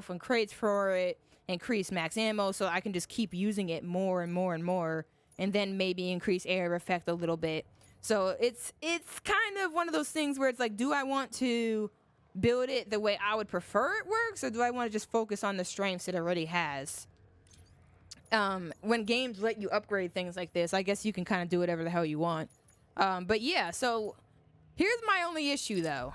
from crates for it, increase max ammo so I can just keep using it more and more and more, and then maybe increase area of effect a little bit. So it's kind of one of those things where it's like, do I want to build it the way I would prefer it works, or do I want to just focus on the strengths it already has? When games let you upgrade things like this, I guess you can kind of do whatever the hell you want. But yeah, so here's my only issue though.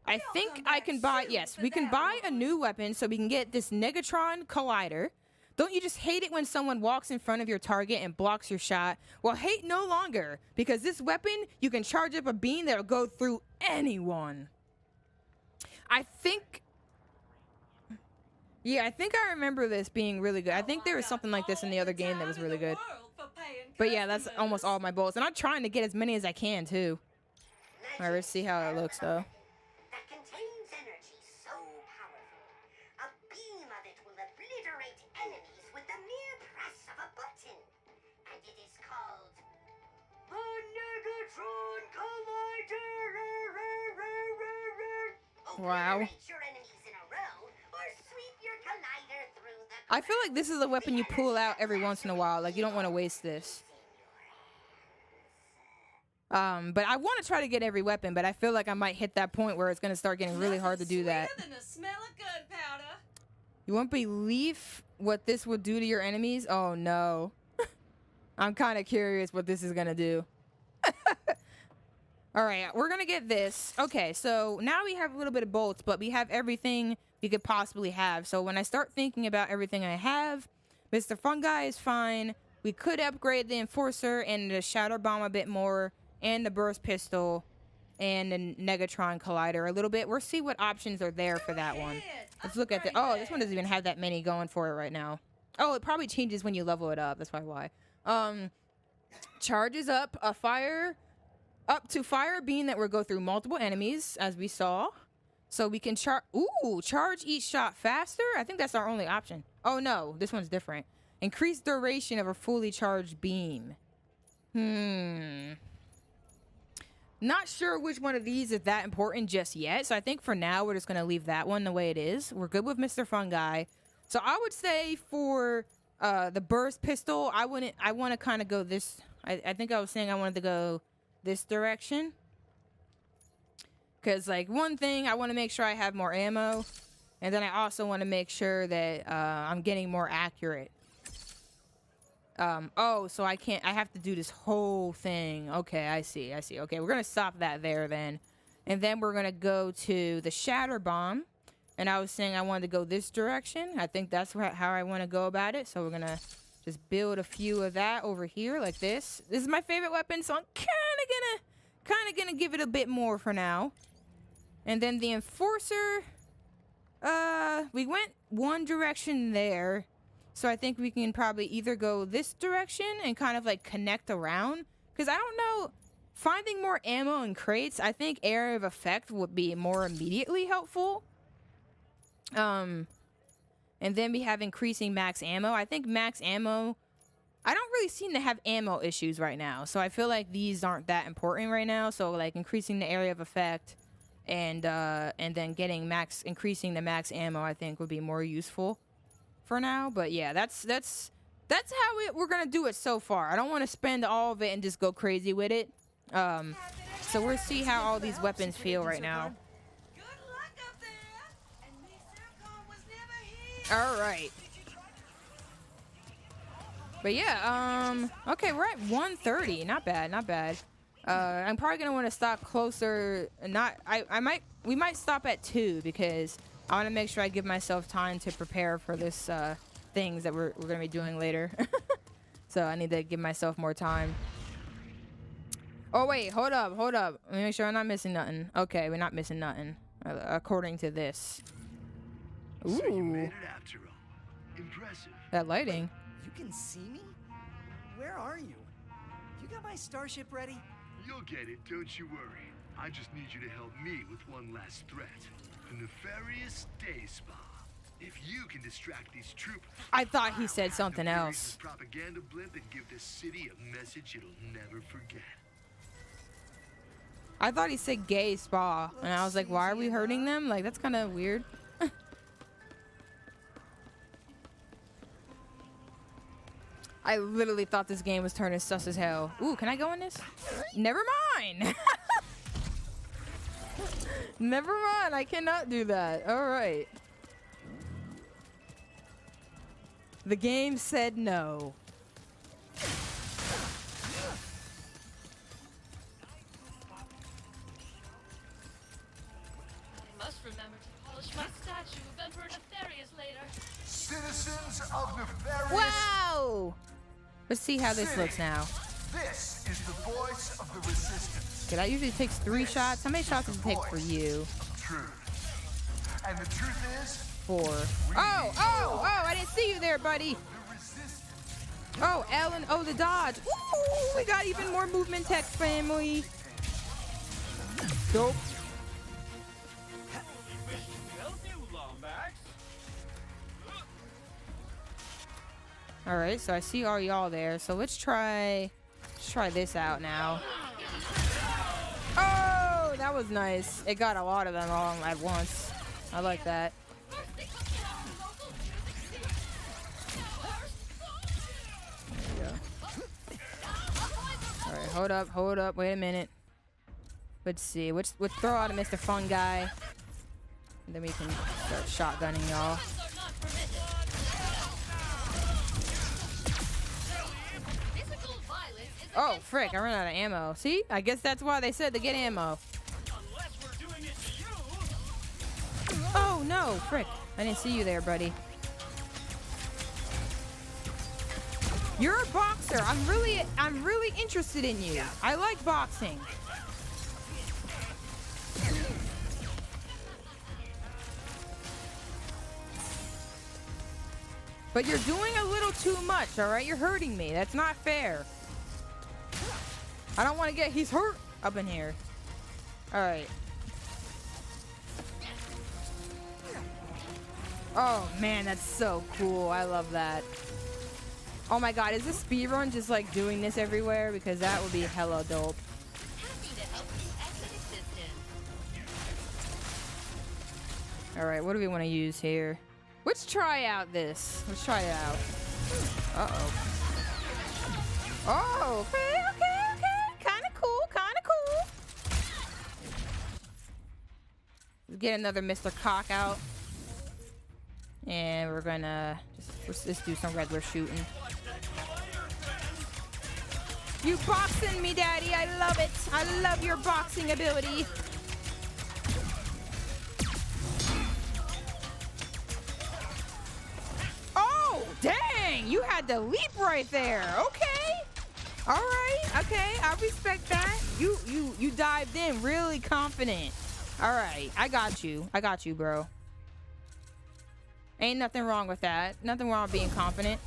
I think I can buy, yes, we can buy a new weapon so we can get this Negatron Collider. Don't you just hate it when someone walks in front of your target and blocks your shot? Well, hate no longer, because this weapon, you can charge up a beam that'll go through anyone. I think I remember this being really good. I think there was something like this in the other game that was really good. But yeah, that's almost all my bullets. And I'm trying to get as many as I can, too. All right, let's see how it looks, though. That contains energy so powerful, a beam of it will obliterate enemies with the mere press of a button. And it is called the Negatron Collider. Wow. Obliterate your enemies in a row, or sweep your collider through the I feel like this is a weapon you pull out every once in a while. Like, you don't want to waste this. But I want to try to get every weapon, but I feel like I might hit that point where it's going to start getting really hard to do that. You won't believe what this would do to your enemies? Oh, no. I'm kind of curious what this is going to do. All right, we're going to get this. Okay, so now we have a little bit of bolts, but we have everything we could possibly have. So when I start thinking about everything I have, Mr. Fungi is fine. We could upgrade the Enforcer and the Shatter Bomb a bit more, and the Burst Pistol, and the Negatron Collider a little bit. We'll see what options are there for that one. Let's look at the... Oh, this one doesn't even have that many going for it right now. Oh, it probably changes when you level it up. That's probably why. Charges up a fire... Up to fire beam that will go through multiple enemies, as we saw. So we can charge each shot faster? I think that's our only option. Oh, no. This one's different. Increase duration of a fully charged beam. Not sure which one of these is that important just yet. So I think for now, we're just going to leave that one the way it is. We're good with Mr. Fungi. So I would say for the Burst Pistol, I want to kind of go this... I think I was saying I wanted to go... this direction, because like one thing, I want to make sure I have more ammo, and then I also want to make sure that I'm getting more accurate. Oh, so I have to do this whole thing. Okay, I see. Okay, we're gonna stop that there then, and then we're gonna go to the Shatter Bomb, and I was saying I wanted to go this direction. I think that's how I want to go about it. So we're gonna just build a few of that over here like this. This is my favorite weapon, so I'm kind of gonna give it a bit more for now. And then the Enforcer, we went one direction there, so I think we can probably either go this direction and kind of like connect around, because I don't know, finding more ammo in crates, I think area of effect would be more immediately helpful. And then we have increasing max ammo. I think max ammo... I don't really seem to have ammo issues right now. So I feel like these aren't that important right now. So like increasing the area of effect and then increasing the max ammo, I think would be more useful for now. But yeah, that's how we're going to do it so far. I don't want to spend all of it and just go crazy with it. So we'll see how all these weapons feel right now. All right. But yeah, okay, we're at 1:30. Not bad, not bad. I'm probably gonna want to stop closer. We might stop at 2 because I want to make sure I give myself time to prepare for this things that we're gonna be doing later. So I need to give myself more time. Oh wait, hold up. Let me make sure I'm not missing nothing. Okay, we're not missing nothing, according to this. Ooh. So you made it after all. Impressive. That lighting. You can see me? Where are you? You got my starship ready? You'll get it, don't you worry. I just need you to help me with one last threat. The nefarious day spa. If you can distract these troopers... I thought he said something else. Propaganda blimp and give this city a message it'll never forget. I thought he said gay spa, and I was like, why are we hurting them? Like, that's kind of weird. I literally thought this game was turning sus as hell. Ooh, can I go in this? Never mind. Never mind. I cannot do that. All right. The game said no. I must remember to polish my statue of Emperor Nefarious later. Citizens of Nefarious... Wow! Let's see how this looks now. This is the voice of the resistance. Okay, that usually takes 3 shots. How many shots does it take for you? Truth. And the truth is... 4. Oh! I didn't see you there, buddy. Oh, Ellen. Oh, the dodge. Ooh, we got even more movement tech, family. Dope. All right, so I see all y'all there. So let's try this out now. Oh, that was nice. It got a lot of them all at once. I like that. All right, hold up. Wait a minute. Let's see. Let's throw out a Mr. Fun Guy. And then we can start shotgunning y'all. Oh, frick, I ran out of ammo. See? I guess that's why they said to get ammo. Oh, no, frick. I didn't see you there, buddy. You're a boxer. I'm really interested in you. I like boxing. But you're doing a little too much, all right? You're hurting me. That's not fair. I don't want to get... He's hurt up in here. All right. Oh, man, that's so cool. I love that. Oh, my God. Is this speedrun just, like, doing this everywhere? Because that would be hella dope. All right, what do we want to use here? Let's try out this. Let's try it out. Uh-oh. Oh, okay. Kind of cool. Let's get another Mr. Cock out. And we're gonna just do some regular shooting. You boxing me, Daddy. I love it. I love your boxing ability. Oh, dang. You had the leap right there. Okay. All right. Okay. I respect that. You dived in really confident. All right. I got you, bro. Ain't nothing wrong with that. Nothing wrong with being confident.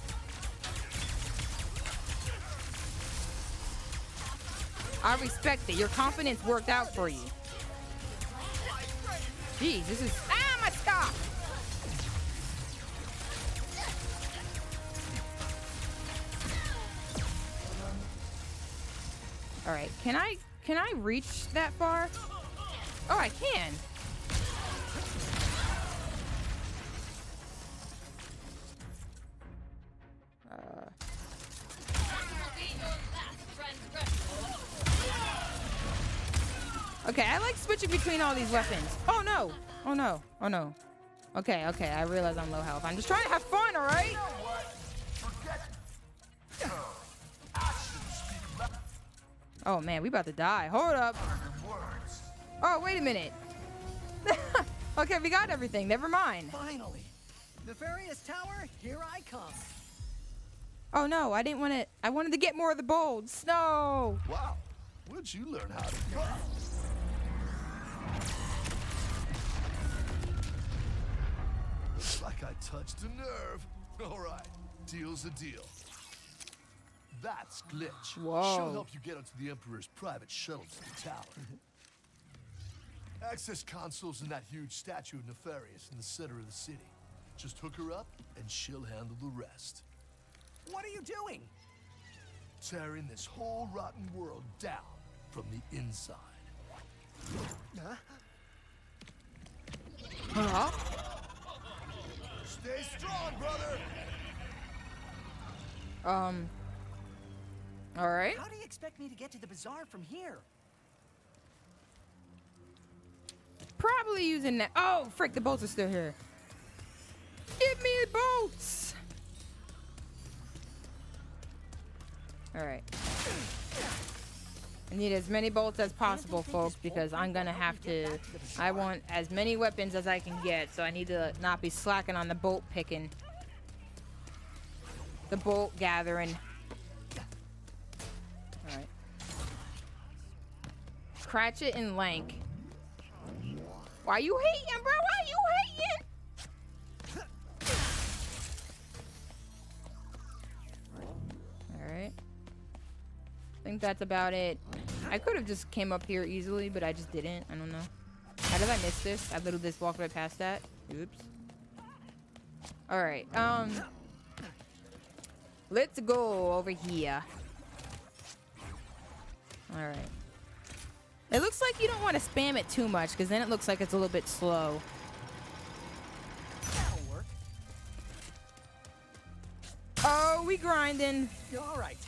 I respect it. Your confidence worked out for you. Jeez, this is... Ah, my stop! All right, can I reach that far? Oh, I can. Okay, I like switching between all these weapons. Oh no! Oh no! Oh no! Okay, I realize I'm low health. I'm just trying to have fun, all right? Oh man, we about to die. Hold up. Oh, wait a minute. Okay, we got everything. Never mind. Finally. Nefarious Tower, here I come. Oh no, I didn't want to. I wanted to get more of the bolts. No. Wow, where'd you learn how to go? Looks like I touched a nerve. All right, deal's a deal. That's Glitch. Whoa. She'll help you get onto the Emperor's private shuttle to the tower. Access console's in that huge statue of Nefarious in the center of the city. Just hook her up, and she'll handle the rest. What are you doing? Tearing this whole rotten world down from the inside. Huh? Stay strong, brother! All right. How do you expect me to get to the bazaar from here? Probably using that. Oh, frick, the bolts are still here. Give me the bolts. All right. I need as many bolts as possible, folks, because I'm gonna have to. I want as many weapons as I can get, so I need to not be slacking on the bolt picking, the bolt gathering. All right. Ratchet and Clank. Why you hating, bro? Why you hating? All right. I think that's about it. I could have just came up here easily, but I just didn't. I don't know. How did I miss this? I literally just walked right past that. Oops. All right. Let's go over here. All right. It looks like you don't want to spam it too much, because then it looks like it's a little bit slow. That'll work. Oh, we grinding. All right.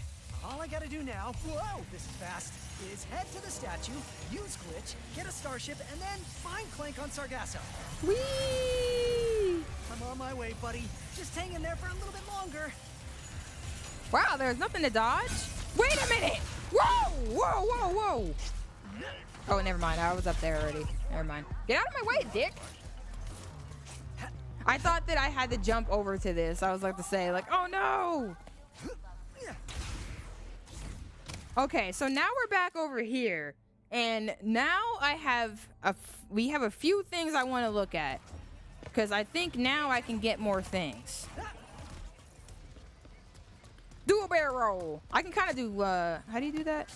All I gotta do now, whoa, this is fast, is head to the statue, use Glitch, get a starship, and then find Clank on Sargasso. Whee! I'm on my way, buddy. Just hang in there for a little bit longer. Wow, there's nothing to dodge. Wait a minute! Whoa! Whoa, whoa, whoa! Oh, never mind. I was up there already. Never mind. Get out of my way, dick! I thought that I had to jump over to this. I was like to say, like, oh no! Okay, so now we're back over here. And now we have a few things I want to look at. Because I think now I can get more things. Do a barrel roll. I can kind of do, how do you do that?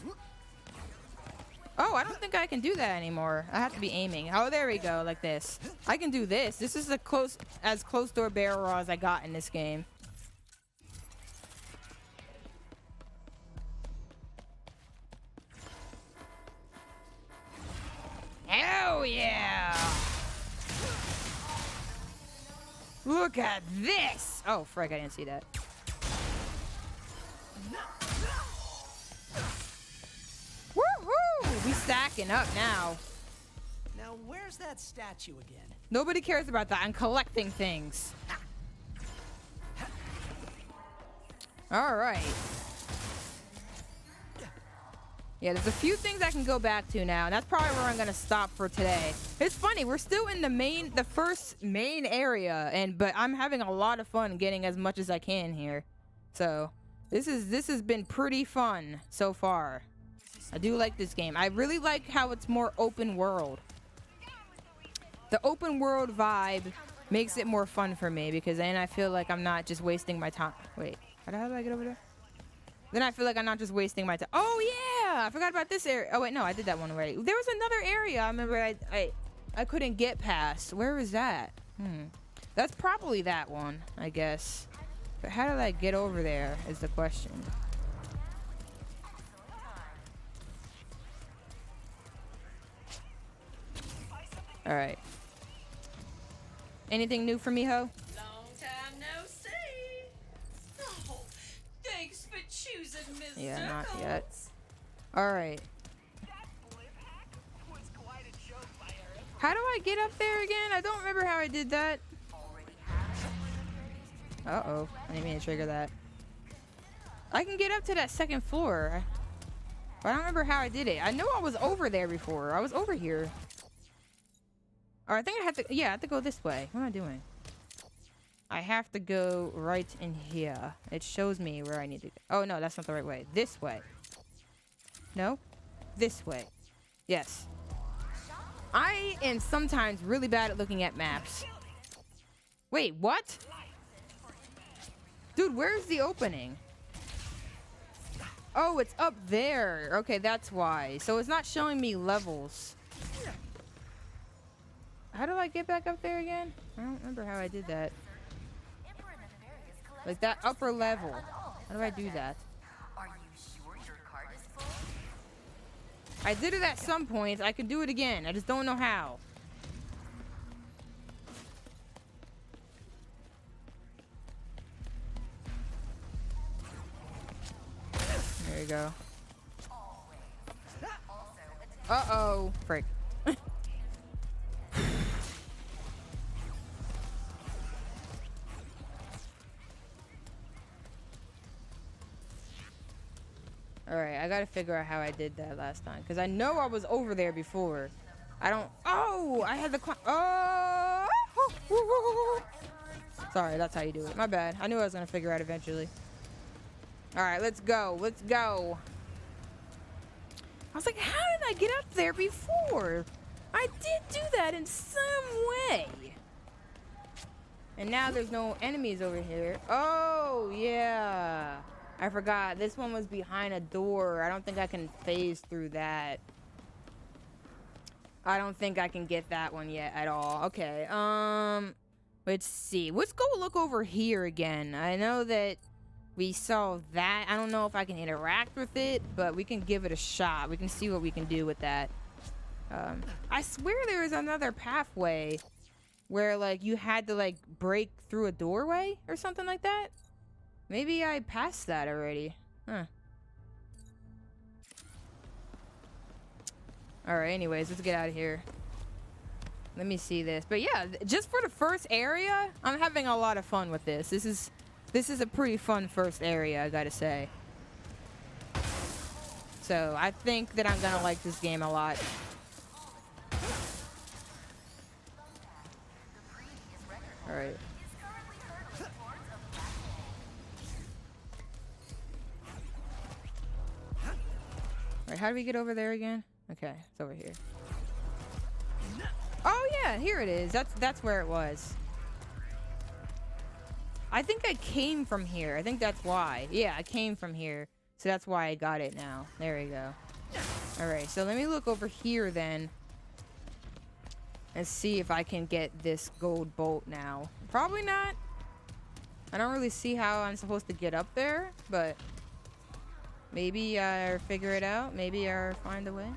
Oh, I don't think I can do that anymore. I have to be aiming. Oh, there we go, like this. I can do this. This is as close to a barrel roll as I got in this game. Hell yeah! Look at this! Oh, frick, I didn't see that. Woohoo! We stacking up now. Now, where's that statue again? Nobody cares about that. I'm collecting things. All right. Yeah, there's a few things I can go back to now, and that's probably where I'm gonna stop for today. It's funny, we're still in the first main area, but I'm having a lot of fun getting as much as I can here. So this has been pretty fun so far. I do like this game. I really like how it's more open world. The open world vibe makes it more fun for me, because then I feel like I'm not just wasting my time. Wait, how the hell do I get over there? Then I feel like I'm not just wasting my time. Oh yeah, I forgot about this area. Oh wait, no, I did that one already. There was another area I remember I couldn't get past. Where was that? That's probably that one, I guess. But how did I get over there is the question. All right. Anything new for me, ho? Long time no see. Oh, thanks for choosing Mr. Yeah, not Coates. yet. All right. How do I get up there again? I don't remember how I did that. Uh-oh. I didn't mean to trigger that. I can get up to that second floor. But I don't remember how I did it. I know I was over there before. I was over here. Or I think I have to... Yeah, I have to go this way. What am I doing? I have to go right in here. It shows me where I need to go. Oh, no, that's not the right way. This way. No? This way. Yes. I am sometimes really bad at looking at maps. Wait, what? Dude, where's the opening? Oh, it's up there. Okay, that's why. So it's not showing me levels. How do I get back up there again? I don't remember how I did that. Like that upper level. How do I do that? Are you sure your cart is full? I did it at some point. I can do it again. I just don't know how. There you go. Uh-oh. Frick. Alright, I gotta figure out how I did that last time. Because I know I was over there before. I don't... Oh! I had the... Oh! Sorry, that's how you do it. My bad. I knew I was gonna figure out eventually. Alright, let's go. Let's go. I was like, how did I get up there before? I did do that in some way. And now there's no enemies over here. Oh, yeah. I forgot. This one was behind a door. I don't think I can phase through that. I don't think I can get that one yet at all. Okay. Let's see. Let's go look over here again. I know that we saw that. I don't know if I can interact with it, but we can give it a shot. We can see what we can do with that. I swear there is another pathway where, like, you had to, like, break through a doorway or something like that. Maybe I passed that already. Huh. Alright, anyways, let's get out of here. Let me see this. But yeah, just for the first area, I'm having a lot of fun with this. This is a pretty fun first area, I gotta say. So, I think that I'm gonna like this game a lot. Alright. Alright, how do we get over there again? Okay, it's over here. Oh yeah, here it is. That's where it was. I think I came from here. I think that's why. Yeah, I came from here. So that's why I got it now. There we go. Alright, so let me look over here then. And see if I can get this gold bolt now. Probably not. I don't really see how I'm supposed to get up there, but maybe I'll figure it out. Maybe I'll find a way.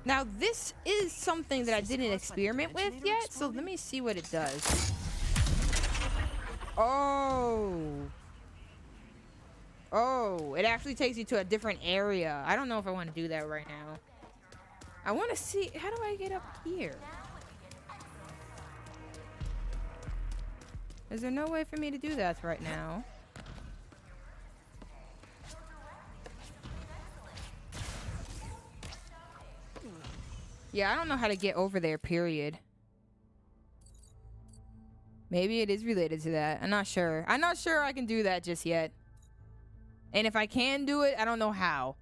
Now, this is something that I didn't experiment with yet, so let me see what it does. Oh. Oh, it actually takes you to a different area. I don't know if I want to do that right now. I want to see, how do I get up here? Is there no way for me to do that right now? Yeah, I don't know how to get over there, period. Maybe it is related to that. I'm not sure. I'm not sure I can do that just yet. And if I can do it, I don't know how.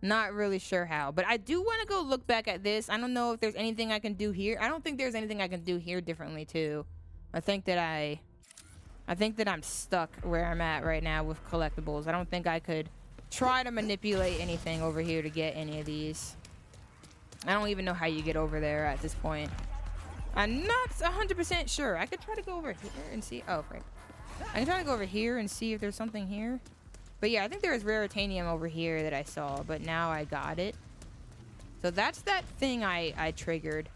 Not really sure how. But I do want to go look back at this. I don't know if there's anything I can do here. I don't think there's anything I can do here differently, too. I think that I'm stuck where I'm at right now with collectibles. I don't think I could try to manipulate anything over here to get any of these. I don't even know how you get over there at this point. I'm not 100% sure. I could try to go over here and see. Oh, right. I can try to go over here and see if there's something here. But yeah, I think there is raritanium over here that I saw, but now I got it. So that's that thing I triggered.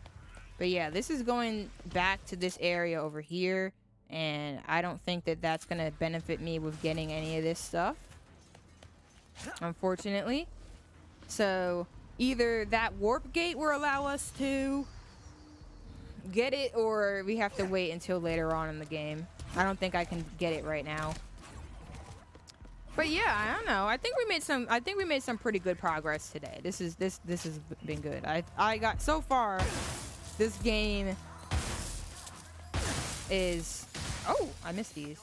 But yeah, this is going back to this area over here, and I don't think that that's going to benefit me with getting any of this stuff, unfortunately. So either that warp gate will allow us to get it, or we have to wait until later on in the game. I don't think I can get it right now. But yeah, I don't know. I think we made some pretty good progress today. This has been good. I got so far. This game is. Oh, I missed these.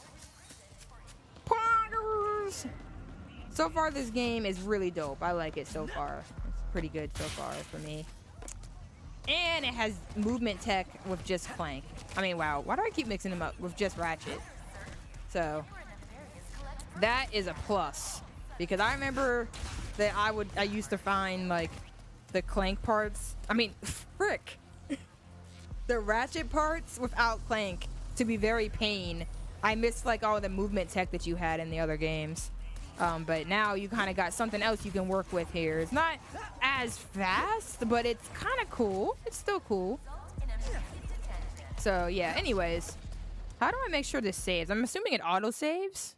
Poggers! So far, this game is really dope. I like it so far. It's pretty good so far for me. And it has movement tech with just Clank. I mean, wow. Why do I keep mixing them up with just Ratchet? So that is a plus, because I remember that I used to find like the Clank parts. I mean, frick, the Ratchet parts without Clank to be very pain. I missed like all the movement tech that you had in the other games. But now you kind of got something else you can work with here. It's not as fast, but it's kind of cool. It's still cool. So yeah, anyways, how do I make sure this saves? I'm assuming it auto saves.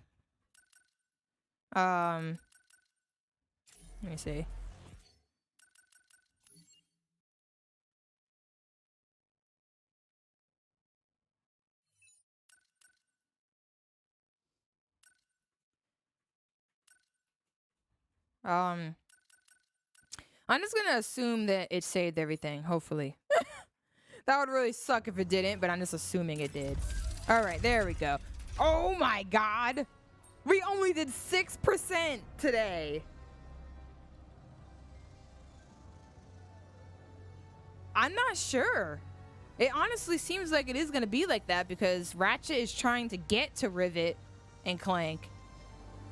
Let me see. I'm just gonna assume that it saved everything, hopefully. That would really suck if it didn't, but I'm just assuming it did. All right, there we go. Oh my God. We only did 6% today. I'm not sure. It honestly seems like it is gonna be like that because Ratchet is trying to get to Rivet and Clank,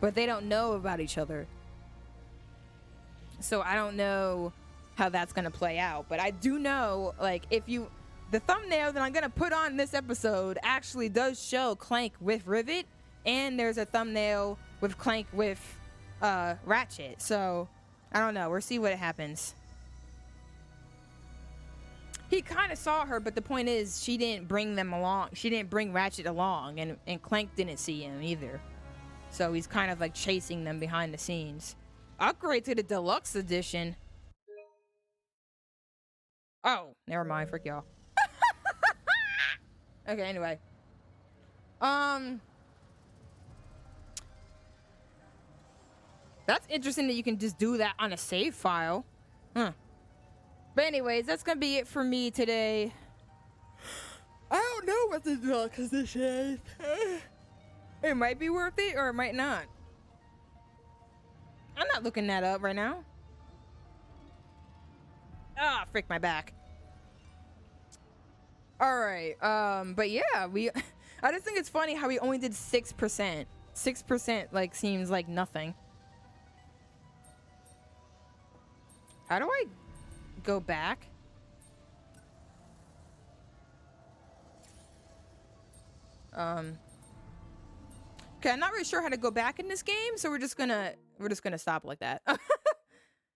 but they don't know about each other. So I don't know how that's gonna play out, but I do know, like, the thumbnail that I'm gonna put on this episode actually does show Clank with Rivet, and there's a thumbnail with Clank with Ratchet. So I don't know. We'll see what happens. He kind of saw her, but the point is she didn't bring them along. She didn't bring Ratchet along, and Clank didn't see him either. So he's kind of like chasing them behind the scenes. Upgrade to the deluxe edition. Oh, never mind. Frick y'all. Okay, anyway. That's interesting that you can just do that on a save file. Huh. But anyways, that's gonna be it for me today. I don't know what the deluxe edition is. It might be worth it or it might not. I'm not looking that up right now. Ah, frick my back. Alright, but yeah, I just think it's funny how we only did 6%. 6%, like, seems like nothing. How do I go back? Okay, I'm not really sure how to go back in this game, so we're just gonna stop like that.